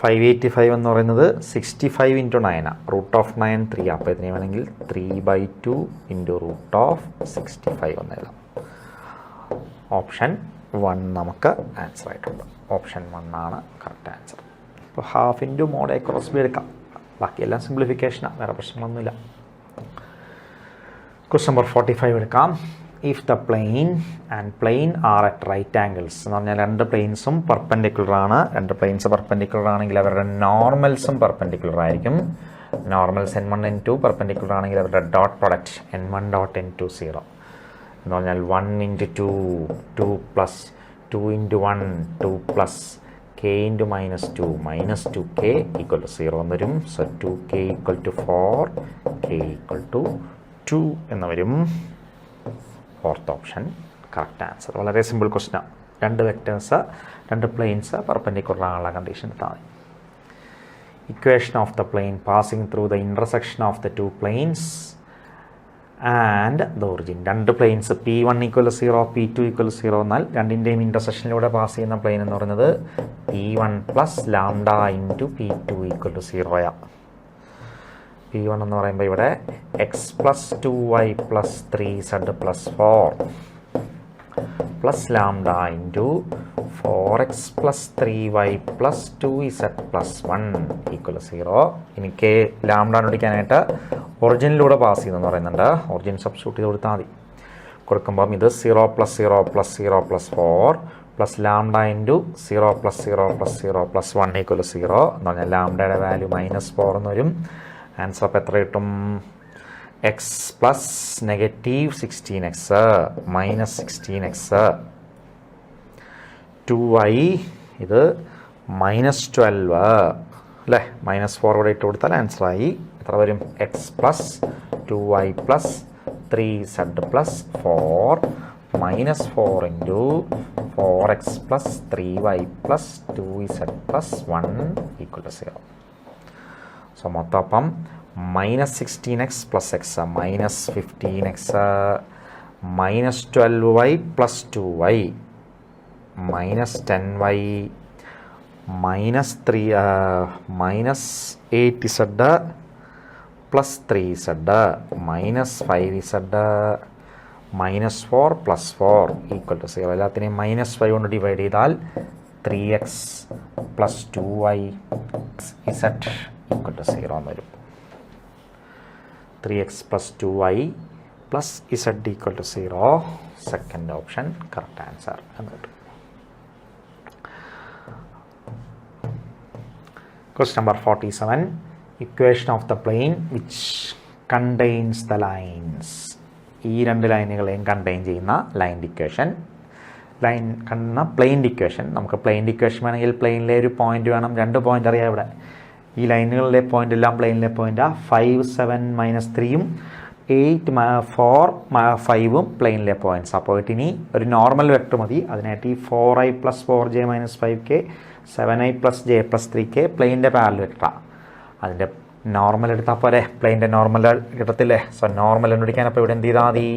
585 എന്ന് പറയുന്നത് 65 × 9 റൂട്ട് ഓഫ് 9 3. അപ്പോൾ ഇതിനെ വേണമെങ്കിൽ 3/2 × റൂട്ട് ഓഫ് 65 എന്ന് എഴുതാം. ഓപ്ഷൻ 1 നമുക്ക് ആൻസർ ആയിട്ടുണ്ട്. ഓപ്ഷൻ 1 ആണ് കറക്റ്റ് ആൻസർ. അപ്പോൾ half into mod a cross b എടുക്കാം. ബാക്കിയെല്ലാം സിംപ്ലിഫിക്കേഷനാണ്, വേറെ പ്രശ്നമൊന്നുമില്ല. ക്വസ്റ്റ്യൻ നമ്പർ 45 എടുക്കാം. If the plane and plane are at right angles എന്ന് പറഞ്ഞാൽ രണ്ട് പ്ലെയിൻസും പെർപെൻഡിക്കുലർ ആണ്. രണ്ട് പ്ലെയിൻസ് പെർപെൻഡിക്കുലർ ആണെങ്കിൽ അവരുടെ നോർമൽസും പെർപെൻഡിക്കുലർ ആയിരിക്കും. നോർമൽസ് n1 n2 പെർപെൻഡിക്കുലർ ആണെങ്കിൽ അവരുടെ dot product n1 dot n2 0 എന്ന് പറഞ്ഞാൽ 1 × 2 2 + 2 × 1 2 + k × -2 -2k = 0 എന്ന് വരും. സോ 2k = 4 k = 2 എന്ന് വരും. Fourth option correct answer. വളരെ സിമ്പിൾ ക്വസ്റ്റ്യനാണ്. രണ്ട് വെക്ടേഴ്സ് രണ്ട് പ്ലെയിൻസ് പെർപെൻഡിക്കുലർ ആണുള്ള കണ്ടീഷൻ എടുത്താൽ മതി. Equation of the plane passing through the intersection of the 2 planes and the origin. രണ്ട് പ്ലെയിൻസ് P1 = 0 P2 = 0 എന്നാൽ രണ്ടിൻ്റെയും ഇൻ്റർസെക്ഷനിലൂടെ പാസ് ചെയ്യുന്ന പ്ലെയിൻ എന്ന് പറയുന്നത് P1 + λ × P2 = 0. P1 എന്ന് പറയുമ്പോൾ ഇവിടെ x + 2y + 3z + 4 plus lambda into 4x plus 3y plus 2z plus 1 equal 0. എനിക്ക് ലാംഡ കണ്ടുപിടിക്കാനായിട്ട് ഒറിജിനിലൂടെ പാസ് ചെയ്യുന്നതെന്ന് പറയുന്നുണ്ട്. ഒറിജിൻ സബ്സ്റ്റിറ്റ്യൂട്ട് ചെയ്ത് കൊടുത്താൽ മതി. കൊടുക്കുമ്പം ഇത് 0 plus 0 plus 0 plus 4 plus lambda into 0 plus 0 plus 0 plus 1 equal 0 എന്ന് പറഞ്ഞാൽ ലാംഡയുടെ വാല്യൂ -4 എന്ന് വരും. ആൻസർ അപ്പോൾ എത്ര കിട്ടും? X plus negative 16x minus 16x 2y ഇത് -12 അല്ലേ, -4 കൂടെ ഇട്ട് കൊടുത്താൽ ആൻസറായി. എത്ര വരും? X plus 2y plus 3z plus 4 -4 into 4x plus 3y plus 2z plus 1 equal to 0. So മൊത്തം അപ്പം -16x plus x -15x -12y plus 2y -10y -8z plus 3z -5z -4 plus 4 equal to 0. എല്ലാത്തിനെയും -5 കൊണ്ട് ഡിവൈഡ് ചെയ്താൽ 3x plus 2y z equal to 0 എന്ന് വരും. 3x plus 2y plus z equal to 0. Second option correct answer എന്ന് കിട്ടും. Question number 47. Equation of the plane which contains the lines. ഈ രണ്ട് ലൈനുകളെയും കണ്ടെയ്ൻ ചെയ്യുന്ന ലൈൻ്റെ ഇക്വേഷൻ. ലൈൻ കണ്ടുന്ന പ്ലെയിൻ്റെ ഇക്വേഷൻ. നമുക്ക് പ്ലെയിൻ്റെ ഇക്വേഷൻ വേണമെങ്കിൽ പ്ലെയിനിലെ ഒരു പോയിന്റ് വേണം. 2 പോയിന്റ് അറിയാം ഇവിടെ. ഈ ലൈനുകളിലെ പോയിന്റ് എല്ലാം പ്ലെയിനിലെ പോയിന്റാണ്. 5 7 -3 8 4 5 പ്ലെയിനിലെ പോയിന്റ്സ്. അപ്പോൾ ഇനി ഒരു നോർമൽ വെക്ടർ മതി. അതിനായിട്ട് ഈ 4i plus 4j minus 5k 7i plus j plus 3k പ്ലെയിൻ്റെ പാരലൽ വെക്ടറാണ്. അതിൻ്റെ നോർമൽ എടുത്താൽ പോലെ പ്ലെയിൻ്റെ നോർമൽ കിട്ടത്തില്ലേ? സോ നോർമൽ കണ്ടുപിടിക്കാൻ അപ്പോൾ ഇവിടെ എന്ത് ചെയ്താൽ മതി?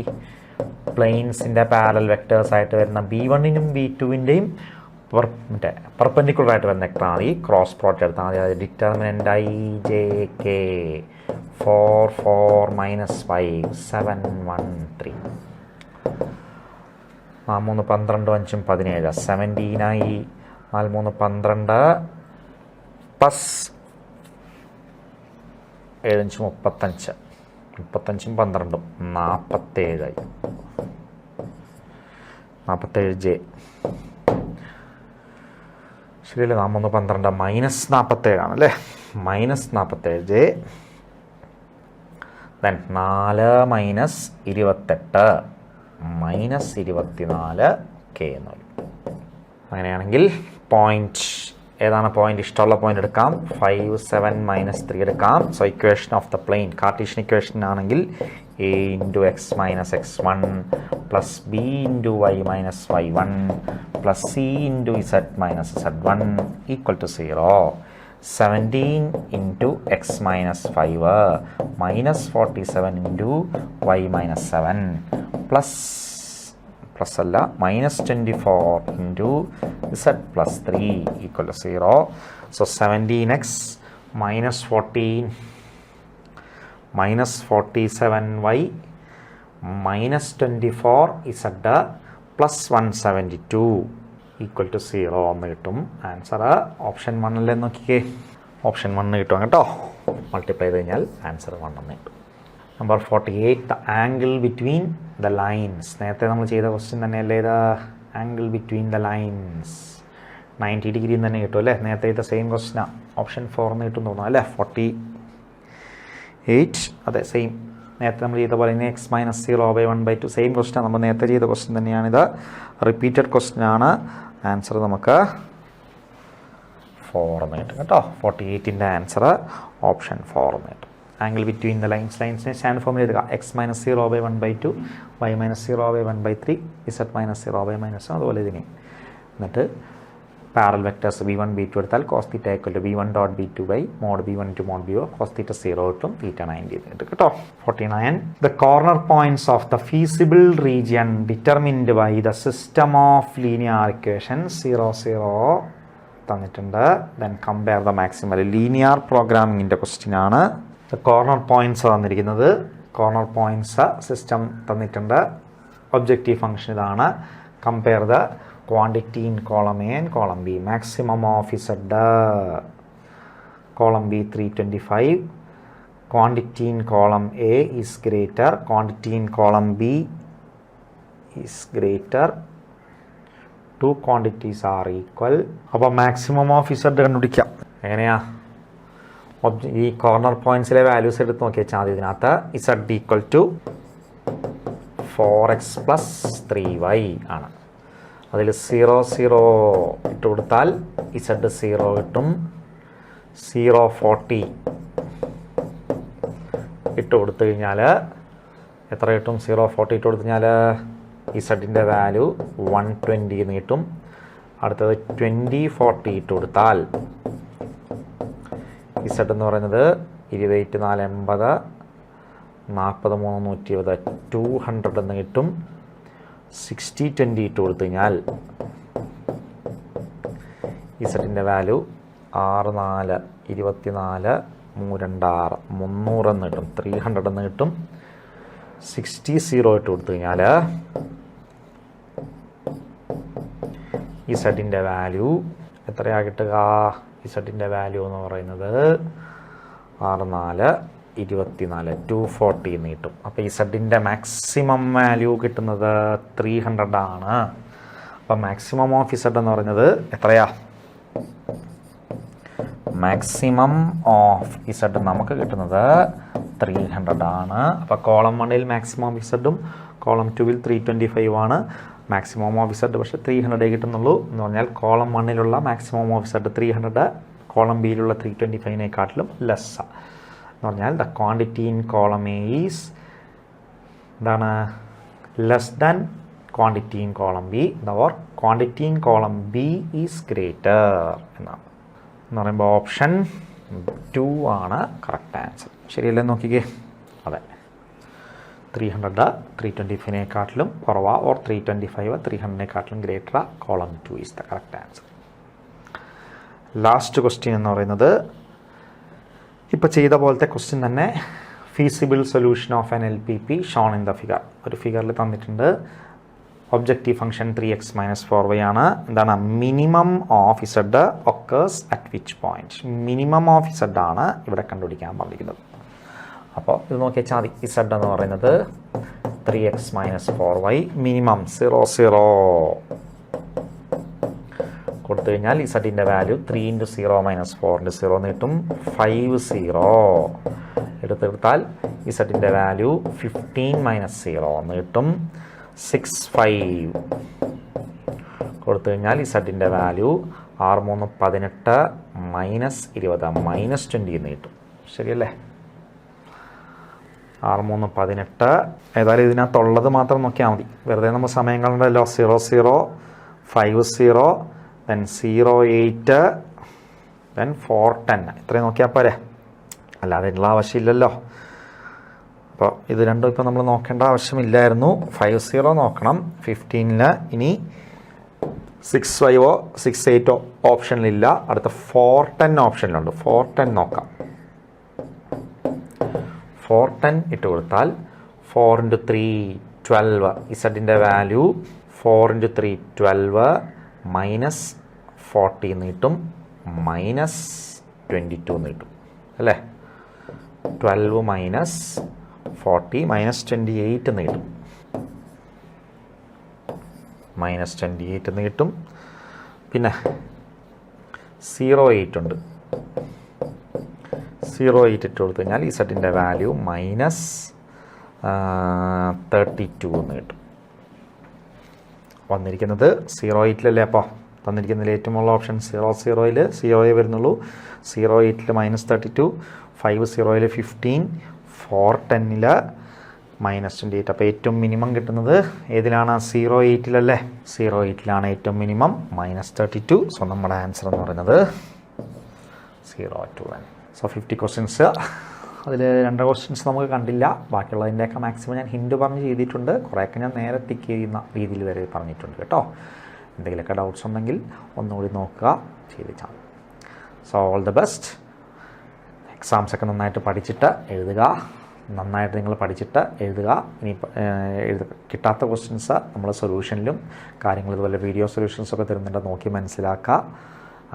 പ്ലെയിൻസിൻ്റെ പാരലൽ വെക്ടേഴ്സായിട്ട് വരുന്ന b1നും b2വിൻ്റെയും മറ്റേ പെർപെൻഡിക്കുലർ ആയിട്ട് വരുന്ന വെക്ടറാണ് മതി. ക്രോസ് പ്രോഡക്റ്റ് എടുത്താൽ മതി. അത് determinant i j k 4 4 -5 7 1 3 3 12 5 17 17ആയി. 4 3 12 plus 7 5 35 35 12 47ആയി. 47j ശരിയല്ലേ? 4 3 12 -47 ആണല്ലേ? -47j ദെൻ 4 -28 -24k എന്ന് പറയും. അങ്ങനെയാണെങ്കിൽ പോയിന്റ് ഏതാണ് പോയിന്റ്? ഇഷ്ടമുള്ള പോയിന്റ് എടുക്കാം. 5 7 -3 എടുക്കാം. So equation of the plane cartesian equation ആണെങ്കിൽ a into x minus x1 plus b into y minus y1 plus c into z minus z1 equal to 0. 17 into x minus 5 minus 47 into y minus 7 plus അല്ല -24 into z plus 3 equal to 0. So 17x minus 14 minus 47y minus 24z plus 172 equal to 0 എന്ന് കിട്ടും. ആൻസർ ഓപ്ഷൻ 1 അല്ലേ? നോക്കിക്കേ, ഓപ്ഷൻ 1 കിട്ടും കേട്ടോ. മൾട്ടിപ്ലൈ ചെയ്ത് കഴിഞ്ഞാൽ ആൻസർ 1 എന്ന് കിട്ടും. Number 48. The angle between the lines. നേരത്തെ നമ്മൾ ചെയ്ത ക്വസ്റ്റ്യൻ തന്നെയല്ലേ ഇത്? Angle between the lines 90 degree തന്നെ കിട്ടും അല്ലേ? നേരത്തെ ഇത് സെയിം ക്വസ്റ്റ്യനാണ്. ഓപ്ഷൻ 4 എന്ന് കിട്ടും തോന്നുന്നു അല്ലേ? 48 അതെ സെയിം. നേരത്തെ നമ്മൾ ചെയ്ത പോലെ x മൈനസ് 0/1/2 സെയിം ക്വസ്റ്റ്യൻ. നമ്മൾ നേരത്തെ ചെയ്ത ക്വസ്റ്റ്യൻ തന്നെയാണിത്. റിപ്പീറ്റഡ് ക്വസ്റ്റ്യൻ ആണ്. ആൻസർ നമുക്ക് 4 എന്ന് കിട്ടും കേട്ടോ. 48ൻ്റെ ആൻസർ ഓപ്ഷൻ 4 എന്ന് കിട്ടും. ആംഗിൾ ബിറ്റ്വീൻ ദ ലൈൻസിനെ സ്റ്റാൻഡ് ഫോമിൽ എഴുതുക. x minus 0/1/2 y minus 0/1/3 z minus 0/-1 അതുപോലെ ഇതിനെ. എന്നിട്ട് പാരലൽ വെക്ടേഴ്സ് b1 b2 എടുത്താൽ cos θ equal to b1 dot b2 by mod b1 into mod b0 cos θ 0 കിട്ടും. θ 90 കിട്ടും കേട്ടോ. 49. The corner points of the feasible region determined by the system of linear equations 0 0 തന്നിട്ടുണ്ട്. Then compare the maximal. Linear പ്രോഗ്രാമിങ്ങിൻ്റെ ക്വസ്റ്റ്യൻ ആണ്. The corner points തന്നിരിക്കുന്നത്. കോർണർ പോയിൻറ്റ്സ് സിസ്റ്റം തന്നിട്ടുണ്ട്. ഒബ്ജക്റ്റീവ് ഫംഗ്ഷൻ ഇതാണ്. Compare the quantity in column A and column B. Maximum of Z column B 325. Quantity in column A is greater. Quantity in column B is greater. Two quantities are equal. അപ്പോൾ maximum of Z കണ്ടുപിടിക്കാം. എങ്ങനെയാ? ഈ കോർണർ പോയിന്റ്സിലെ വാല്യൂസ് എടുത്ത് നോക്കി വെച്ചാൽ മതി. ഇതിനകത്ത് Z equal to 4x plus 3y ആണ്. അതിൽ 0 0 ഇട്ട് കൊടുത്താൽ Z 0 കിട്ടും. 0 40 ഇട്ട് കൊടുത്തു കഴിഞ്ഞാൽ എത്ര കിട്ടും? 0 40 ഇട്ട് കൊടുത്തു കഴിഞ്ഞാൽ ഇസഡിൻ്റെ വാല്യൂ 120 എന്ന് കിട്ടും. അടുത്തത് 20 40 ഇട്ട് കൊടുത്താൽ ഇസഡ് എന്ന് പറയുന്നത് 28 4 80 43 120 200 എന്ന് കിട്ടും. 60 20 ഇട്ട് കൊടുത്തു കഴിഞ്ഞാൽ ഇസഡിൻ്റെ വാല്യൂ 6 4 24 326 300 എന്ന് കിട്ടും. 300 എന്ന് കിട്ടും. 60 0 ഇട്ട് കൊടുത്തു കഴിഞ്ഞാൽ ഇസഡിൻ്റെ വാല്യൂ എത്രയാ കിട്ടുക? ഇസഡിൻ്റെ വാല്യൂ എന്ന് പറയുന്നത് 6 4 24 240 എന്ന് കിട്ടും. അപ്പോൾ ഇസഡിൻ്റെ മാക്സിമം വാല്യൂ കിട്ടുന്നത് 300 ആണ്. അപ്പം മാക്സിമം ഓഫ് ഇസഡ് എന്ന് പറയുന്നത് എത്രയാ? മാക്സിമം ഓഫ് ഇസഡ് നമുക്ക് കിട്ടുന്നത് 300 ആണ്. അപ്പോൾ കോളം 1ൽ മാക്സിമം ഓഫ് ഇസഡും കോളം 2ൽ 325 ആണ്. മാക്സിമം ഓഫ് ഇസഡ് പക്ഷേ 300 കിട്ടുന്നുള്ളൂ. എന്ന് പറഞ്ഞാൽ കോളം 1ലുള്ള മാക്സിമം ഓഫ് ഇസഡ് 300, കോളം ബിയിലുള്ള 325-നേക്കാട്ടിലും ലെസ്സാണ്. എന്ന് പറഞ്ഞാൽ the quantity in column a is എന്താണ്? Less than quantity in column b. Or quantity in column b is greater എന്നാണ്. എന്ന് പറയുമ്പോൾ ഓപ്ഷൻ 2 ആണ് കറക്റ്റ് ആൻസർ. ശരിയല്ലേ? നോക്കിക്കേ. അതെ, 300 325-നേക്കാട്ടിലും കുറവാ. ഓർ 325 300-നേക്കാട്ടിലും ഗ്രേറ്ററാ. Column 2 is the correct answer. Last question എന്ന് പറയുന്നത് ഇപ്പോൾ ചെയ്ത പോലത്തെ ക്വസ്റ്റ്യൻ തന്നെ. Feasible solution of an LPP shown in the figure. ഒരു ഫിഗറിൽ തന്നിട്ടുണ്ട്. ഒബ്ജക്റ്റീവ് ഫംഗ്ഷൻ 3x - 4y ആണ്. എന്താണ്? Minimum of Z occurs at which point. Minimum of Z ആണ് ഇവിടെ കണ്ടുപിടിക്കാൻ പറഞ്ഞിരിക്കുന്നത്. അപ്പോൾ ഇത് നോക്കി വെച്ചാൽ മതി. ഇസഡ് എന്ന് പറയുന്നത് 3x - 4y. മിനിമം 0 0 കൊടുത്തു കഴിഞ്ഞാൽ ഇസഡിൻ്റെ വാല്യൂ 3 × 0 - 4 × 0 എന്ന് കിട്ടും. 5 0 എടുത്തെടുത്താൽ ഇസഡിൻ്റെ വാല്യൂ 15 - 0 എന്ന് കിട്ടും. 6 5 കൊടുത്തു കഴിഞ്ഞാൽ ഇസഡിൻ്റെ വാല്യൂ 6 3 18 -20 -20 എന്ന് കിട്ടും. ശരിയല്ലേ? 6 3 18. ഏതായാലും ഇതിനകത്തുള്ളത് മാത്രം നോക്കിയാൽ മതി. വെറുതെ നമ്മൾ സമയം കളണ്ടല്ലോ. 0 0 5 0 then 0 8 then 4 10 ഇത്രയും നോക്കിയാൽ പോരെ. അല്ലാതെ ഉള്ള ആവശ്യമില്ലല്ലോ. അപ്പോൾ ഇത് രണ്ടും ഇപ്പോൾ നമ്മൾ നോക്കേണ്ട ആവശ്യമില്ലായിരുന്നു. 5 0 നോക്കണം 15-ൽ. ഇനി 6 5 6 8 ഓപ്ഷനിലില്ല. അടുത്ത 4 10 ഓപ്ഷനിലുണ്ട്. 4 10 നോക്കാം. 4 10 ഇട്ട് കൊടുത്താൽ 4 × 3 12. ഇസഡിൻ്റെ വാല്യൂ 4 × 3 12 -40 എന്ന് കിട്ടും. -22 എന്ന് കിട്ടും. അല്ലേ? 12 -40 -28 എന്ന് കിട്ടും. -28 എന്ന് കിട്ടും. പിന്നെ 0 8 ഉണ്ട്. 0 8 ഇട്ട് കൊടുത്തു കഴിഞ്ഞാൽ ഇസഡിൻ്റെ വാല്യൂ -32 എന്ന് കിട്ടും. വന്നിരിക്കുന്നത് 0 8-ലല്ലേ? അപ്പോൾ തന്നിരിക്കുന്നതിൽ ഏറ്റവും ഉള്ള ഓപ്ഷൻ 0 0-ൽ 0 വരുന്നുള്ളൂ. 0 8-ൽ -32, 5 0-ൽ 15, 4 10-ൽ -28. അപ്പോൾ ഏറ്റവും മിനിമം കിട്ടുന്നത് ഏതിലാണ്? 0 8-ലല്ലേ? 0 8-ലാണ് ഏറ്റവും മിനിമം. -32. സോ നമ്മുടെ ആൻസർ എന്ന് പറയുന്നത് 0 2 ആണ്. So 50 questions. അതിൽ 2 ക്വസ്റ്റ്യൻസ് നമുക്ക് കണ്ടില്ല. ബാക്കിയുള്ളതിൻ്റെയൊക്കെ മാക്സിമം ഞാൻ ഹിൻഡ് പറഞ്ഞ് ചെയ്തിട്ടുണ്ട്. കുറേയൊക്കെ ഞാൻ നേരെ ടിക്ക് ചെയ്യുന്ന രീതിയിൽ വരെ പറഞ്ഞിട്ടുണ്ട് കേട്ടോ. എന്തെങ്കിലുമൊക്കെ ഡൗട്ട്സ് ഉണ്ടെങ്കിൽ ഒന്നുകൂടി നോക്കുക, ചെയ്തിട്ടാൽ. So all the best. എക്സാംസൊക്കെ നന്നായിട്ട് പഠിച്ചിട്ട് എഴുതുക. നന്നായിട്ട് നിങ്ങൾ പഠിച്ചിട്ട് എഴുതുക. ഇനി കിട്ടാത്ത ക്വസ്റ്റ്യൻസ് നമ്മൾ സൊല്യൂഷനിലും കാര്യങ്ങൾ ഇതുപോലെ വീഡിയോ സൊല്യൂഷൻസൊക്കെ തരുന്നുണ്ട്, നോക്കി മനസ്സിലാക്കുക.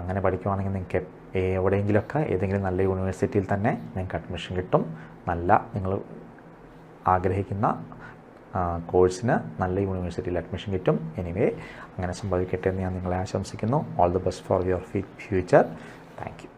അങ്ങനെ പഠിക്കുവാണെങ്കിൽ നിങ്ങൾക്ക് എവിടെയെങ്കിലുമൊക്കെ ഏതെങ്കിലും നല്ല യൂണിവേഴ്സിറ്റിയിൽ തന്നെ നിങ്ങൾക്ക് അഡ്മിഷൻ കിട്ടും. നല്ല നിങ്ങൾ ആഗ്രഹിക്കുന്ന കോഴ്സിന് നല്ല യൂണിവേഴ്സിറ്റിയിൽ അഡ്മിഷൻ കിട്ടും. എനിവേ അങ്ങനെ സംഭവിക്കട്ടെ എന്ന് ഞാൻ നിങ്ങളെ ആശംസിക്കുന്നു. All the best for your future. Thank you.